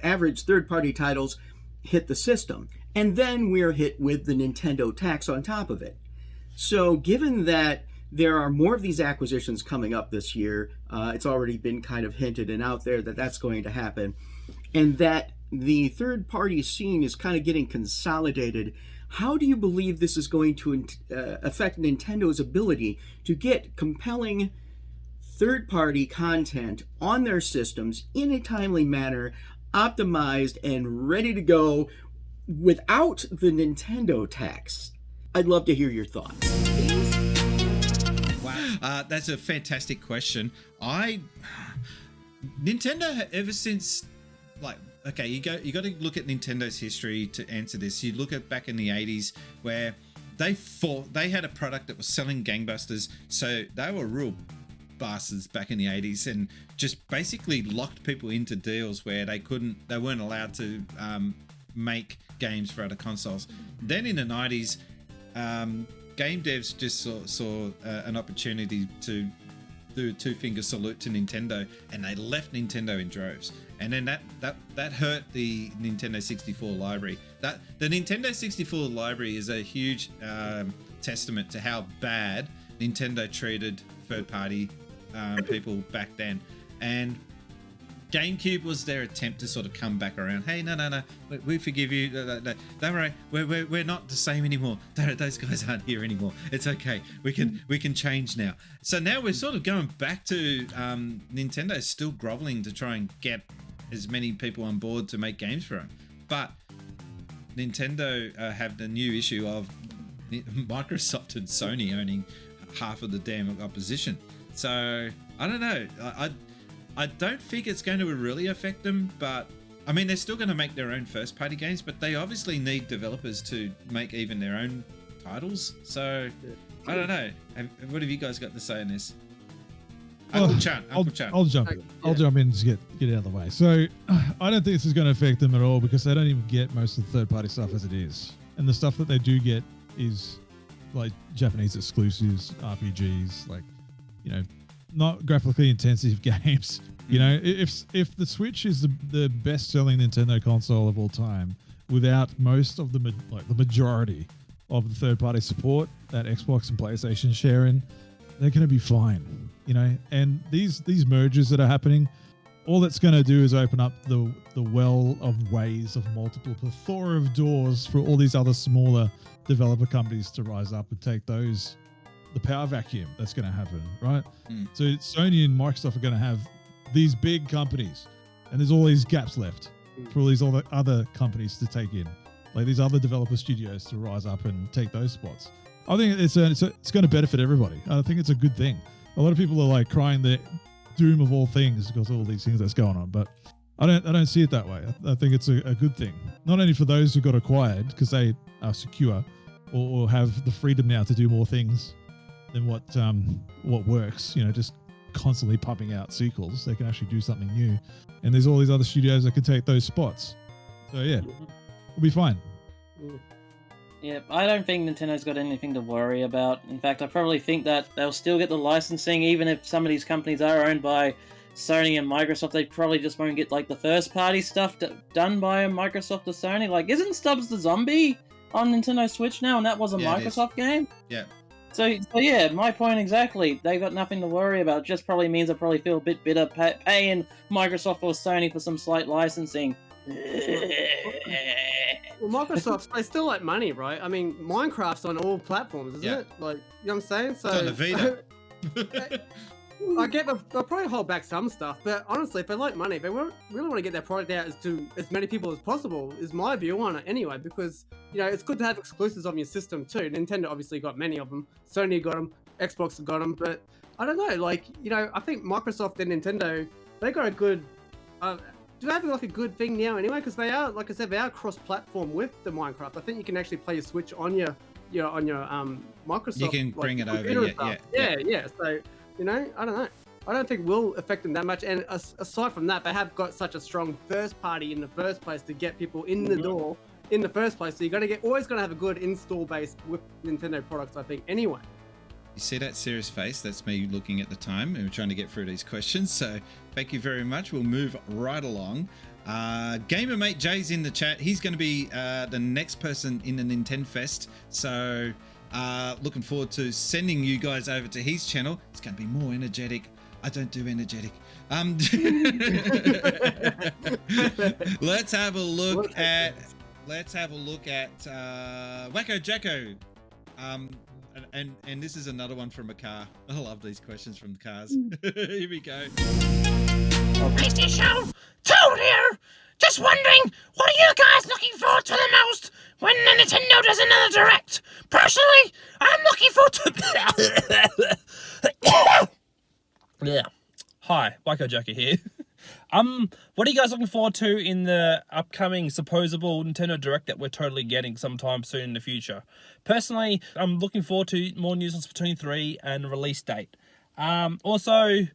average third-party titles hit the system. And then we're hit with the Nintendo tax on top of it. So given that there are more of these acquisitions coming up this year, it's already been kind of hinted and out there that that's going to happen, and that the third-party scene is kind of getting consolidated. How do you believe this is going to affect Nintendo's ability to get compelling third-party content on their systems in a timely manner, optimized and ready to go without the Nintendo tax? I'd love to hear your thoughts. Wow, that's a fantastic question. Nintendo, ever since, okay, you got to look at Nintendo's history to answer this. You look at back in the 80s where they had a product that was selling gangbusters, so they were real bastards back in the 80s and just basically locked people into deals where they weren't allowed to make games for other consoles. Then in the 90s, game devs just saw an opportunity to do a two-finger salute to Nintendo, and they left Nintendo in droves. And then that hurt the Nintendo 64 library. The Nintendo 64 library is a huge testament to how bad Nintendo treated third-party people back then. And GameCube was their attempt to sort of come back around. Hey, no, we forgive you. Don't worry, we're not the same anymore. Those guys aren't here anymore. It's okay. We can change now. So now we're sort of going back to Nintendo still groveling to try and get as many people on board to make games for them. But Nintendo have the new issue of Microsoft and Sony owning half of the damn opposition. So I don't know. I don't think it's going to really affect them, but I mean, they're still going to make their own first-party games, but they obviously need developers to make even their own titles. So I don't know. What have you guys got to say on this? Uncle Chunt. I'll jump in. I'll jump in to get out of the way. So I don't think this is going to affect them at all because they don't even get most of the third-party stuff as it is, and the stuff that they do get is like Japanese exclusives, RPGs, not graphically intensive games. If the Switch is the best-selling Nintendo console of all time, without most of the majority of the third-party support that Xbox and PlayStation share in, they're going to be fine. And these mergers that are happening, all that's going to do is open up the well of ways of multiple plethora of doors for all these other smaller developer companies to rise up and take the power vacuum that's going to happen, right? So Sony and Microsoft are going to have these big companies, and there's all these gaps left for all these other companies to take in, like these other developer studios to rise up and take those spots. I think it's going to benefit everybody. I think it's a good thing. A lot of people are crying the doom of all things because of all these things that's going on, but I don't see it that way. I think it's a good thing, not only for those who got acquired because they are secure or have the freedom now to do more things than what works, just constantly pumping out sequels. They can actually do something new, and there's all these other studios that can take those spots. So yeah, we'll be fine. Yeah, I don't think Nintendo's got anything to worry about. In fact, I probably think that they'll still get the licensing, even if some of these companies are owned by Sony and Microsoft. They probably just won't get the first-party stuff done by Microsoft or Sony. Isn't Stubbs the Zombie on Nintendo Switch now, and that was a Microsoft game? Yeah. So yeah, my point exactly. They got nothing to worry about. It just probably means I probably feel a bit bitter paying Microsoft or Sony for some slight licensing. Well, Microsoft, they still like money, right? I mean, Minecraft's on all platforms, isn't it? You know what I'm saying? So it's on the Vita. I get they'll probably hold back some stuff, but honestly, if they like money, if they really want to get their product out to as many people as possible, is my view on it anyway. Because it's good to have exclusives on your system too. Nintendo obviously got many of them. Sony got them. Xbox got them. But I don't know. I think Microsoft and Nintendo, they got a good. Do they have a good thing now anyway? Because they are, like I said, they are cross-platform with the Minecraft. I think you can actually play your Switch on your Microsoft. You can bring it over. Yeah. So. I don't know. I don't think will affect them that much. And aside from that, they have got such a strong first party in the first place to get people in the door in the first place. So you're always gonna have a good install base with Nintendo products, I think. Anyway. You see that serious face? That's me looking at the time, and we're trying to get through these questions. So thank you very much. We'll move right along. Gamermate Jay's in the chat. He's going to be the next person in the Nin10fest. So. Looking forward to sending you guys over to his channel. It's going to be more energetic. I don't do energetic. Let's have a look at Wacko Jacko. And this is another one from a car. I love these questions from cars. Here we go. Spacies Show, Toad here. Just wondering, what are you guys looking forward to the most when Nintendo does another Direct? Personally, I'm looking forward to... Yeah. Hi, Wacko Jacko here. What are you guys looking forward to in the upcoming supposable Nintendo Direct that we're totally getting sometime soon in the future? Personally, I'm looking forward to more news on Splatoon 3 and release date. Also,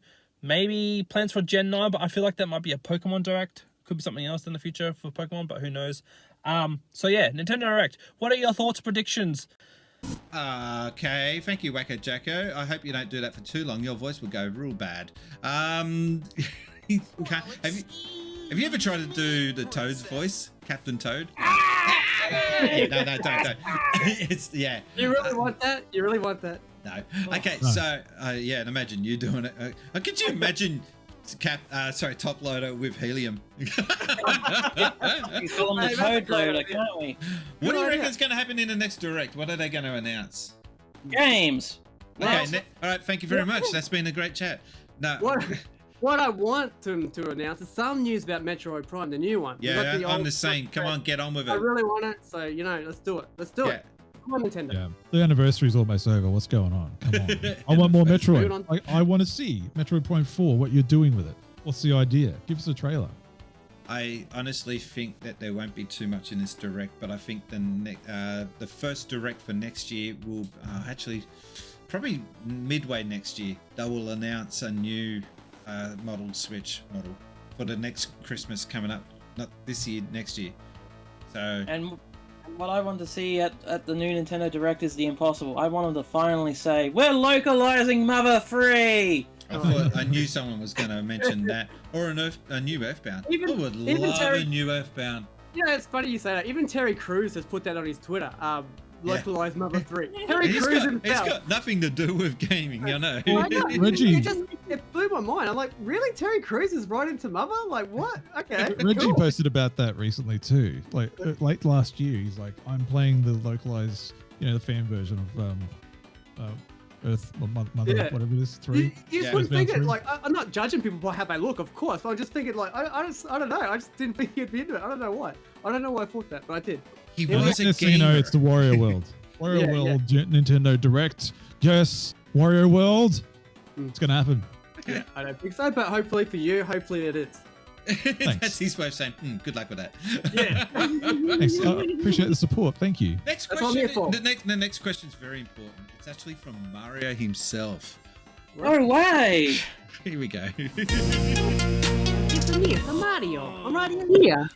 maybe plans for Gen 9, but I feel like that might be a Pokemon Direct. Could be something else in the future for Pokemon, but who knows. So yeah, Nintendo Direct. What are your thoughts, predictions? Okay, thank you, Wacko Jacko. I hope you don't do that for too long. Your voice will go real bad. Have you ever tried to do the Toad's voice, Captain Toad? No, don't. It's You really want that? You really want that? No. Okay, so imagine you doing it. Could you imagine? Top loader with helium. We call him the Toad Loader, can't we? What do you reckon is going to happen in the next Direct? What are they going to announce? Games. Okay, all right. Thank you very much. That's been a great chat. No. What I want them to announce is some news about Metroid Prime, the new one. Yeah, I'm the same. Come on, get on with it. I really want it, so let's do it. Let's do it. Come on, Nintendo. Yeah, the anniversary's almost over. What's going on? Come on. I want more Metroid. I want to see Metroid Prime 4, what you're doing with it. What's the idea? Give us a trailer. I honestly think that there won't be too much in this Direct, but I think the first Direct for next year will actually probably midway next year. They will announce a new Switch model for the next Christmas coming up. Not this year, next year. So. And what I want to see at the new Nintendo Direct is the impossible. I want them to finally say, we're localizing Mother 3! I knew someone was going to mention that. Or a new Earthbound. I would love a new Earthbound. Yeah, it's funny you say that. Even Terry Crews has put that on his Twitter. Localized Mother 3. Terry Crews himself. It's got nothing to do with gaming, I know. Reggie. It blew my mind. I'm like, really? Terry Crews is right into Mother? Like, what? Okay. Reggie posted about that recently too. Like late last year, he's like, I'm playing the localized, the fan version of Earth or Mother, whatever it is, 3. You just wouldn't think it. Like, I'm not judging people by how they look, of course. But I'm just thinking, like, I don't know. I just didn't think he'd be into it. I don't know why. I don't know why I thought that, but I did. He was a gamer. You know, it's the Wario World. Wario World Nintendo Direct. Yes, Wario World. It's gonna happen. Yeah, I don't think so, but hopefully for you, hopefully it is. That's his way of saying, good luck with that. Yeah. Thanks. Appreciate the support. Thank you. Next question. The next question is very important. It's actually from Mario himself. No way! Here we go. It's me, it's Mario. I'm right here.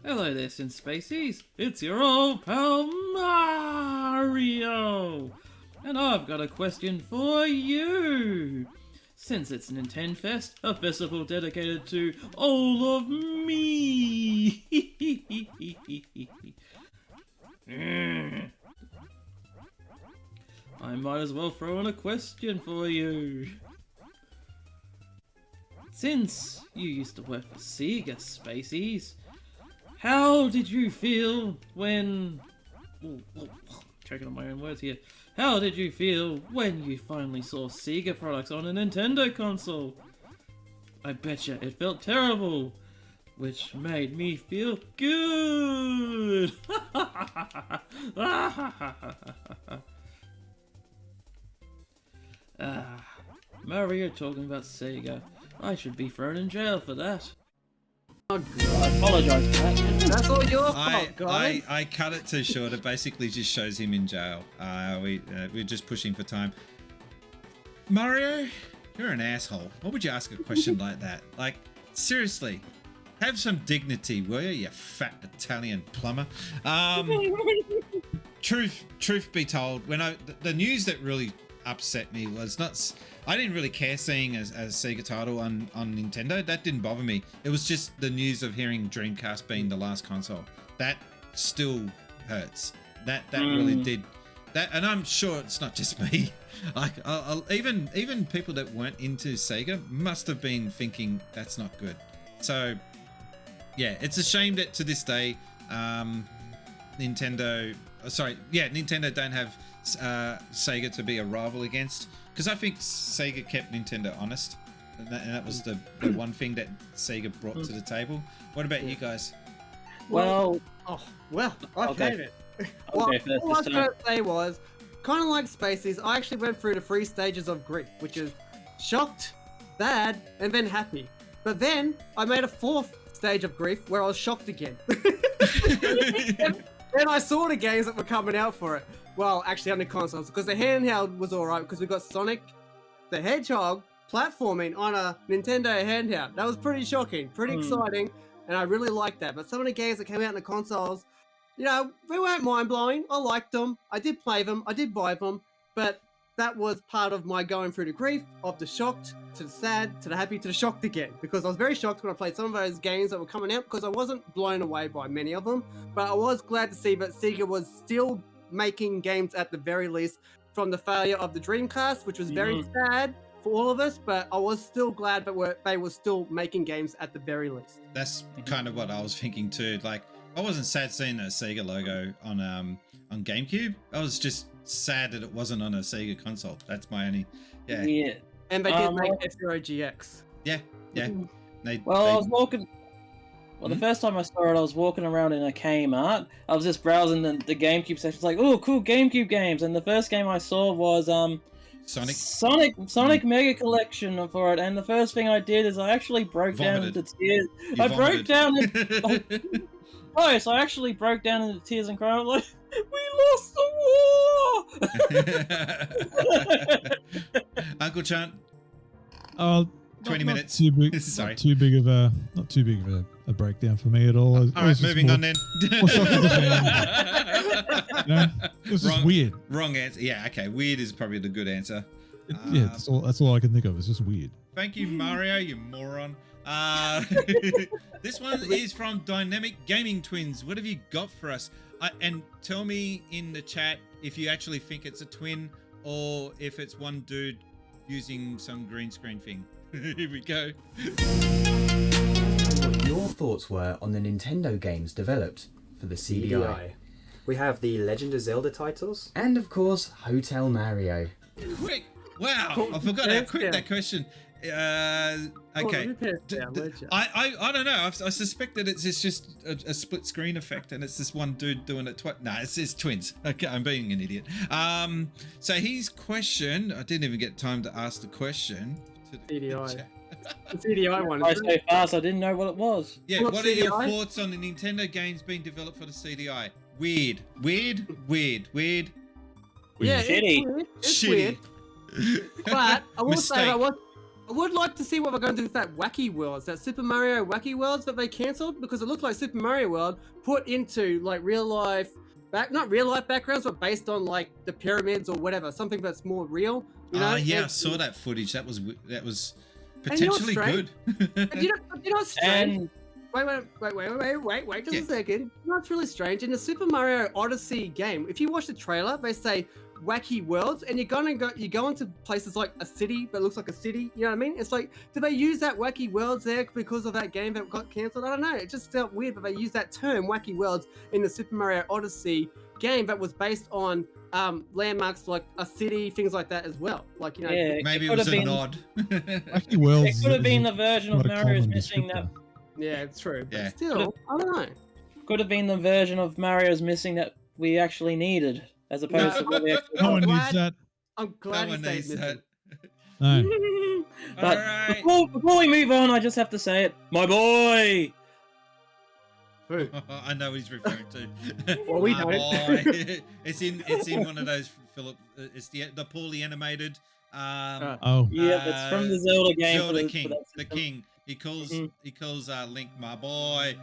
Hello there, Since Spacies. It's your old pal Mario. And I've got a question for you. Since it's Nin10fest, a festival dedicated to all of me. I might as well throw in a question for you. Since you used to work for Sega, Spacies, how did you feel when... Choking on my own words here. How did you feel when you finally saw Sega products on a Nintendo console? I betcha it felt terrible, which made me feel good. Mario talking about Sega. I should be thrown in jail for that. Oh, I apologise for that. That's all your fault, guys. I cut it too short. It basically just shows him in jail. We're just pushing for time. Mario, you're an asshole. Why would you ask a question like that? Like, seriously, have some dignity, will you fat Italian plumber? Truth be told, when the news that really upset me was not. I didn't really care seeing a Sega title on Nintendo. That didn't bother me. It was just the news of hearing Dreamcast being the last console. That still hurts. That really did. That, and I'm sure it's not just me. Like even people that weren't into Sega must have been thinking that's not good. So yeah, it's a shame that to this day, Nintendo don't have Sega to be a rival against, because I think Sega kept Nintendo honest, and that was the one thing that Sega brought to the table. What about you guys? I hate it. Well, all I was going to say was, kind of like Spacies, I actually went through the 3 stages of grief, which is shocked, sad, and then happy. But then I made a 4th stage of grief where I was shocked again. Then I saw the games that were coming out for it. Well, actually on the consoles, because the handheld was alright, because we got Sonic the Hedgehog platforming on a Nintendo handheld. That was pretty shocking, pretty exciting, and I really liked that. But some of the games that came out in the consoles, you know, they weren't mind-blowing. I liked them. I did play them. I did buy them. But that was part of my going through the grief, of the shocked, to the sad, to the happy, to the shocked again. Because I was very shocked when I played some of those games that were coming out, because I wasn't blown away by many of them. But I was glad to see that Sega was still making games at the very least from the failure of the Dreamcast, which was very sad for all of us, but I was still glad that they were still making games at the very least. That's kind of what I was thinking too. Like, I wasn't sad seeing a Sega logo on GameCube. I was just sad that it wasn't on a Sega console. That's my only and they did make F-Zero GX. I was walking. Well, the first time I saw it, I was walking around in a Kmart. I was just browsing the GameCube section. It's like, oh, cool GameCube games. And the first game I saw was Sonic Mega Collection for it. And the first thing I did is I actually broke down into tears. I actually broke down into tears and cried. I'm like, we lost the war. Uncle Chunt. 20 minutes. Sorry. Not too big of a breakdown for me at all. All right, moving on then. It was just weird. Wrong answer. Yeah, okay. Weird is probably the good answer. That's all I can think of. It's just weird. Thank you, Mario, you moron. This one is from Dynamic Gaming Twins. What have you got for us? And tell me in the chat if you actually think it's a twin or if it's one dude using some green screen thing. Here we go. What your thoughts were on the Nintendo games developed for the CDI. We have the Legend of Zelda titles. And of course, Hotel Mario. Quick! Wow! I forgot how quick that question. Okay. I don't know. I suspect that it's just a split screen effect and it's this one dude doing it twice. Nah, it's twins. Okay, I'm being an idiot. So his question, I didn't even get time to ask the question. CDI. The CDI one. I so fast, I didn't know what it was. Yeah, what are your thoughts on the Nintendo games being developed for the CDI? Weird. Yeah, shitty. It's weird. But I will say I would like to see what they're going to do with that Wacky Worlds, that Super Mario Wacky Worlds that they cancelled, because it looked like Super Mario World put into like not real life backgrounds, but based on like the pyramids or whatever, something that's more real. You know? I saw that footage. That was potentially good. You know, strange. Wait just a second. You know what's really strange? In the Super Mario Odyssey game, if you watch the trailer, they say wacky worlds, and you go into places like a city that looks like a city. You know what I mean? It's like, did they use that wacky worlds there because of that game that got cancelled? I don't know. It just felt weird that they used that term wacky worlds in the Super Mario Odyssey game that was based on landmarks like a city, things like that as well. Like, you know, Yeah, maybe it was a nod. Wacky Worlds. It could have been the version of not a Mario's common missing that. Yeah, it's true. But Yeah. still, I don't know. Could have been the version of Mario's missing that we actually needed, as opposed to what we actually. No one needs that. I'm glad No you one stayed needs missing. that. No. But Alright. before we move on, I just have to say it. My boy! I know what he's referring to. Well, we My don't. boy. It's in one of those, Philip. It's the poorly animated. Oh. Yeah, it's from the Zelda game. Zelda for King, that the system. king. He calls Link my boy.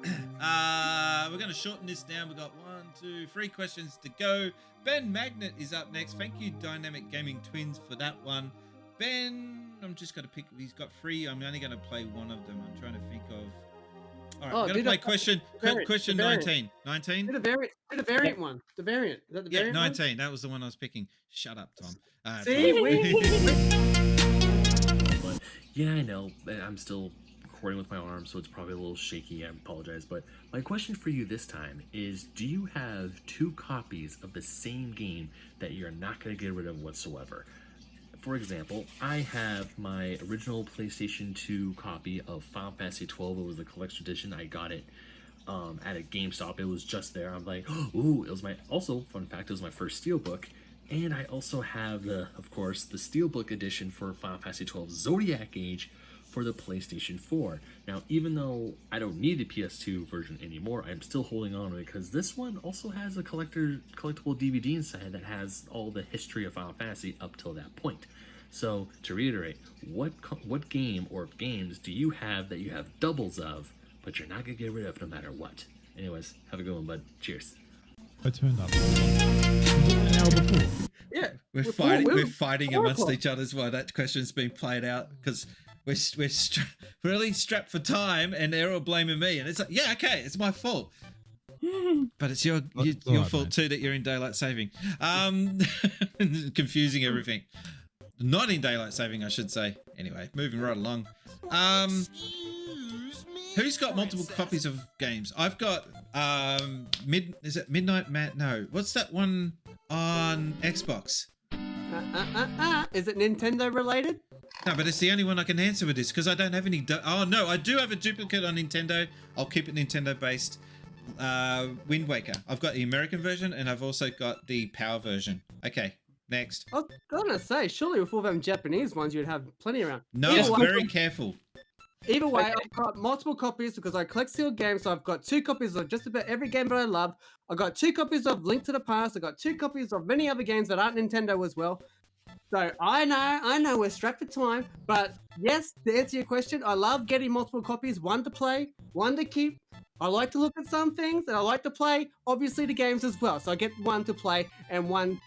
We're going to shorten this down. We've got 1, 2, 3 questions to go. Ben Magnet is up next. Thank you, Dynamic Gaming Twins, for that one. Ben, I'm just going to pick. He's got 3. I'm only going to play one of them. I'm trying to think of. All right, Oh, I'm going to play question the variant. 19. 19? Do the variant one. The variant. Is that the Yeah, variant one? 19. That was the one I was picking. Shut up, Tom. See, But yeah, I know. I'm still recording with my arm, so it's probably a little shaky. I apologize. But my question for you this time is, do you have 2 copies of the same game that you're not going to get rid of whatsoever? For example, I have my original PlayStation 2 copy of Final Fantasy 12. It was the collector's edition. I got it at a GameStop. It was just there. I'm like, ooh, it was my, also, fun fact, it was my first Steelbook. And I also have, of course, the Steelbook edition for Final Fantasy 12 Zodiac Age for the PlayStation 4. Now, even though I don't need the PS2 version anymore, I'm still holding on to it because this one also has a collectible DVD inside that has all the history of Final Fantasy up till that point. So, to reiterate, what game or games do you have that you have doubles of, but you're not going to get rid of no matter what? Anyways, have a good one, bud. Cheers. I turned up an hour before. Yeah, We're fighting amongst each other while that question's being played out because we're really strapped for time, and they're all blaming me. And it's like, yeah, okay, it's my fault. But it's your fault too that you're in daylight saving. Confusing everything. Not in daylight saving, I should say. Anyway, moving right along. Who's got multiple copies of games? I've got is it Midnight Matt? No. What's that one on Xbox? Is it Nintendo related? No, but it's the only one I can answer with this because I don't have any. Oh no, I do have a duplicate on Nintendo. I'll keep it Nintendo based. Wind Waker. I've got the American version and I've also got the Power version. Okay, next. I was gonna say, surely with all them Japanese ones, you'd have plenty around. No, Either way, very careful. Either way, I've got multiple copies because I collect sealed games. So I've got 2 copies of just about every game that I love. I got 2 copies of Link to the Past. I got 2 copies of many other games that aren't Nintendo as well. So I know we're strapped for time, but yes, to answer your question, I love getting multiple copies, 1 to play, 1 to keep. I like to look at some things, and I like to play, obviously, the games as well. So I get 1 to play and 1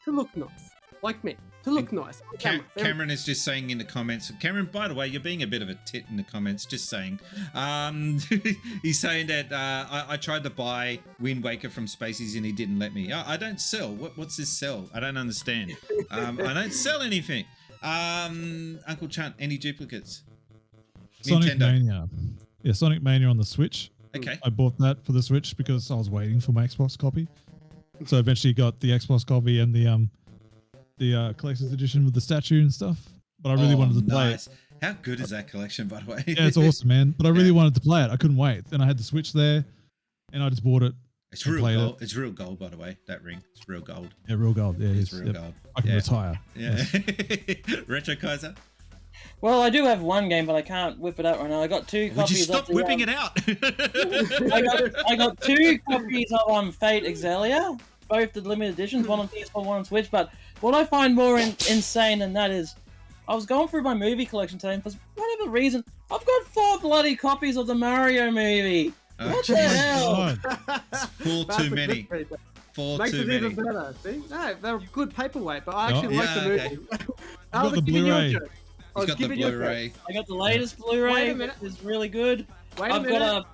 to look nice, like me, to look nice. Cameron is just saying in the comments. Cameron, by the way, you're being a bit of a tit in the comments. Just saying. He's saying that I tried to buy Wind Waker from Spacies and he didn't let me. I don't sell. What's this sell? I don't understand. I don't sell anything. Uncle Chunt, any duplicates? Sonic Nintendo. Mania. Yeah, Sonic Mania on the Switch. Okay. I bought that for the Switch because I was waiting for my Xbox copy. So eventually got the Xbox copy and the collector's edition with the statue and stuff. But I really wanted to play it. How good is that collection, by the way? Yeah, it's awesome, man. But I really wanted to play it. I couldn't wait. Then I had the Switch there, and I just bought it. It's real gold. It's real gold, by the way. That ring. It's real gold. Yeah, real gold. Yeah, it's real gold. I can retire. Yeah. Yes. Retrokaiser. Well, I do have 1 game, but I can't whip it out right now. I got 2 copies. Would you stop of the, whipping it out? I got 2 copies of Fate Exelia, both the limited editions, one on PS4, one on Switch. But what I find more insane than that is, I was going through my movie collection today, and for whatever reason, I've got 4 bloody copies of the Mario movie. What the hell? It's 4 too many. 4 Makes too it many. even better. See? No, they're good paperweight, but I actually like the movie. Okay. I was got the giving you a Blu-ray. joke. I was He's got the giving you a Blu-ray. joke. I got the latest Blu-ray, Wait a minute. which is really good. Wait a minute.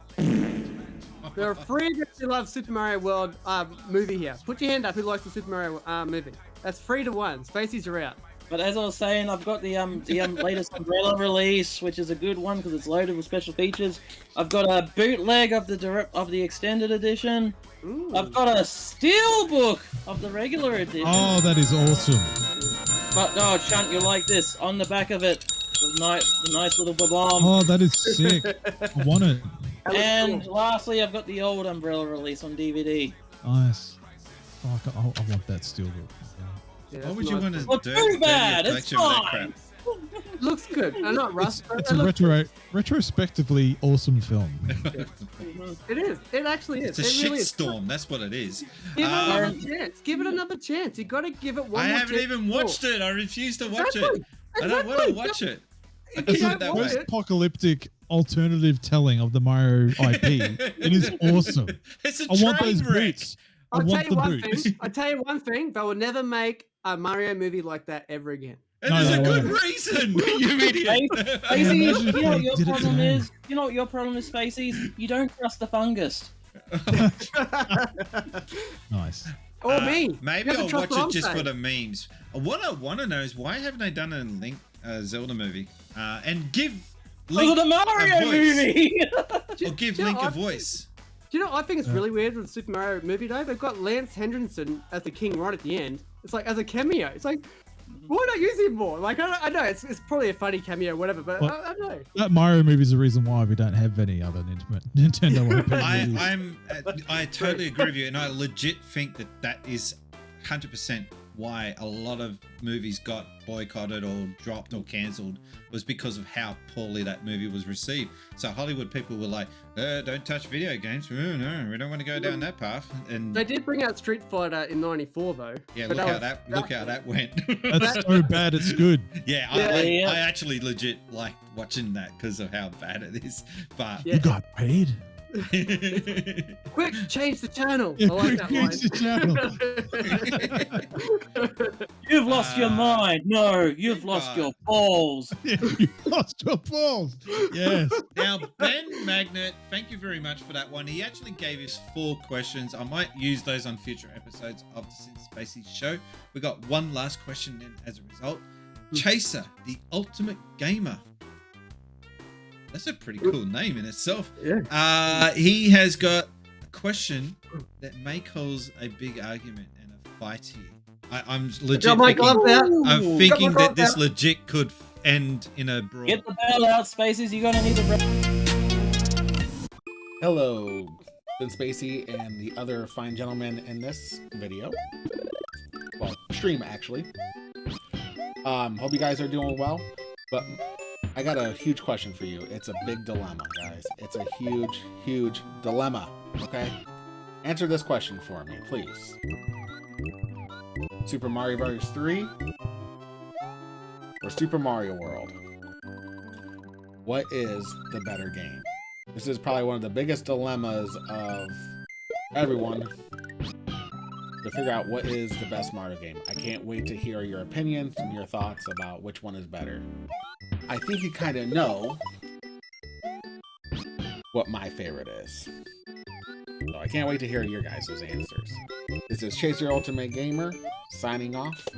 There are 3 of you who love Super Mario World movie here. Put your hand up who likes the Super Mario movie. That's 3 to 1. Spacies are out. But as I was saying, I've got the latest Umbrella release, which is a good one because it's loaded with special features. I've got a bootleg of the extended edition. Ooh. I've got a steelbook of the regular edition. Oh, that is awesome. But oh, Chunt, you'll like this. On the back of it, the nice little bomb. Oh, that is sick. I want it. And lastly, I've got the old Umbrella release on DVD. Nice. Fuck, I want that steelbook. Why would you want to Well, too bad. It's fine. Looks good. I'm not rust. It's a retrospectively awesome film. It is. It actually is. It's a it really shitstorm. That's what it is. Give it another chance. Give it another chance. You got to give it one. I more haven't chance even before. watched it. I refuse to watch Exactly. it. I don't want to watch it. I It's keep a it that way. post-apocalyptic alternative telling of the Mario IP. It is awesome. It's a I want train those wreck. boots. I I'll tell want you the one boots. thing. I'll tell you one thing. They will never make a Mario movie like that ever again. And No, there's no, a good no. reason, you idiot. Spacey, imagine you if know what they your did it problem today. is? You know what your problem is, Spaceys? You don't trust the fungus. Nice. Or me. Maybe You have I'll to watch trust what it I'm just for saying. the memes. What I want to know is why haven't they done a Link Zelda movie and give Link the Mario a voice. movie. Or give Do you know, Link a I voice. Do you know what I think it's really weird with the Super Mario movie though? They've got Lance Henriksen as the king right at the end. It's like as a cameo. It's like, why not use him more? Like I know it's probably a funny cameo, whatever, but Well, I don't know. That Mario movie is the reason why we don't have any other Nintendo IP movies. I totally agree with you, and I legit think that is 100% why a lot of movies got boycotted or dropped or cancelled was because of how poorly that movie was received. So Hollywood people were like, don't touch video games. No, we don't want to go down that path. And They did bring out Street Fighter in '94 though. yeah, but look how that went. That's so bad, it's good. Yeah, I actually legit like watching that because of how bad it is. But You got paid? Quick, change the channel. Yeah, I like that line. change the You've lost your mind. No, you've lost your balls. You lost your balls. Yes. Now, Ben Magnet, thank you very much for that one. He actually gave us 4 questions. I might use those on future episodes of the Since Spacies Show. We got one last question in as a result. Chaser, the ultimate gamer. That's a pretty cool name in itself. Yeah. He has got a question that may cause a big argument and a fight here. I'm legit Got my gloves out. I'm Got thinking my that gloves this out. legit could end in a brawl. Get the bell out, Spaceys. You're gonna need the. Hello, Since Spacey and the other fine gentlemen in this video. Well, stream actually. Hope you guys are doing well. But I got a huge question for you. It's a big dilemma, guys. It's a huge, huge dilemma. Okay? Answer this question for me, please. Super Mario Bros. 3 or Super Mario World? What is the better game? This is probably one of the biggest dilemmas of everyone to figure out what is the best Mario game. I can't wait to hear your opinions and your thoughts about which one is better. I think you kind of know what my favorite is. So I can't wait to hear your guys' answers. This is Chaser Ultimate Gamer signing off.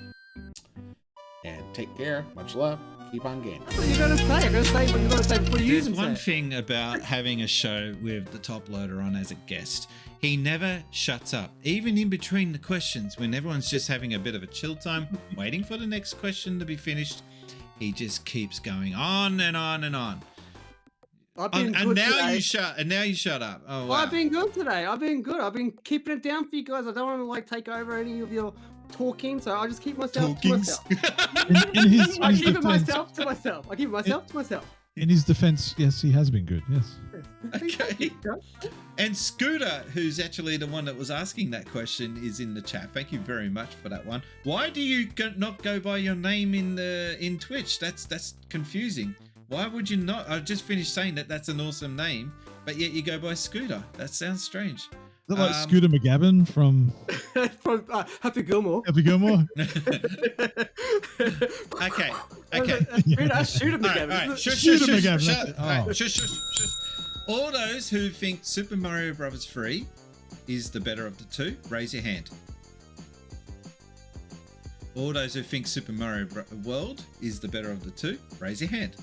And take care. Much love. Keep on gaming. What are you gonna say? I'm gonna say what you're gonna say before you There's even one say it. thing about having a show with the top loader on as a guest. He never shuts up, even in between the questions when everyone's just having a bit of a chill time, waiting for the next question to be finished. He just keeps going on and on and on. I've been And good now today. you shut up. Oh wow. I've been good today. I've been good. I've been keeping it down for you guys. I don't want to like take over any of your talking, so I'll just keep myself to myself. In his I keep it defense, myself to myself. I keep it myself to myself. in his defense, yes, he has been good. Yes. Okay. And Scooter, who's actually the one that was asking that question, is in the chat. Thank you very much for that one. Why do you not go by your name in Twitch? That's confusing. Why would you not? I just finished saying that's an awesome name, but yet you go by Scooter. That sounds strange. Is that like Scooter McGavin from From Happy Gilmore. Happy Gilmore? Okay. Shoot him All again. right. Shush. Shoot him Shush. again, Shush. that's it. All right. Oh. Shush. All those who think Super Mario Bros. 3 is the better of the two, raise your hand. All those who think Super Mario World is the better of the two, raise your hand.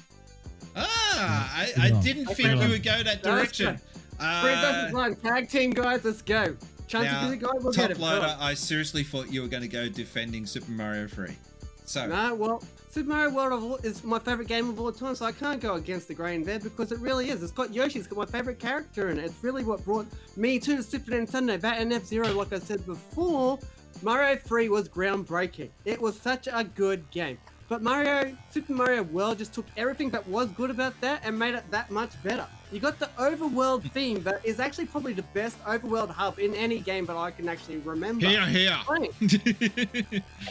I didn't think you would go that direction. Tag team, guys, let's go. Now, Top Loader, I seriously thought you were going to go defending Super Mario 3. So. No, well, Super Mario World is my favorite game of all time, so I can't go against the grain there because it really is. It's got Yoshi, it's got my favorite character in it. It's really what brought me to the Super Nintendo. That and F-Zero, like I said before, Mario 3 was groundbreaking. It was such a good game. But Super Mario World just took everything that was good about that and made it that much better. You got the overworld theme that is actually probably the best overworld hub in any game that I can actually remember. Here.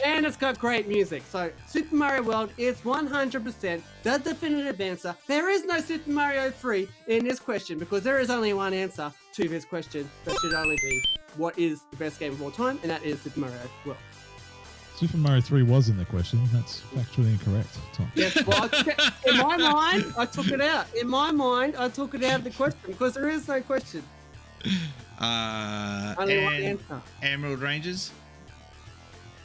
And it's got great music. So Super Mario World is 100% the definitive answer. There is no Super Mario 3 in this question because there is only one answer to this question. That should only be what is the best game of all time, and that is Super Mario World. Super Mario 3 was in the question. That's factually incorrect, Tom. Yes, well, in my mind, I took it out. In my mind, I took it out of the question because there is no question. Only one answer. Emerald Rangers?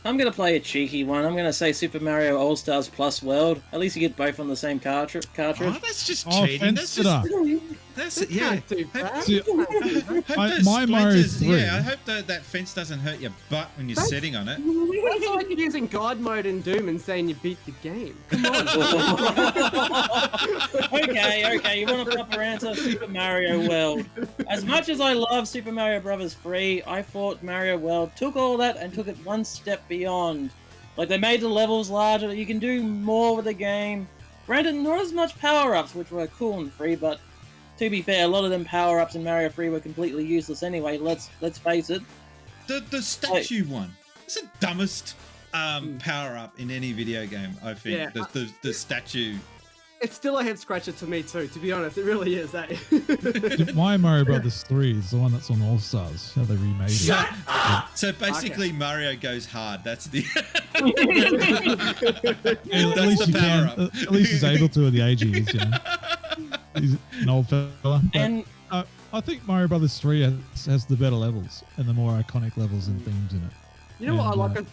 I'm going to play a cheeky one. I'm going to say Super Mario All-Stars Plus World. At least you get both on the same cartridge. Oh, that's just cheating. That's it, yeah. My Mario 3. Yeah, I hope that fence doesn't hurt your butt when you're sitting on it. That's like using God mode in Doom and saying you beat the game. Come on. Okay, you want a proper answer? Super Mario World. As much as I love Super Mario Bros. 3, I thought Mario World took all that and took it one step beyond. Like, they made the levels larger, you can do more with the game. Granted, not as much power-ups, which were cool and free, but to be fair, a lot of them power-ups in Mario 3 were completely useless anyway, let's face it. The statue one. It's the dumbest power-up in any video game, I think. Yeah. The statue. It's still a head-scratcher to me too, to be honest. It really is, eh? My Mario Brothers 3 is the one that's on All-Stars, how they remade it. So basically, Mario goes hard. That's the... At least he's able to at the age he is, you know. He's an old fella. And I think Mario Brothers 3 has the better levels and the more iconic levels and themes in it. You know what I like?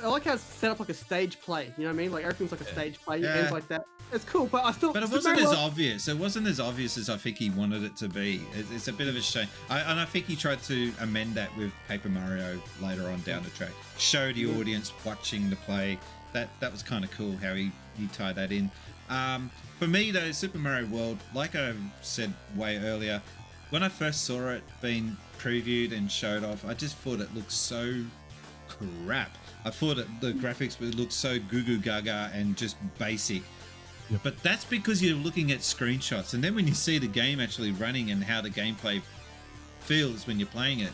I like how it's set up like a stage play. You know what I mean? Like everything's like a stage play. Yeah. Ends like that. It's cool, but I still. But it wasn't as obvious. It wasn't as obvious as I think he wanted it to be. It's a bit of a shame. And I think he tried to amend that with Paper Mario later on down the track. Show the audience watching the play. That was kind of cool how he tied that in. For me though, Super Mario World, like I said way earlier, when I first saw it being previewed and showed off, I just thought it looked so crap. I thought the graphics would look so goo gaga and just basic. Yep. But that's because you're looking at screenshots, and then when you see the game actually running and how the gameplay feels when you're playing it,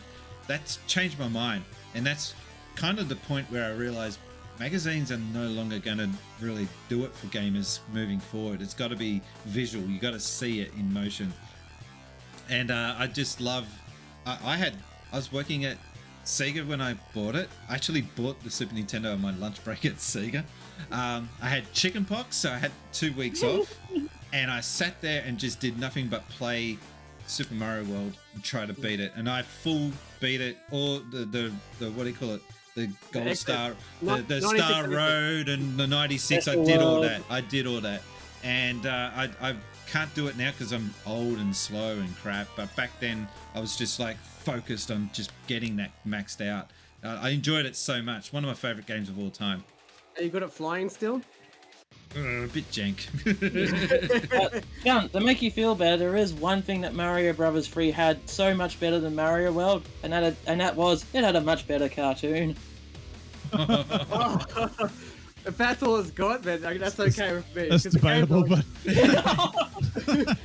that's changed my mind. And that's kind of the point where I realized magazines are no longer going to really do it for gamers moving forward. It's got to be visual. You got to see it in motion. And I just love. I was working at Sega when I bought it. I actually bought the Super Nintendo on my lunch break at Sega. I had chickenpox, so I had 2 weeks off, and I sat there and just did nothing but play Super Mario World and try to beat it. And I full beat it, or the what do you call it? The Gold Star, the Star Road, and the 96. I did all that, and I can't do it now because I'm old and slow and crap. But back then, I was just like focused on just getting that maxed out. I enjoyed it so much. One of my favorite games of all time. Are you good at flying still? A bit jank. Chunt, to make you feel better, there is one thing that Mario Bros. 3 had so much better than Mario World, and that was it had a much better cartoon. If that's all it's got, then that's okay with me. That's debatable, but...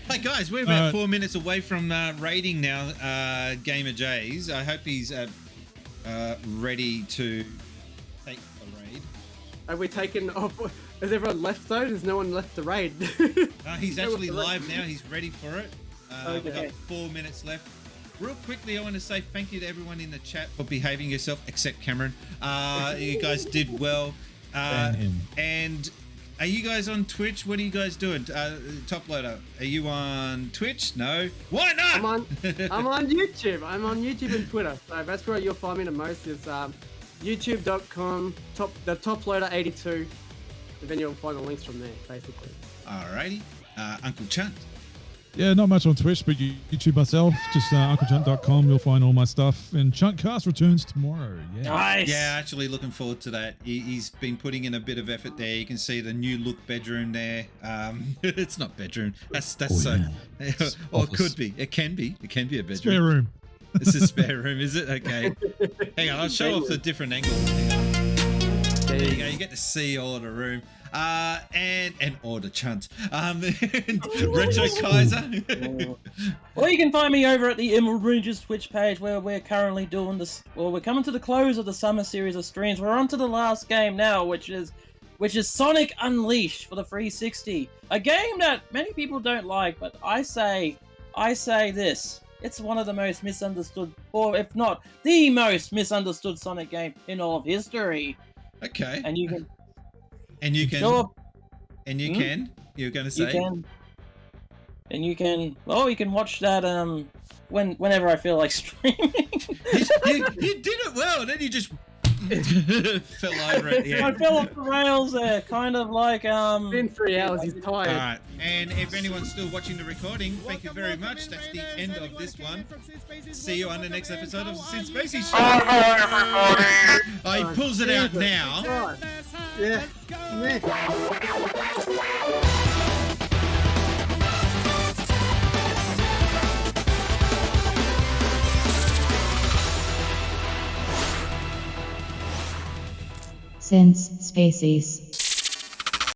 Hey guys, we're about 4 minutes away from raiding now, Gamer J's. I hope he's ready to take a raid. Are we taking off? Has everyone left though? There's no one left to raid. He's actually live now. He's ready for it. Okay. We've got 4 minutes left. Real quickly, I want to say thank you to everyone in the chat for behaving yourself, except Cameron. You guys did well. And Are you guys on Twitch? What are you guys doing? Top Loader, are you on Twitch? No. Why not? I'm on YouTube. I'm on YouTube and Twitter. So that's where you'll find me the most is youtube.com, the toploader82. And then you'll find the links from there, basically. Alrighty. Uncle Chunt. Yeah, not much on Twitch, but YouTube myself, just unclechunt.com. You'll find all my stuff. And Chuntcast returns tomorrow. Yeah. Nice. Yeah, actually looking forward to that. He's been putting in a bit of effort there. You can see the new look bedroom there. It's not bedroom. That's or it could be. It can be. It can be a bedroom. Spare room. It's a spare room, is it? Okay. Hang on, I'll show off the different angles. There you go. You get to see all of the room. And order Chunt. Retrokaiser. Or you can find me over at the Emerald Rangers Twitch page where we're currently doing this. Well, we're coming to the close of the summer series of streams. We're on to the last game now, which is Sonic Unleashed for the 360. A game that many people don't like, but I say this. It's one of the most misunderstood, or if not the most misunderstood Sonic game in all of history. Okay. And you can. You're going to say? You can watch that whenever I feel like streaming. you did it well, then you just fell over it. Yeah. I fell off the rails there, kind of like It's been 3 hours, he's tired. Alright, and if anyone's still watching the recording, thank you very much. That's the end of this one. See you on the next episode of the Since Spacies Show. Oh, he pulls it out now. Yeah. Since Spacies.